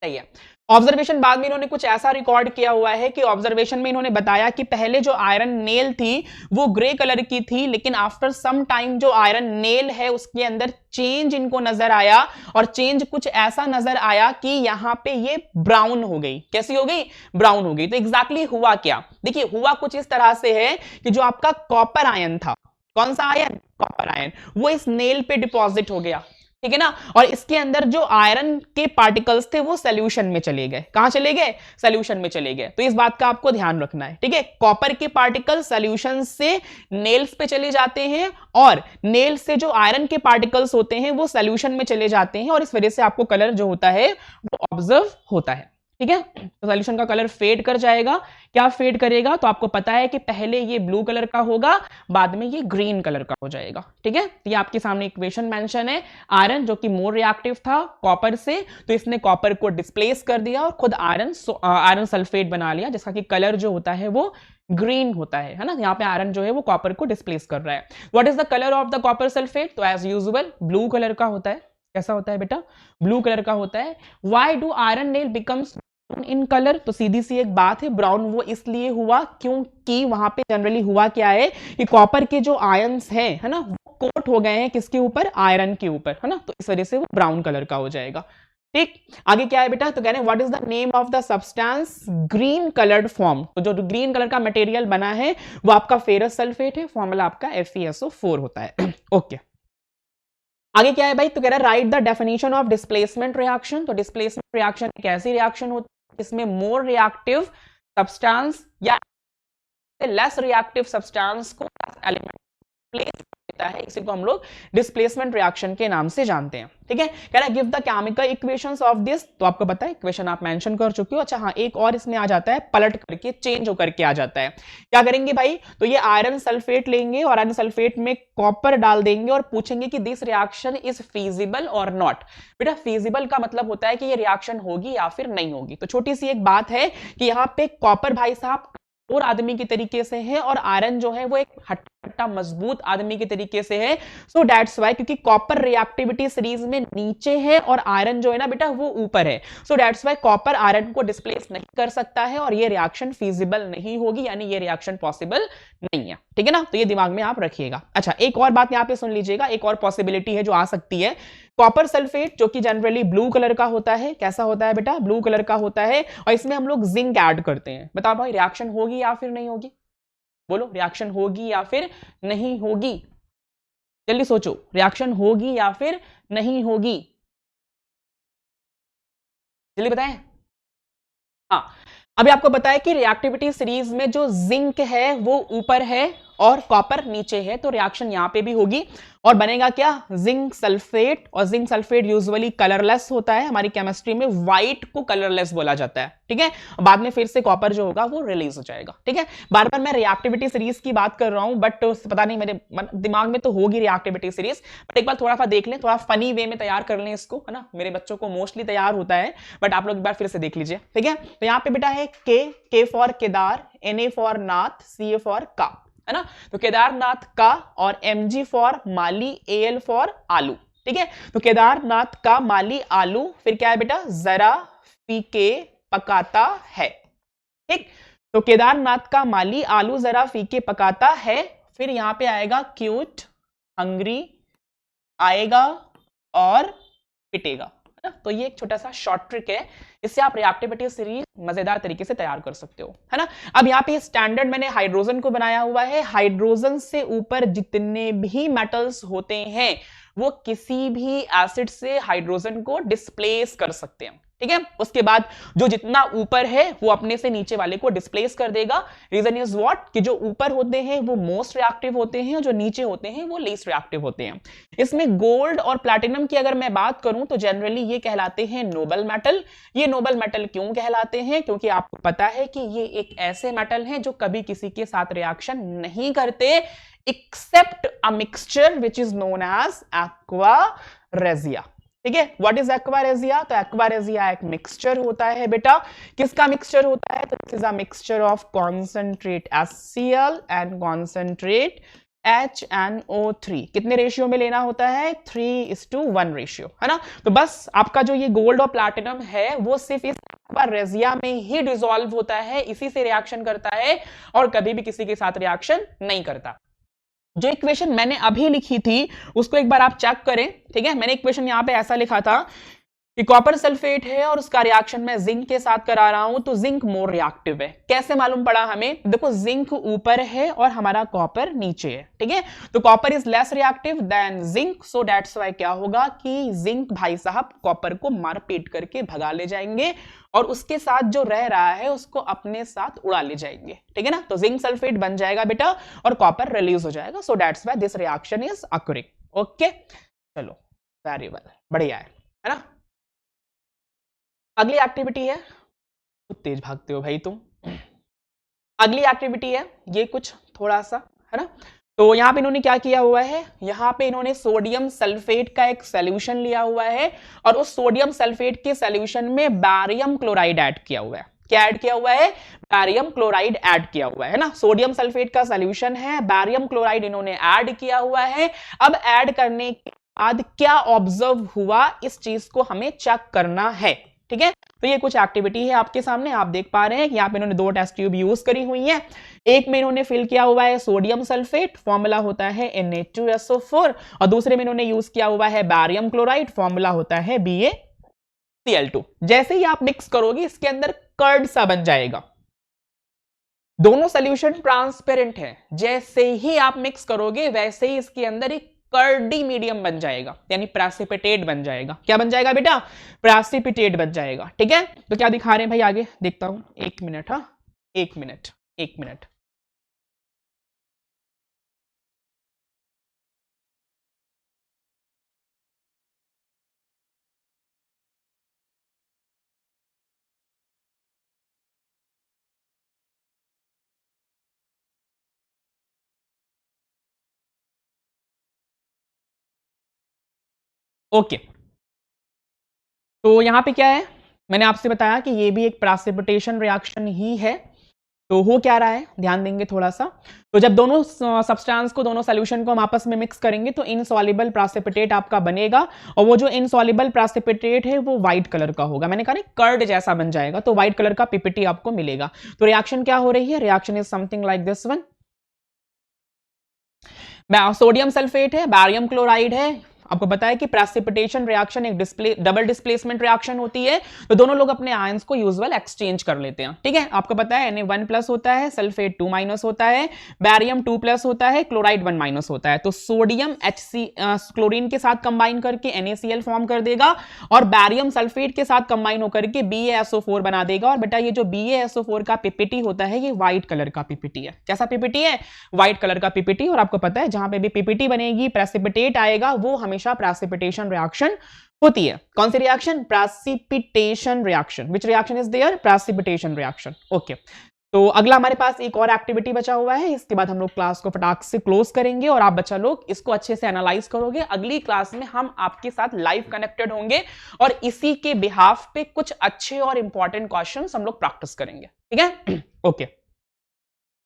सही है। ऑब्जर्वेशन बाद में इन्होंने कुछ ऐसा रिकॉर्ड किया हुआ है कि ऑब्जर्वेशन में इन्होंने बताया कि पहले जो आयरन नेल थी वो ग्रे कलर की थी, लेकिन आफ्टर सम टाइम जो आयरन नेल है उसके अंदर चेंज इनको नजर आया, और चेंज कुछ ऐसा नजर आया कि यहां पे ये ब्राउन हो गई। कैसी हो गई? ब्राउन हो गई। तो एग्जैक्टली हुआ क्या? देखिए, हुआ कुछ इस तरह से है कि जो आपका कॉपर आयन था, कौन सा आयन? कॉपर आयन, वो इस नेल पे डिपॉजिट हो गया, ठीक है ना, और इसके अंदर जो आयरन के पार्टिकल्स थे वो सोल्यूशन में चले गए। कहां चले गए? सोल्यूशन में चले गए। तो इस बात का आपको ध्यान रखना है, ठीक है। कॉपर के पार्टिकल सोल्यूशन से नेल्स पे चले जाते हैं, और नेल से जो आयरन के पार्टिकल्स होते हैं वो सोल्यूशन में चले जाते हैं, और इस वजह से आपको कलर जो होता है वो ऑब्जर्व होता है, ठीक है। तो सॉल्यूशन का कलर फेड कर जाएगा। क्या फेड करेगा? तो आपको पता है कि पहले ये ब्लू कलर का होगा, बाद में ये ग्रीन कलर का हो जाएगा, ठीक है। तो ये आपके सामने इक्वेशन मेंशन है। आयरन जो कि मोर रिएक्टिव था कॉपर से, तो इसने कॉपर को डिस्प्लेस कर दिया और खुद आयरन सल्फेट बना लिया, जिसका कि कलर जो होता है वो ग्रीन होता है ना। यहाँ पे आयरन जो है वो कॉपर को डिस्प्लेस कर रहा है। What is the colour of the copper sulphate? तो एज यूजुअल ब्लू कलर का होता है। कैसा होता है बेटा? ब्लू कलर का होता है। Why do iron nail becomes in colour? तो सीधी सी एक बात है, ब्राउन वो इसलिए हुआ क्योंकि वहां पे जनरली हुआ क्या है कि कॉपर के जो आयंस है ना, वो कोट हो गए हैं किसके ऊपर? आयरन के ऊपर, है ना। तो इस वजह से वो ब्राउन कलर का हो जाएगा, ठीक। आगे क्या है बेटा? तो कह रहे हैं what is the name of the substance green coloured form? तो जो ग्रीन कलर का मटेरियल बना है वो आपका फेरस सल्फेट है। फॉर्मूला आपका FeSO4 होता है। ओके, आगे क्या है भाई? तो कह रहा है right the definition of displacement reaction. तो डिस्प्लेसमेंट रिएक्शन एक ऐसी रिएक्शन होती है इसमें मोर रिएक्टिव सब्सटेंस या लेस रिएक्टिव सब्सटेंस को एलिमेंट प्लेस देता है। इसी को हम लोग डिस्प्लेसमेंट रिएक्शन के नाम से जानते हैं, ठीक है। कह रहा है give the chemical equations of this. तो आपको पता है इक्वेशन आप मेंशन कर चुके हो। अच्छा हाँ, एक और इसमें आ जाता है, पलट करके चेंज होकर के आ जाता है। क्या करेंगे भाई? तो ये आयरन सल्फेट लेंगे और आयरन सल्फेट में कॉपर डाल देंगे और पूछेंगे कि दिस रिएक्शन इज फीजिबल और नॉट। बेटा फीजिबल का मतलब होता है कि ये रिएक्शन होगी या फिर नहीं होगी। तो छोटी सी एक बात है कि यहाँ पे कॉपर भाई साहब और आदमी की तरीके से है, और आयरन जो है वो एक हट्टा मजबूत आदमी के तरीके से है। सो दैट्स वाई, क्योंकि कॉपर रिएक्टिविटी सीरीज में नीचे है और आयरन जो है ना बेटा वो ऊपर है। So that's why copper iron को डिस्प्लेस नहीं कर सकता है और ये रिएक्शन फीजिबल नहीं होगी, यानी ये रिएक्शन पॉसिबल नहीं है, ठीक है ना। तो ये दिमाग में आप रखिएगा। अच्छा, एक और बात यहां पे सुन लीजिएगा, एक और पॉसिबिलिटी है जो आ सकती है। कॉपर सल्फेट जो कि जनरली ब्लू कलर का होता है। कैसा होता है बेटा? ब्लू कलर का होता है, और इसमें हम लोग जिंक ऐड करते हैं। बताओ भाई, रिएक्शन होगी या फिर नहीं होगी? बोलो, रिएक्शन होगी या फिर नहीं होगी? जल्दी सोचो, रिएक्शन होगी या फिर नहीं होगी? जल्दी बताएं। हाँ, अभी आपको बताया कि रिएक्टिविटी सीरीज में जो जिंक है वो ऊपर है और कॉपर नीचे है, तो रिएक्शन यहां पे भी होगी और बनेगा क्या? Zinc sulphate. और जिंक सल्फेट यूजुअली कलरलेस होता है। हमारी केमिस्ट्री में व्हाइट को कलरलेस बोला जाता है, ठीक है। बाद में फिर से कॉपर जो होगा वो रिलीज हो जाएगा, ठीक है। बार बार मैं रिएक्टिविटी सीरीज की बात कर रहा हूं, बट पता नहीं मेरे दिमाग में तो होगी रिएक्टिविटी सीरीज, बट एक बार थोड़ा सा देख लें, थोड़ा फनी वे में तैयार कर लें इसको, है ना। मेरे बच्चों को मोस्टली तैयार होता है, बट आप लोग एक बार फिर से देख लीजिए, ठीक है। तो यहाँ पे बेटा है के for Kedar, NA for Nath, CA for का, है ना। तो केदारनाथ का, और MG for Mali, AL for आलू, ठीक है। तो केदारनाथ का, माली, आलू, फिर क्या है बेटा? जरा फीके पकाता है, ठीक। तो केदारनाथ का माली आलू जरा फीके पकाता है। फिर यहां पे आएगा क्यूट, हंग्री आएगा और पिटेगा, है ना। तो ये एक छोटा सा शॉर्ट ट्रिक है, इससे आप रिएक्टिविटी सीरीज मजेदार तरीके से तैयार कर सकते हो, है ना। अब यहाँ पे स्टैंडर्ड मैंने हाइड्रोजन को बनाया हुआ है। हाइड्रोजन से ऊपर जितने भी मेटल्स होते हैं वो किसी भी एसिड से हाइड्रोजन को डिस्प्लेस कर सकते हैं, ठीक है। उसके बाद जो जितना ऊपर है वो अपने से नीचे वाले को डिस्प्लेस कर देगा। Reason is what? कि जो ऊपर होते हैं वो मोस्ट रिएक्टिव होते हैं, जो नीचे होते हैं वो लीस्ट रिएक्टिव होते हैं। इसमें गोल्ड और प्लैटिनम की अगर मैं बात करूं तो जनरली ये कहलाते हैं नोबल मेटल। ये नोबल मेटल क्यों कहलाते हैं? क्योंकि आपको पता है कि ये एक ऐसे मेटल हैं जो कभी किसी के साथ रिएक्शन नहीं करते except a mixture which is known as aqua regia, ठीक है। What is aqua regia? तो एक्वारेजिया एक मिक्सचर होता है बेटा। किसका मिक्सचर होता है? तो this is a mixture of concentrate HCl and concentrate HNO3 कितने रेशियो में लेना होता है? 3:1 रेशियो, है ना। तो बस आपका जो ये गोल्ड और प्लैटिनम है वो सिर्फ इस रेजिया में ही डिसॉल्व होता है, इसी से रिएक्शन करता है और कभी भी किसी के साथ रिएक्शन नहीं करता। जो इक्वेशन मैंने अभी लिखी थी उसको एक बार आप चेक करें, ठीक है। मैंने इक्वेशन यहां पे ऐसा लिखा था कि कॉपर सल्फेट है और उसका रिएक्शन मैं जिंक के साथ करा रहा हूं, तो जिंक मोर रिएक्टिव है। कैसे मालूम पड़ा हमें? देखो जिंक ऊपर है और हमारा कॉपर नीचे है, ठीक है। तो copper is less reactive than zinc, so that's why क्या होगा कि जिंक भाई साहब कॉपर को मार पीट करके भगा ले जाएंगे और उसके साथ जो रह रहा है उसको अपने साथ उड़ा ले जाएंगे, ठीक है ना। तो जिंक सल्फेट बन जाएगा बेटा और कॉपर रिलीज हो जाएगा, so that's why this reaction is occurring. Okay, चलो वेरी वेल, बढ़िया है ना। अगली एक्टिविटी है, तेज भागते हो भाई तुम। अगली एक्टिविटी है ये कुछ थोड़ा सा, है ना। तो यहां पे इन्होंने क्या किया हुआ है, यहां पे इन्होंने सोडियम सल्फेट का एक सॉल्यूशन लिया हुआ है और उस सोडियम सल्फेट के सॉल्यूशन में बैरियम क्लोराइड ऐड किया हुआ है। क्या ऐड किया हुआ है? बैरियम क्लोराइड ऐड किया हुआ है ना। सोडियम सल्फेट का सॉल्यूशन है, बैरियम क्लोराइड इन्होंने ऐड किया हुआ है। अब ऐड करने के बाद क्या ऑब्जर्व हुआ, इस चीज को हमें चेक करना है, ठीक है। तो ये कुछ एक्टिविटी है आपके सामने, आप देख पा रहे हैं कि यहाँ पे इन्होंने 2 टेस्ट ट्यूब यूज करी हुई हैं। एक में इन्होंने फिल किया हुआ है सोडियम सल्फेट, फॉर्मूला होता है Na2SO4, और दूसरे में इन्होंने यूज किया हुआ है बैरियम क्लोराइड, फॉर्मूला होता है BaCl2। जैसे ही आप मिक्स करोगे इसके अंदर कर्ड सा बन जाएगा। दोनों सोल्यूशन ट्रांसपेरेंट है, जैसे ही आप मिक्स करोगे वैसे ही इसके अंदर एक कर्डी मीडियम बन जाएगा, यानी प्रेसिपिटेट बन जाएगा। क्या बन जाएगा बेटा? प्रेसिपिटेट बन जाएगा, ठीक है। तो क्या दिखा रहे हैं भाई, आगे देखता हूं, 1 मिनट, हाँ 1 मिनट 1 मिनट। ओके, तो यहां पे क्या है, मैंने आपसे बताया कि ये भी एक प्रेसिपिटेशन रिएक्शन ही है। तो हो क्या रहा है, ध्यान देंगे थोड़ा सा। तो जब दोनों सब्सटेंस को, दोनों सॉल्यूशन को हम आपस में मिक्स करेंगे तो इनसॉल्युबल प्रेसिपिटेट आपका बनेगा, और वो जो इनसॉल्युबल प्रेसिपिटेट है वो व्हाइट कलर का होगा। मैंने कहा ना कर्ड जैसा बन जाएगा, तो व्हाइट कलर का पीपीटी आपको मिलेगा। तो रिएक्शन क्या हो रही है? Reaction is something like this one. Sodium sulphate है, बैरियम क्लोराइड है। आपको पता है कि प्रेसिपिटेशन रिएक्शन एक डबल डिस्प्लेसमेंट रिएक्शन होती है, तो दोनों लोग अपने आयंस को यूजुअल एक्सचेंज कर लेते हैं, ठीक है। आपको पता है Na1+ होता है, सल्फेट 2- होता है, बैरियम 2+ होता है, क्लोराइड 1- होता है। तो सोडियम क्लोरीन के साथ कंबाइन करके NaCl फॉर्म कर देगा और बैरियम सल्फेट के साथ कंबाइन होकर के BaSO4 बना देगा। और बेटा ये जो BaSO4 का पीपीटी होता है ये व्हाइट कलर का पीपीटी है। कैसा पीपीटी है? व्हाइट कलर का पीपीटी। और आपको पता है जहां पे भी पीपीटी बनेगी, प्रेसिपिटेट आएगा, वो हमेशा प्रेसिपिटेशन रिएक्शन होती है। कौन सी reaction? Precipitation reaction. Which reaction is there? Precipitation reaction. Okay, तो अगला हमारे पास एक और एक्टिविटी बचा हुआ है, इसके बाद हम लोग क्लास को फटाक से क्लोज करेंगे और आप बच्चा लोग इसको अच्छे से एनालाइज करोगे। अगली क्लास में हम आपके साथ लाइव कनेक्टेड होंगे और इसी के बिहाफ पे कुछ अच्छे और इंपॉर्टेंट क्वेश्चंस हम लोग प्रैक्टिस करेंगे, ठीक है। ओके,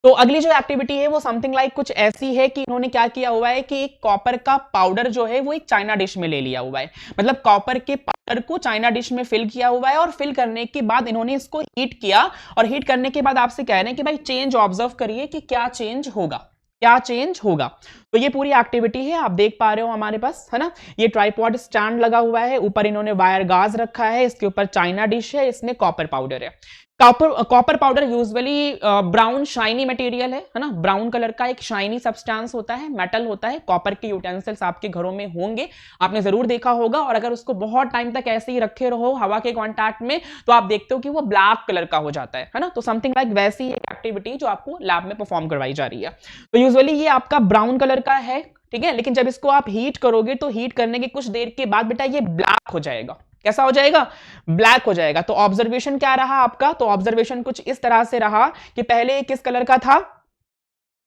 तो अगली जो एक्टिविटी है वो समथिंग लाइक कुछ ऐसी है कि इन्होंने क्या किया हुआ है कि एक कॉपर का पाउडर जो है वो एक चाइना डिश में ले लिया हुआ है। मतलब कॉपर के पाउडर को चाइना डिश में फिल किया हुआ है और फिल करने के बाद इन्होंने इसको हीट किया, और हीट करने के बाद आपसे कह रहे हैं कि भाई चेंज ऑब्जर्व करिए कि क्या चेंज होगा, क्या चेंज होगा। तो ये पूरी एक्टिविटी है, आप देख पा रहे हो हमारे पास, है ना। ये ट्राइपॉड स्टैंड लगा हुआ है, ऊपर इन्होंने वायर गाज रखा है, इसके ऊपर चाइना डिश है, इसमें कॉपर पाउडर है। Copper powder usually brown shiny material है ना। ब्राउन कलर का एक शाइनी सब्सटेंस होता है, मेटल होता है। कॉपर के यूटेंसिल्स आपके घरों में होंगे, आपने जरूर देखा होगा। और अगर उसको बहुत टाइम तक ऐसे ही रखे रहो हवा के कांटेक्ट में, तो आप देखते हो कि वो ब्लैक कलर का हो जाता है ना। तो समथिंग लाइक वैसी एक एक्टिविटी जो आपको लैब में परफॉर्म करवाई जा रही है। तो यूजुअली ये आपका ब्राउन कलर का है, ठीक है। लेकिन जब इसको आप हीट करोगे तो हीट करने के कुछ देर के बाद बेटा ये ब्लैक हो जाएगा। कैसा हो जाएगा? ब्लैक हो जाएगा। तो ऑब्जर्वेशन क्या रहा आपका? तो ऑब्जर्वेशन कुछ इस तरह से रहा कि पहले किस कलर का था?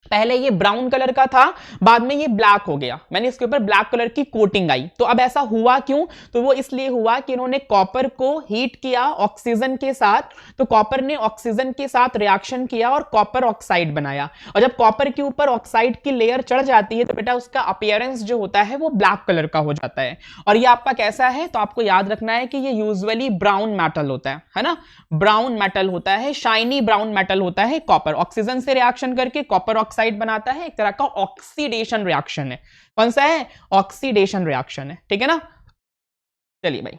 पहले ये ब्राउन कलर का था, बाद में ये ब्लैक हो गया, मैंने इसके ऊपर ब्लैक कलर की कोटिंग आई। तो अब ऐसा हुआ क्यों? तो वो इसलिए हुआ कि इन्होंने कॉपर को हीट किया ऑक्सीजन के साथ, तो कॉपर ने ऑक्सीजन के साथ रिएक्शन किया और कॉपर ऑक्साइड बनाया। और जब कॉपर के ऊपर ऑक्साइड की लेयर चढ़ जाती है तो बेटा उसका अपीयरेंस जो होता है वो ब्लैक कलर का हो जाता है। और ये आपका कैसा है? तो आपको याद रखना है कि ये यूजुअली ब्राउन मेटल होता है ना, ब्राउन मेटल होता है, शाइनी ब्राउन मेटल होता है। कॉपर ऑक्सीजन से रिएक्शन करके कॉपर ऑक्साइड बनाता है, एक तरह का ऑक्सीडेशन रिएक्शन है। कौन सा है? ऑक्सीडेशन रिएक्शन है, ठीक है ना। चलिए भाई,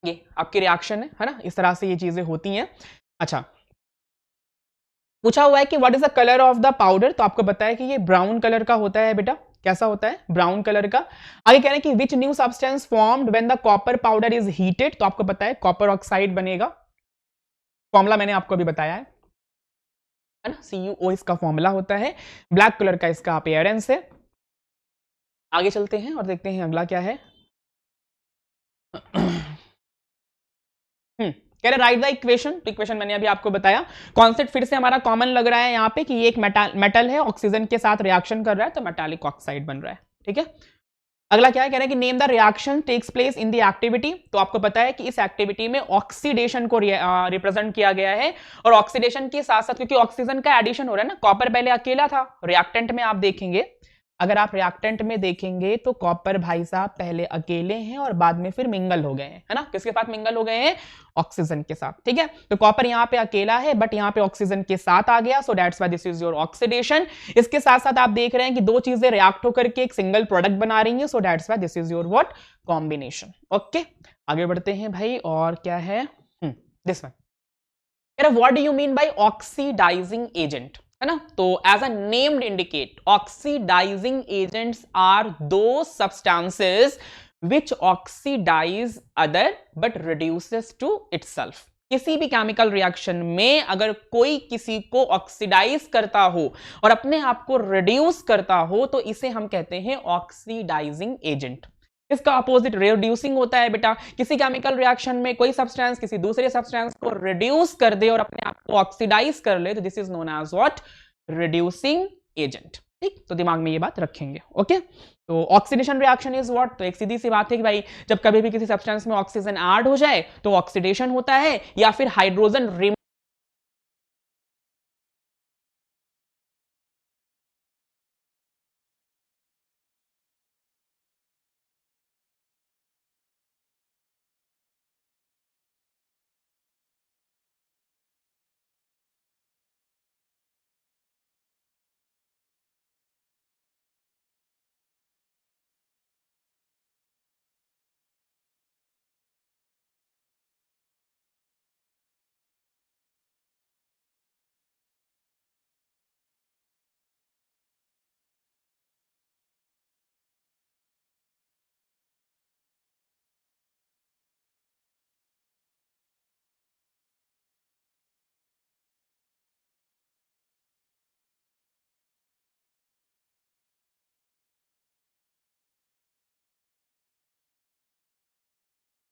ये आपकी रिएक्शन है ना, इस तरह से ये चीजें होती हैं। अच्छा, पूछा हुआ है कि what is the colour of the powder, तो आपको बताया कि ये ब्राउन कलर का होता है बेटा। कैसा होता है? ब्राउन कलर का। आगे कह रहे हैं कि which new substance formed when the copper powder is heated, तो आपको पता है कॉपर ऑक्साइड बनेगा। फॉर्मूला मैंने आपको अभी बताया है ना, CuO इसका फॉर्मूला होता है, ब्लैक कलर का इसका अपीयरेंस है। आगे चलते हैं और देखते हैं अगला क्या है। कह रहे राइट द इक्वेशन, तो इक्वेशन मैंने अभी आपको बताया। कॉन्सेप्ट फिर से हमारा कॉमन लग रहा है यहाँ पे कि ये एक मेटल है, ऑक्सीजन के साथ रिएक्शन कर रहा है, तो मेटालिक ऑक्साइड बन रहा है, ठीक है। अगला क्या है? कह रहे हैं कि name the reaction takes place in the activity, तो आपको पता है कि इस एक्टिविटी में ऑक्सीडेशन को रिप्रेजेंट किया गया है। और ऑक्सीडेशन के साथ साथ क्योंकि ऑक्सीजन का एडिशन हो रहा है ना, कॉपर पहले अकेला था, रिएक्टेंट में आप देखेंगे, अगर आप रिएक्टेंट में देखेंगे तो कॉपर भाई साहब पहले अकेले हैं और बाद में फिर मिंगल हो गए हैं, है ना। किसके साथ मिंगल हो गए हैं? ऑक्सीजन के साथ, ठीक है। तो कॉपर यहाँ पे अकेला है बट यहाँ पे ऑक्सीजन के साथ आ गया, सो that's why this is your oxidation. इसके साथ साथ आप देख रहे हैं कि दो चीजें रिएक्ट होकर के एक सिंगल प्रोडक्ट बना रही हैं, so that's why this is your what? Combination. Okay, आगे बढ़ते हैं भाई, और क्या है? This one, what do you mean by oxidising agent, है ना। तो as a named indicate, oxidising agents are those substances which oxidize other but reduces to itself। किसी भी केमिकल रिएक्शन में अगर कोई किसी को ऑक्सीडाइज करता हो और अपने आप को रिड्यूस करता हो तो इसे हम कहते हैं ऑक्सीडाइजिंग एजेंट। इसका अपोजिट रिड्यूसिंग होता है बेटा। किसी केमिकल रिएक्शन में कोई सब्सटेंस किसी दूसरे सब्सटेंस को रिड्यूस कर दे और अपने आप को ऑक्सीडाइज कर ले, तो this is known as what? Reducing agent. ठीक, तो दिमाग में ये बात रखेंगे। ओके, तो ऑक्सीडेशन रिएक्शन इज व्हाट? तो एक सीधी सी बात है कि भाई जब कभी भी किसी सब्सटेंस में ऑक्सीजन ऐड हो जाए तो ऑक्सीडेशन होता है, या फिर हाइड्रोजन